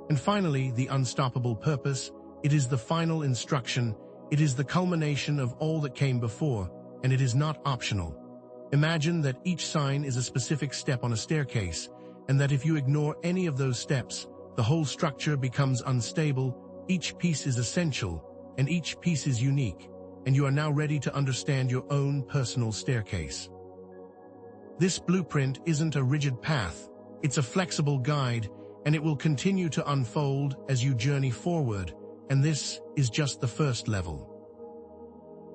And finally, the unstoppable purpose, it is the final instruction, it is the culmination of all that came before, and it is not optional. Imagine that each sign is a specific step on a staircase, and that if you ignore any of those steps, the whole structure becomes unstable, each piece is essential, and each piece is unique, and you are now ready to understand your own personal staircase. This blueprint isn't a rigid path, it's a flexible guide, and it will continue to unfold as you journey forward, and this is just the first level.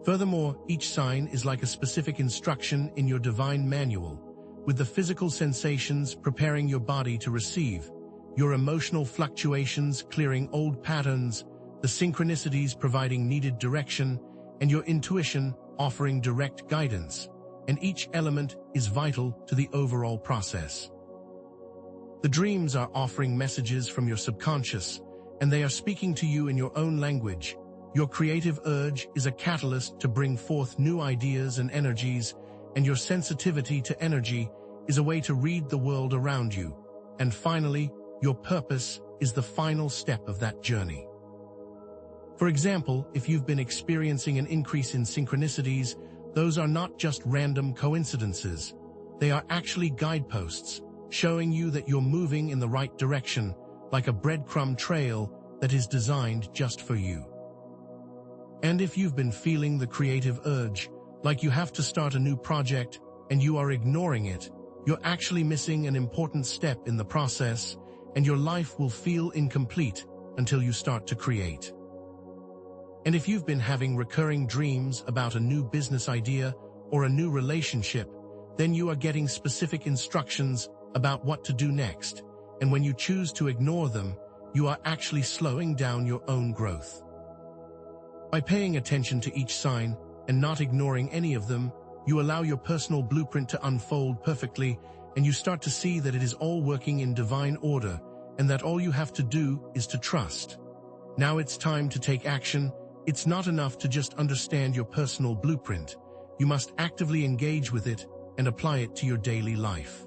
Furthermore, each sign is like a specific instruction in your divine manual, with the physical sensations preparing your body to receive, your emotional fluctuations clearing old patterns, the synchronicities providing needed direction, and your intuition offering direct guidance, and each element is vital to the overall process. The dreams are offering messages from your subconscious, and they are speaking to you in your own language. Your creative urge is a catalyst to bring forth new ideas and energies, and your sensitivity to energy is a way to read the world around you. And finally, your purpose is the final step of that journey. For example, if you've been experiencing an increase in synchronicities, those are not just random coincidences. They are actually guideposts, showing you that you're moving in the right direction, like a breadcrumb trail that is designed just for you. And if you've been feeling the creative urge, like you have to start a new project and you are ignoring it, you're actually missing an important step in the process, and your life will feel incomplete until you start to create. And if you've been having recurring dreams about a new business idea or a new relationship, then you are getting specific instructions about what to do next, and when you choose to ignore them, you are actually slowing down your own growth. By paying attention to each sign and not ignoring any of them, you allow your personal blueprint to unfold perfectly, and you start to see that it is all working in divine order, and that all you have to do is to trust. Now it's time to take action. It's not enough to just understand your personal blueprint. You must actively engage with it and apply it to your daily life.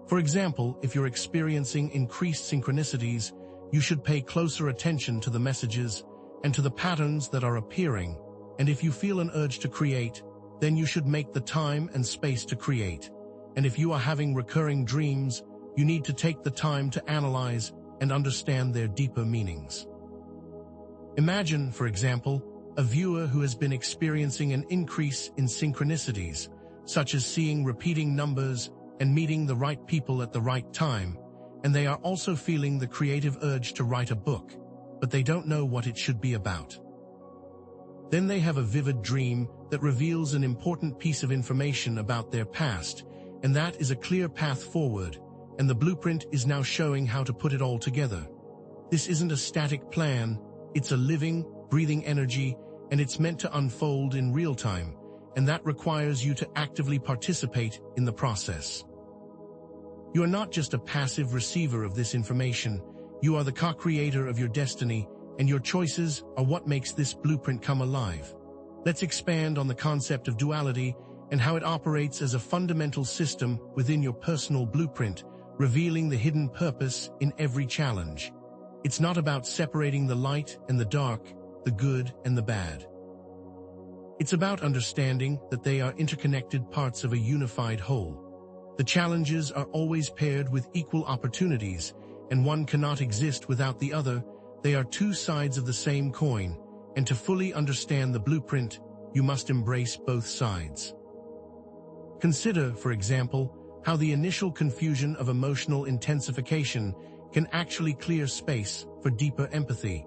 For example, if you're experiencing increased synchronicities, you should pay closer attention to the messages and to the patterns that are appearing. And if you feel an urge to create, then you should make the time and space to create. And if you are having recurring dreams, you need to take the time to analyze and understand their deeper meanings. Imagine, for example, a viewer who has been experiencing an increase in synchronicities, such as seeing repeating numbers and meeting the right people at the right time, and they are also feeling the creative urge to write a book, but they don't know what it should be about. Then they have a vivid dream that reveals an important piece of information about their past, and that is a clear path forward, and the blueprint is now showing how to put it all together. This isn't a static plan, it's a living, breathing energy, and it's meant to unfold in real time, and that requires you to actively participate in the process. You are not just a passive receiver of this information, you are the co-creator of your destiny, and your choices are what makes this blueprint come alive. Let's expand on the concept of duality and how it operates as a fundamental system within your personal blueprint, revealing the hidden purpose in every challenge. It's not about separating the light and the dark, the good and the bad. It's about understanding that they are interconnected parts of a unified whole. The challenges are always paired with equal opportunities, and one cannot exist without the other. They are two sides of the same coin, and to fully understand the blueprint, you must embrace both sides. Consider, for example, how the initial confusion of emotional intensification can actually clear space for deeper empathy.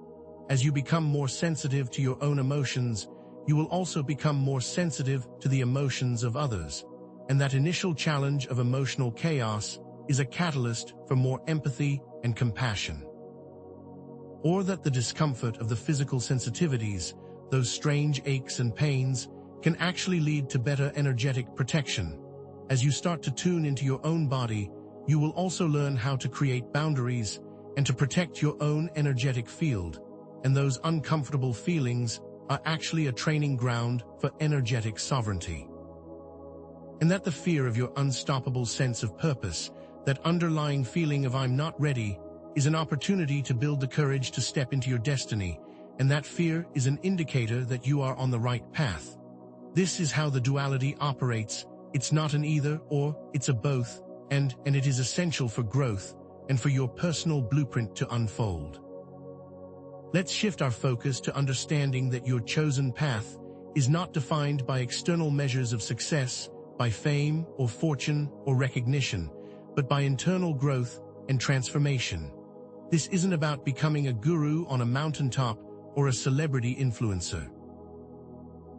As you become more sensitive to your own emotions, you will also become more sensitive to the emotions of others. And that initial challenge of emotional chaos is a catalyst for more empathy and compassion. Or that the discomfort of the physical sensitivities, those strange aches and pains, can actually lead to better energetic protection. As you start to tune into your own body, you will also learn how to create boundaries and to protect your own energetic field. And those uncomfortable feelings are actually a training ground for energetic sovereignty. And that the fear of your unstoppable sense of purpose, that underlying feeling of "I'm not ready," is an opportunity to build the courage to step into your destiny, and that fear is an indicator that you are on the right path. This is how the duality operates. It's not an either or, it's a both, and it is essential for growth and for your personal blueprint to unfold. Let's shift our focus to understanding that your chosen path is not defined by external measures of success, by fame or fortune or recognition, but by internal growth and transformation. This isn't about becoming a guru on a mountaintop or a celebrity influencer.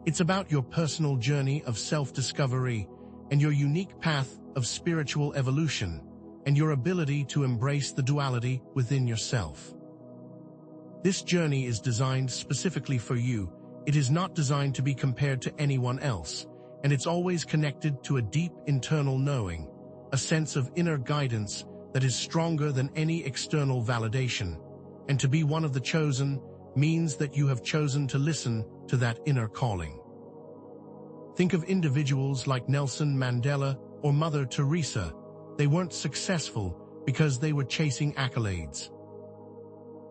It's about your personal journey of self-discovery and your unique path of spiritual evolution and your ability to embrace the duality within yourself. This journey is designed specifically for you. It is not designed to be compared to anyone else, and it's always connected to a deep internal knowing, a sense of inner guidance that is stronger than any external validation. And to be one of the chosen means that you have chosen to listen to that inner calling. Think of individuals like Nelson Mandela or Mother Teresa. They weren't successful because they were chasing accolades.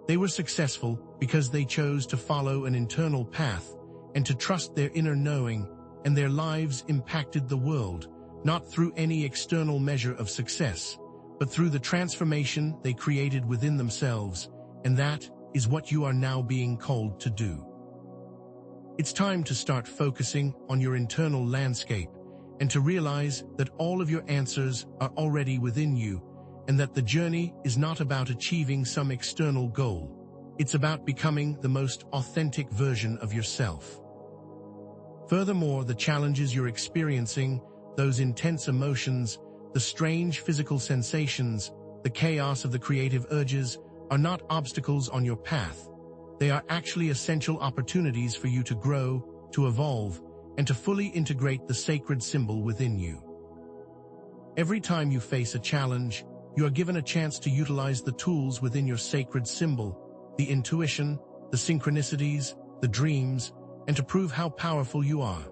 They were successful because they chose to follow an internal path and to trust their inner knowing, and their lives impacted the world, not through any external measure of success, but through the transformation they created within themselves, and that is what you are now being called to do. It's time to start focusing on your internal landscape and to realize that all of your answers are already within you, and that the journey is not about achieving some external goal. It's about becoming the most authentic version of yourself. Furthermore, the challenges you're experiencing, those intense emotions, the strange physical sensations, the chaos of the creative urges, are not obstacles on your path. They are actually essential opportunities for you to grow, to evolve, and to fully integrate the sacred symbol within you. Every time you face a challenge, you are given a chance to utilize the tools within your sacred symbol, the intuition, the synchronicities, the dreams, and to prove how powerful you are.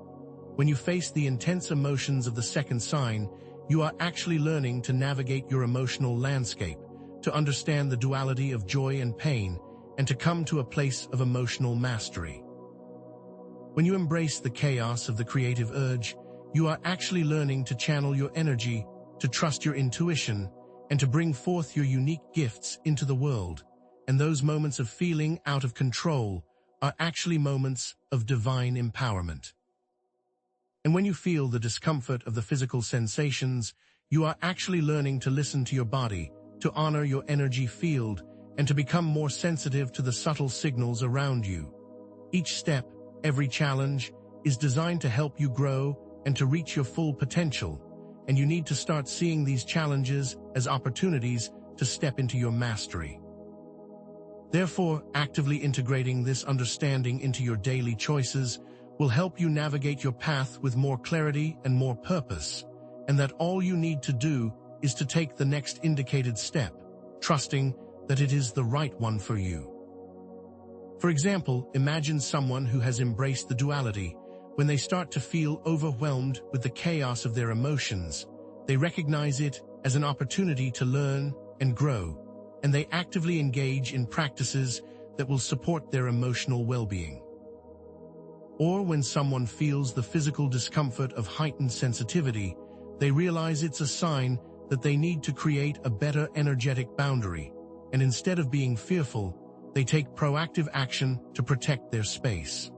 When you face the intense emotions of the second sign, you are actually learning to navigate your emotional landscape, to understand the duality of joy and pain, and to come to a place of emotional mastery. When you embrace the chaos of the creative urge, you are actually learning to channel your energy, to trust your intuition, and to bring forth your unique gifts into the world. And those moments of feeling out of control are actually moments of divine empowerment. And when you feel the discomfort of the physical sensations, you are actually learning to listen to your body, to honor your energy field, and to become more sensitive to the subtle signals around you. Each step, every challenge, is designed to help you grow and to reach your full potential, and you need to start seeing these challenges as opportunities to step into your mastery. Therefore, actively integrating this understanding into your daily choices will help you navigate your path with more clarity and more purpose, and that all you need to do is to take the next indicated step, trusting that it is the right one for you. For example, imagine someone who has embraced the duality. When they start to feel overwhelmed with the chaos of their emotions, they recognize it as an opportunity to learn and grow, and they actively engage in practices that will support their emotional well-being. Or when someone feels the physical discomfort of heightened sensitivity, they realize it's a sign that they need to create a better energetic boundary, and instead of being fearful, they take proactive action to protect their space.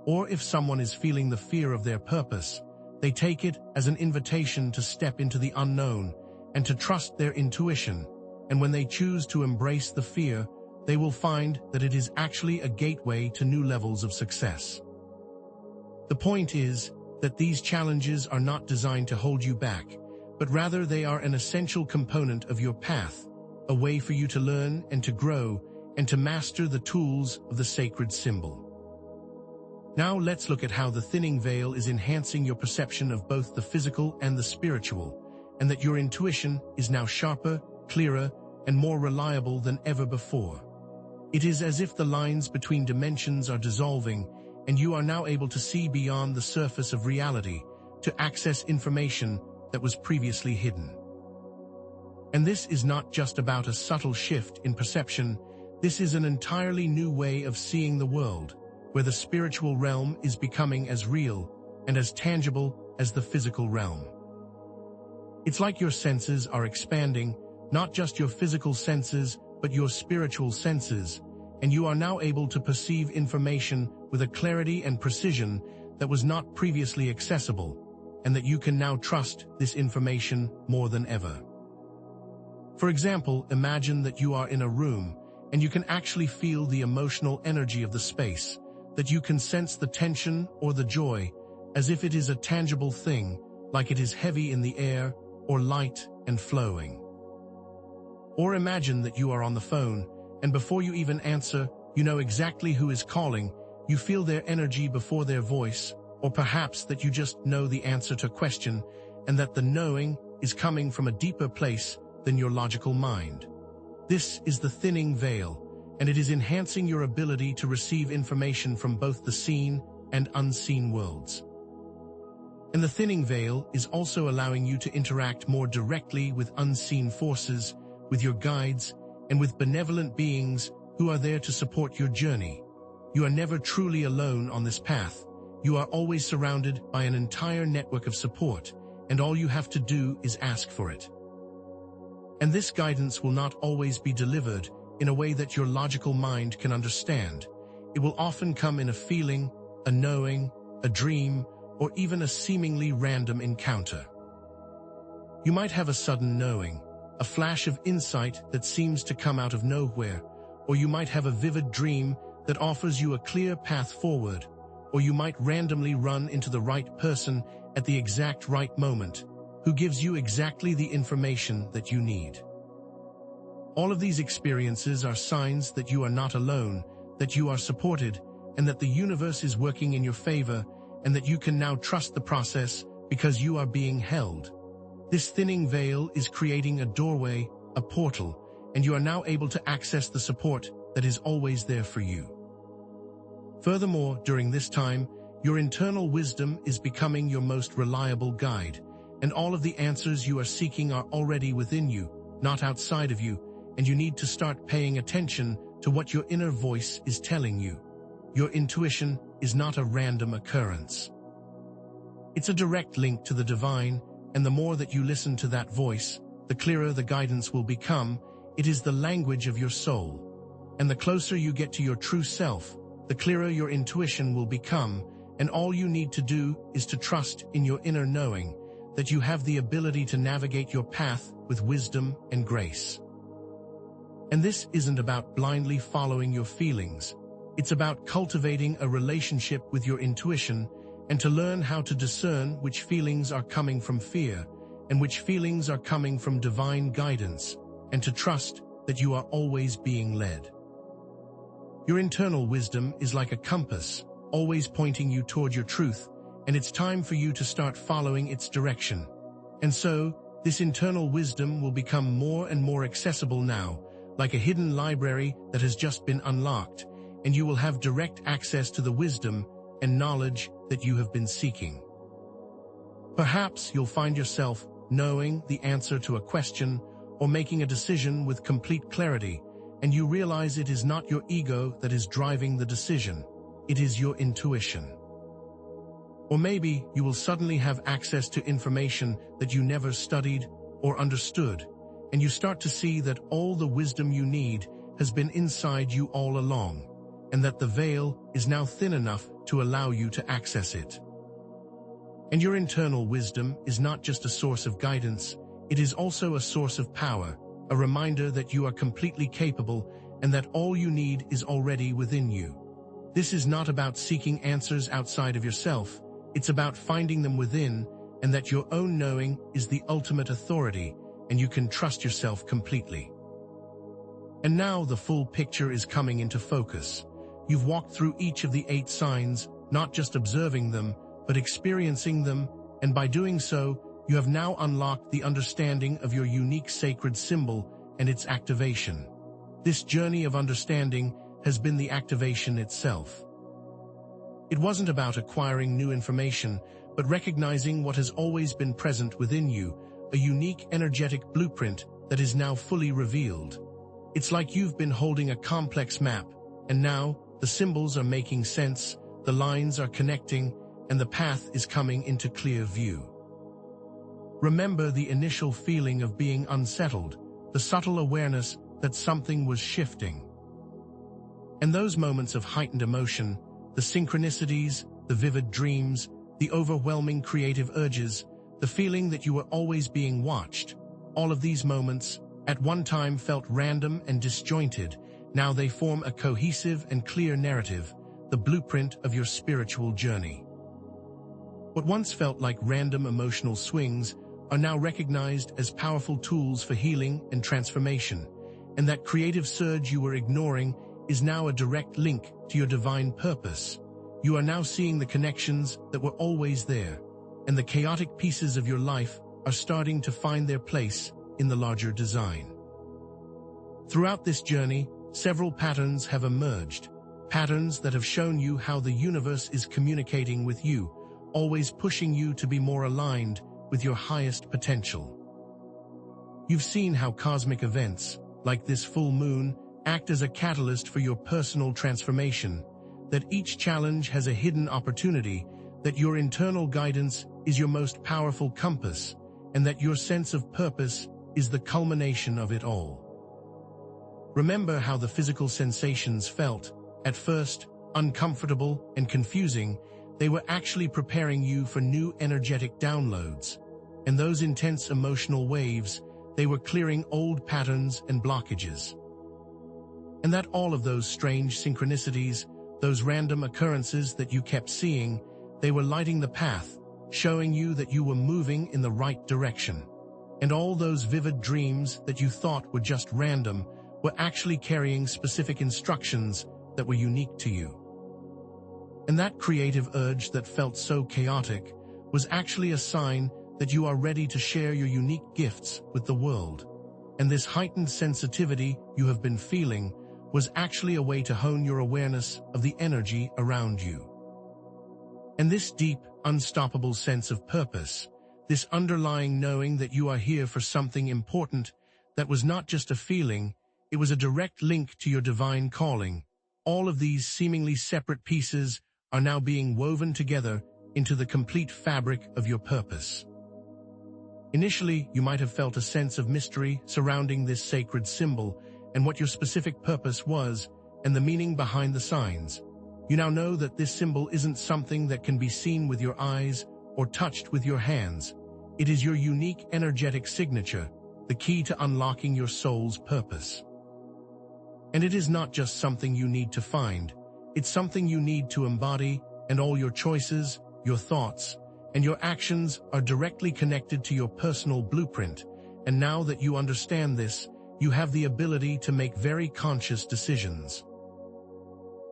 Or if someone is feeling the fear of their purpose, they take it as an invitation to step into the unknown and to trust their intuition, and when they choose to embrace the fear, they will find that it is actually a gateway to new levels of success. The point is that these challenges are not designed to hold you back, but rather they are an essential component of your path, a way for you to learn and to grow and to master the tools of the sacred symbol. Now let's look at how the thinning veil is enhancing your perception of both the physical and the spiritual, and that your intuition is now sharper, clearer, and more reliable than ever before. It is as if the lines between dimensions are dissolving, and you are now able to see beyond the surface of reality, to access information that was previously hidden. And this is not just about a subtle shift in perception, this is an entirely new way of seeing the world, where the spiritual realm is becoming as real and as tangible as the physical realm. It's like your senses are expanding, not just your physical senses, but your spiritual senses, and you are now able to perceive information with a clarity and precision that was not previously accessible, and that you can now trust this information more than ever. For example, imagine that you are in a room, and you can actually feel the emotional energy of the space, that you can sense the tension or the joy, as if it is a tangible thing, like it is heavy in the air or light and flowing. Or imagine that you are on the phone, and before you even answer, you know exactly who is calling, you feel their energy before their voice, or perhaps that you just know the answer to a question, and that the knowing is coming from a deeper place than your logical mind. This is the thinning veil, and it is enhancing your ability to receive information from both the seen and unseen worlds. And the thinning veil is also allowing you to interact more directly with unseen forces, with your guides, and with benevolent beings who are there to support your journey. You are never truly alone on this path. You are always surrounded by an entire network of support, and all you have to do is ask for it. And this guidance will not always be delivered in a way that your logical mind can understand. It will often come in a feeling, a knowing, a dream, or even a seemingly random encounter. You might have a sudden knowing, a flash of insight that seems to come out of nowhere, or you might have a vivid dream that offers you a clear path forward, or you might randomly run into the right person at the exact right moment, who gives you exactly the information that you need. All of these experiences are signs that you are not alone, that you are supported, and that the universe is working in your favor, and that you can now trust the process because you are being held. This thinning veil is creating a doorway, a portal, and you are now able to access the support that is always there for you. Furthermore, during this time, your internal wisdom is becoming your most reliable guide, and all of the answers you are seeking are already within you, not outside of you, and you need to start paying attention to what your inner voice is telling you. Your intuition is not a random occurrence. It's a direct link to the divine, and the more that you listen to that voice, the clearer the guidance will become. It is the language of your soul. And the closer you get to your true self, the clearer your intuition will become, and all you need to do is to trust in your inner knowing that you have the ability to navigate your path with wisdom and grace. And this isn't about blindly following your feelings. It's about cultivating a relationship with your intuition and to learn how to discern which feelings are coming from fear and which feelings are coming from divine guidance, and to trust that you are always being led. Your internal wisdom is like a compass, always pointing you toward your truth, and it's time for you to start following its direction. And so, this internal wisdom will become more and more accessible now, like a hidden library that has just been unlocked, and you will have direct access to the wisdom and knowledge that you have been seeking. Perhaps you'll find yourself knowing the answer to a question or making a decision with complete clarity, and you realize it is not your ego that is driving the decision, it is your intuition. Or maybe you will suddenly have access to information that you never studied or understood, and you start to see that all the wisdom you need has been inside you all along, and that the veil is now thin enough to allow you to access it. And your internal wisdom is not just a source of guidance, it is also a source of power, a reminder that you are completely capable and that all you need is already within you. This is not about seeking answers outside of yourself, it's about finding them within, and that your own knowing is the ultimate authority, and you can trust yourself completely. And now the full picture is coming into focus. You've walked through each of the 8 signs, not just observing them, but experiencing them, and by doing so, you have now unlocked the understanding of your unique sacred symbol and its activation. This journey of understanding has been the activation itself. It wasn't about acquiring new information, but recognizing what has always been present within you, a unique energetic blueprint that is now fully revealed. It's like you've been holding a complex map, and now the symbols are making sense, the lines are connecting, and the path is coming into clear view. Remember the initial feeling of being unsettled, the subtle awareness that something was shifting. And those moments of heightened emotion, the synchronicities, the vivid dreams, the overwhelming creative urges, the feeling that you were always being watched, all of these moments, at one time felt random and disjointed, now they form a cohesive and clear narrative, the blueprint of your spiritual journey. What once felt like random emotional swings are now recognized as powerful tools for healing and transformation, and that creative surge you were ignoring is now a direct link to your divine purpose. You are now seeing the connections that were always there, and the chaotic pieces of your life are starting to find their place in the larger design. Throughout this journey, several patterns have emerged, patterns that have shown you how the universe is communicating with you, always pushing you to be more aligned with your highest potential. You've seen how cosmic events, like this full moon, act as a catalyst for your personal transformation, that each challenge has a hidden opportunity, that your internal guidance is your most powerful compass, and that your sense of purpose is the culmination of it all. Remember how the physical sensations felt, at first, uncomfortable and confusing. They were actually preparing you for new energetic downloads. And those intense emotional waves, they were clearing old patterns and blockages. And that all of those strange synchronicities, those random occurrences that you kept seeing, they were lighting the path, showing you that you were moving in the right direction. And all those vivid dreams that you thought were just random were actually carrying specific instructions that were unique to you. And that creative urge that felt so chaotic was actually a sign that you are ready to share your unique gifts with the world. And this heightened sensitivity you have been feeling was actually a way to hone your awareness of the energy around you. And this deep, unstoppable sense of purpose, this underlying knowing that you are here for something important, that was not just a feeling, it was a direct link to your divine calling. All of these seemingly separate pieces are now being woven together into the complete fabric of your purpose. Initially, you might have felt a sense of mystery surrounding this sacred symbol and what your specific purpose was and the meaning behind the signs. You now know that this symbol isn't something that can be seen with your eyes or touched with your hands. It is your unique energetic signature, the key to unlocking your soul's purpose. And it is not just something you need to find, it's something you need to embody, and all your choices, your thoughts, and your actions are directly connected to your personal blueprint. And now that you understand this, you have the ability to make very conscious decisions.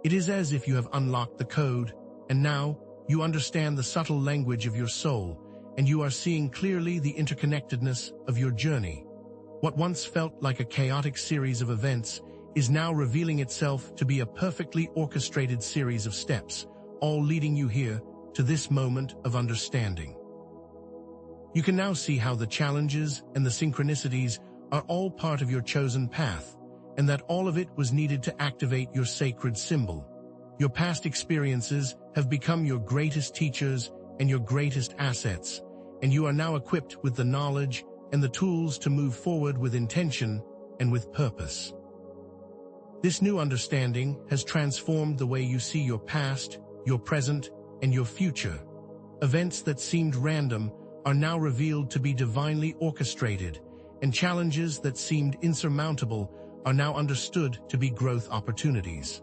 It is as if you have unlocked the code, and now you understand the subtle language of your soul, and you are seeing clearly the interconnectedness of your journey. What once felt like a chaotic series of events is now revealing itself to be a perfectly orchestrated series of steps, all leading you here to this moment of understanding. You can now see how the challenges and the synchronicities are all part of your chosen path, and that all of it was needed to activate your sacred symbol. Your past experiences have become your greatest teachers and your greatest assets, and you are now equipped with the knowledge and the tools to move forward with intention and with purpose. This new understanding has transformed the way you see your past, your present, and your future. Events that seemed random are now revealed to be divinely orchestrated, and challenges that seemed insurmountable are now understood to be growth opportunities.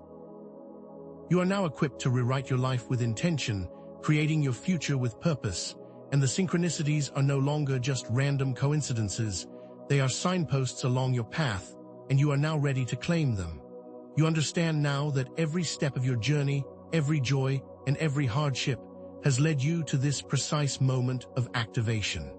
You are now equipped to rewrite your life with intention, creating your future with purpose, and the synchronicities are no longer just random coincidences. They are signposts along your path, and you are now ready to claim them. You understand now that every step of your journey, every joy, and every hardship has led you to this precise moment of activation.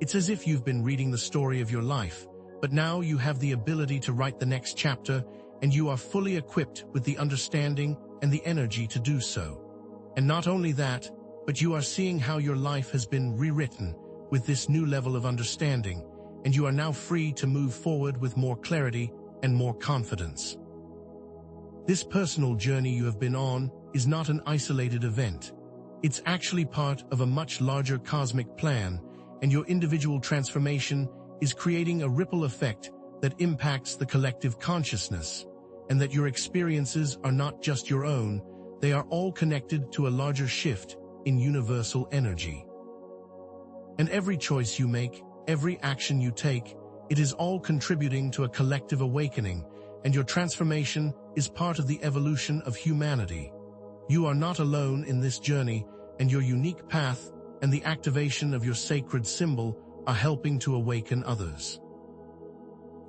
It's as if you've been reading the story of your life, but now you have the ability to write the next chapter, and you are fully equipped with the understanding and the energy to do so. And not only that, but you are seeing how your life has been rewritten with this new level of understanding, and you are now free to move forward with more clarity and more confidence. This personal journey you have been on is not an isolated event. It's actually part of a much larger cosmic plan, and your individual transformation is creating a ripple effect that impacts the collective consciousness, and that your experiences are not just your own, they are all connected to a larger shift in universal energy. And every choice you make, every action you take, it is all contributing to a collective awakening, and your transformation is part of the evolution of humanity. You are not alone in this journey, and your unique path and the activation of your sacred symbol are helping to awaken others.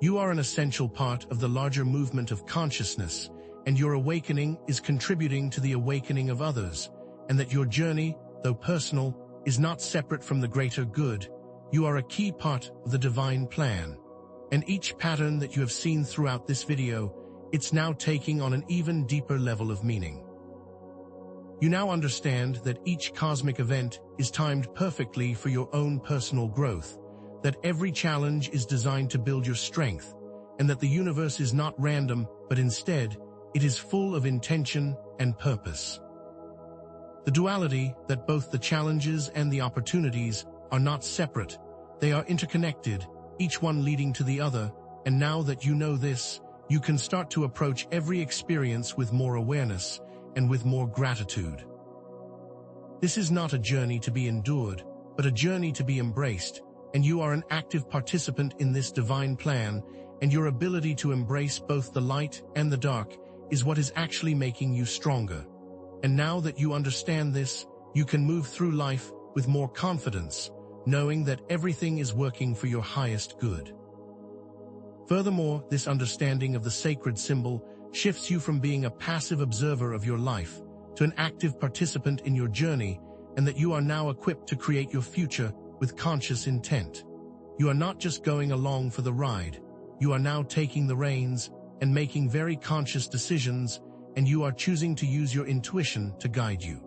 You are an essential part of the larger movement of consciousness, and your awakening is contributing to the awakening of others, and that your journey, though personal, is not separate from the greater good. You are a key part of the divine plan. And each pattern that you have seen throughout this video, it's now taking on an even deeper level of meaning. You now understand that each cosmic event is timed perfectly for your own personal growth, that every challenge is designed to build your strength, and that the universe is not random, but instead, it is full of intention and purpose. The duality that both the challenges and the opportunities are not separate, they are interconnected, each one leading to the other, and now that you know this, you can start to approach every experience with more awareness and with more gratitude. This is not a journey to be endured, but a journey to be embraced, and you are an active participant in this divine plan, and your ability to embrace both the light and the dark is what is actually making you stronger. And now that you understand this, you can move through life with more confidence, knowing that everything is working for your highest good. Furthermore, this understanding of the sacred symbol shifts you from being a passive observer of your life to an active participant in your journey, and that you are now equipped to create your future with conscious intent. You are not just going along for the ride. You are now taking the reins and making very conscious decisions, and you are choosing to use your intuition to guide you.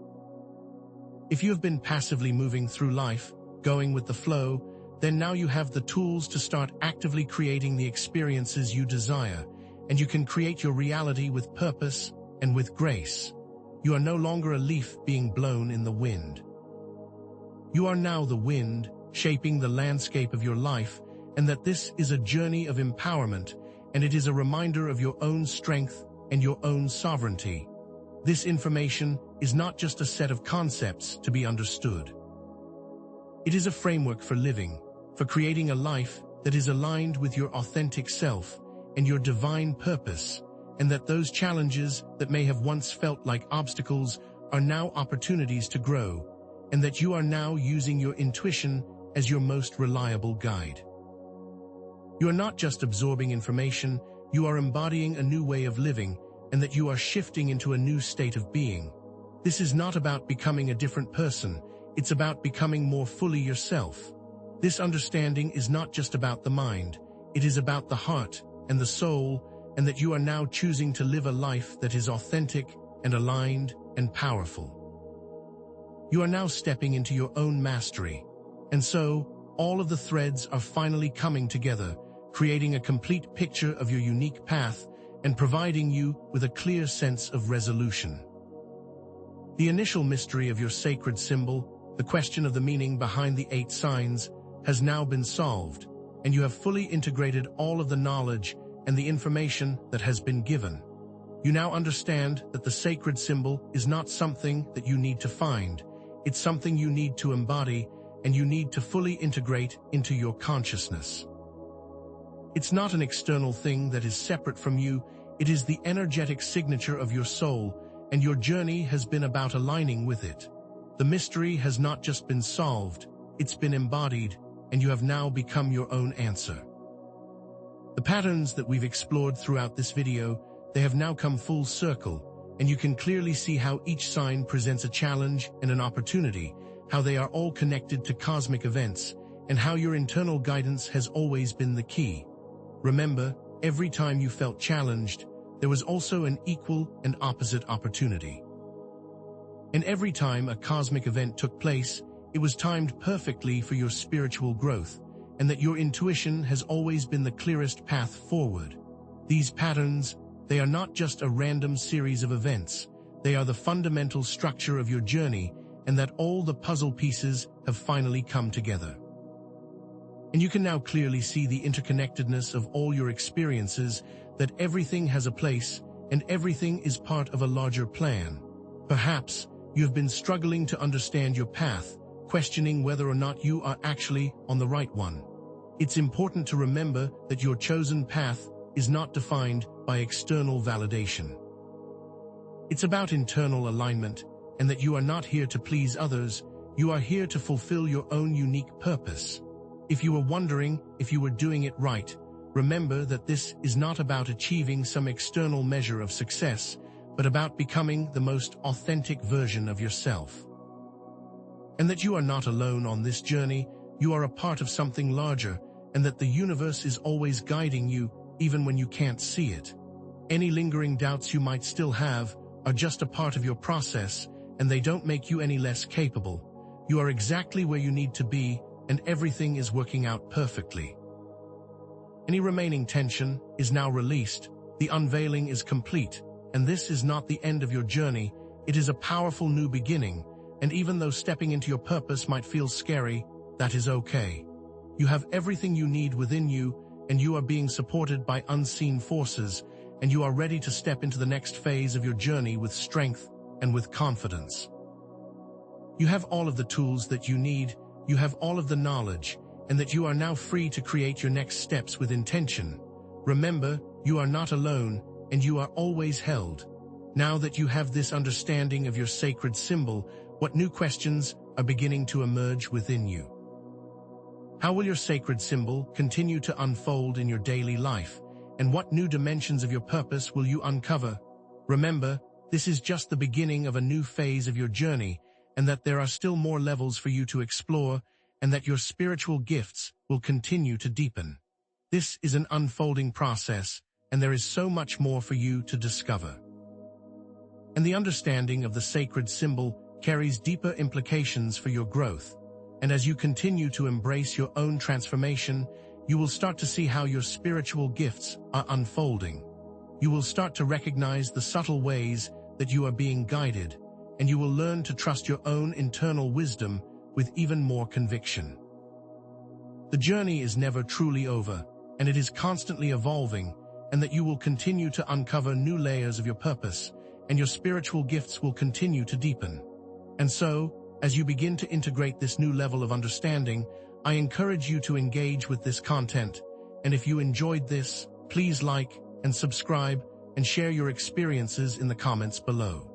If you have been passively moving through life, going with the flow, then now you have the tools to start actively creating the experiences you desire, and you can create your reality with purpose and with grace. You are no longer a leaf being blown in the wind. You are now the wind, shaping the landscape of your life, and that this is a journey of empowerment, and it is a reminder of your own strength and your own sovereignty. This information is not just a set of concepts to be understood. It is a framework for living, for creating a life that is aligned with your authentic self and your divine purpose, and that those challenges that may have once felt like obstacles are now opportunities to grow, and that you are now using your intuition as your most reliable guide. You are not just absorbing information, you are embodying a new way of living, and that you are shifting into a new state of being. This is not about becoming a different person, it's about becoming more fully yourself. This understanding is not just about the mind, it is about the heart and the soul, and that you are now choosing to live a life that is authentic and aligned and powerful. You are now stepping into your own mastery, and so all of the threads are finally coming together, creating a complete picture of your unique path and providing you with a clear sense of resolution. The initial mystery of your sacred symbol, the question of the meaning behind the 8 signs, has now been solved, and you have fully integrated all of the knowledge and the information that has been given. You now understand that the sacred symbol is not something that you need to find, it's something you need to embody, and you need to fully integrate into your consciousness. It's not an external thing that is separate from you, it is the energetic signature of your soul, and your journey has been about aligning with it. The mystery has not just been solved, it's been embodied, and you have now become your own answer. The patterns that we've explored throughout this video, they have now come full circle, and you can clearly see how each sign presents a challenge and an opportunity, how they are all connected to cosmic events, and how your internal guidance has always been the key. Remember, every time you felt challenged, there was also an equal and opposite opportunity. And every time a cosmic event took place, it was timed perfectly for your spiritual growth, and that your intuition has always been the clearest path forward. These patterns, they are not just a random series of events, they are the fundamental structure of your journey, and that all the puzzle pieces have finally come together. And you can now clearly see the interconnectedness of all your experiences, that everything has a place, and everything is part of a larger plan. Perhaps you have been struggling to understand your path, questioning whether or not you are actually on the right one. It's important to remember that your chosen path is not defined by external validation. It's about internal alignment, and that you are not here to please others, you are here to fulfill your own unique purpose. If you were wondering if you were doing it right, remember that this is not about achieving some external measure of success, but about becoming the most authentic version of yourself. And that you are not alone on this journey, you are a part of something larger, and that the universe is always guiding you, even when you can't see it. Any lingering doubts you might still have are just a part of your process, and they don't make you any less capable. You are exactly where you need to be, and everything is working out perfectly. Any remaining tension is now released, the unveiling is complete, and this is not the end of your journey, it is a powerful new beginning, and even though stepping into your purpose might feel scary, that is okay. You have everything you need within you, and you are being supported by unseen forces, and you are ready to step into the next phase of your journey with strength and with confidence. You have all of the tools that you need, you have all of the knowledge, and that you are now free to create your next steps with intention. Remember, you are not alone, and you are always held. Now that you have this understanding of your sacred symbol, what new questions are beginning to emerge within you? How will your sacred symbol continue to unfold in your daily life, and what new dimensions of your purpose will you uncover? Remember, this is just the beginning of a new phase of your journey, and that there are still more levels for you to explore, and that your spiritual gifts will continue to deepen. This is an unfolding process, and there is so much more for you to discover. And the understanding of the sacred symbol carries deeper implications for your growth, and as you continue to embrace your own transformation, you will start to see how your spiritual gifts are unfolding. You will start to recognize the subtle ways that you are being guided, and you will learn to trust your own internal wisdom with even more conviction. The journey is never truly over, and it is constantly evolving, and that you will continue to uncover new layers of your purpose, and your spiritual gifts will continue to deepen. And so, as you begin to integrate this new level of understanding, I encourage you to engage with this content, and if you enjoyed this, please like and subscribe and share your experiences in the comments below.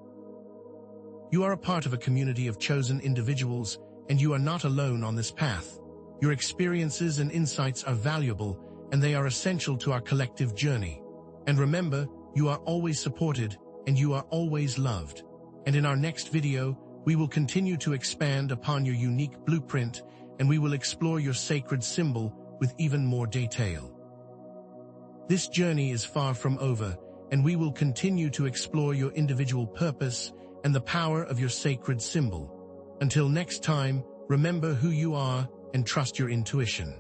You are a part of a community of chosen individuals, and you are not alone on this path. Your experiences and insights are valuable, and they are essential to our collective journey. And remember, you are always supported, and you are always loved. And in our next video, we will continue to expand upon your unique blueprint, and we will explore your sacred symbol with even more detail. This journey is far from over, and we will continue to explore your individual purpose and the power of your sacred symbol. Until next time, remember who you are and trust your intuition.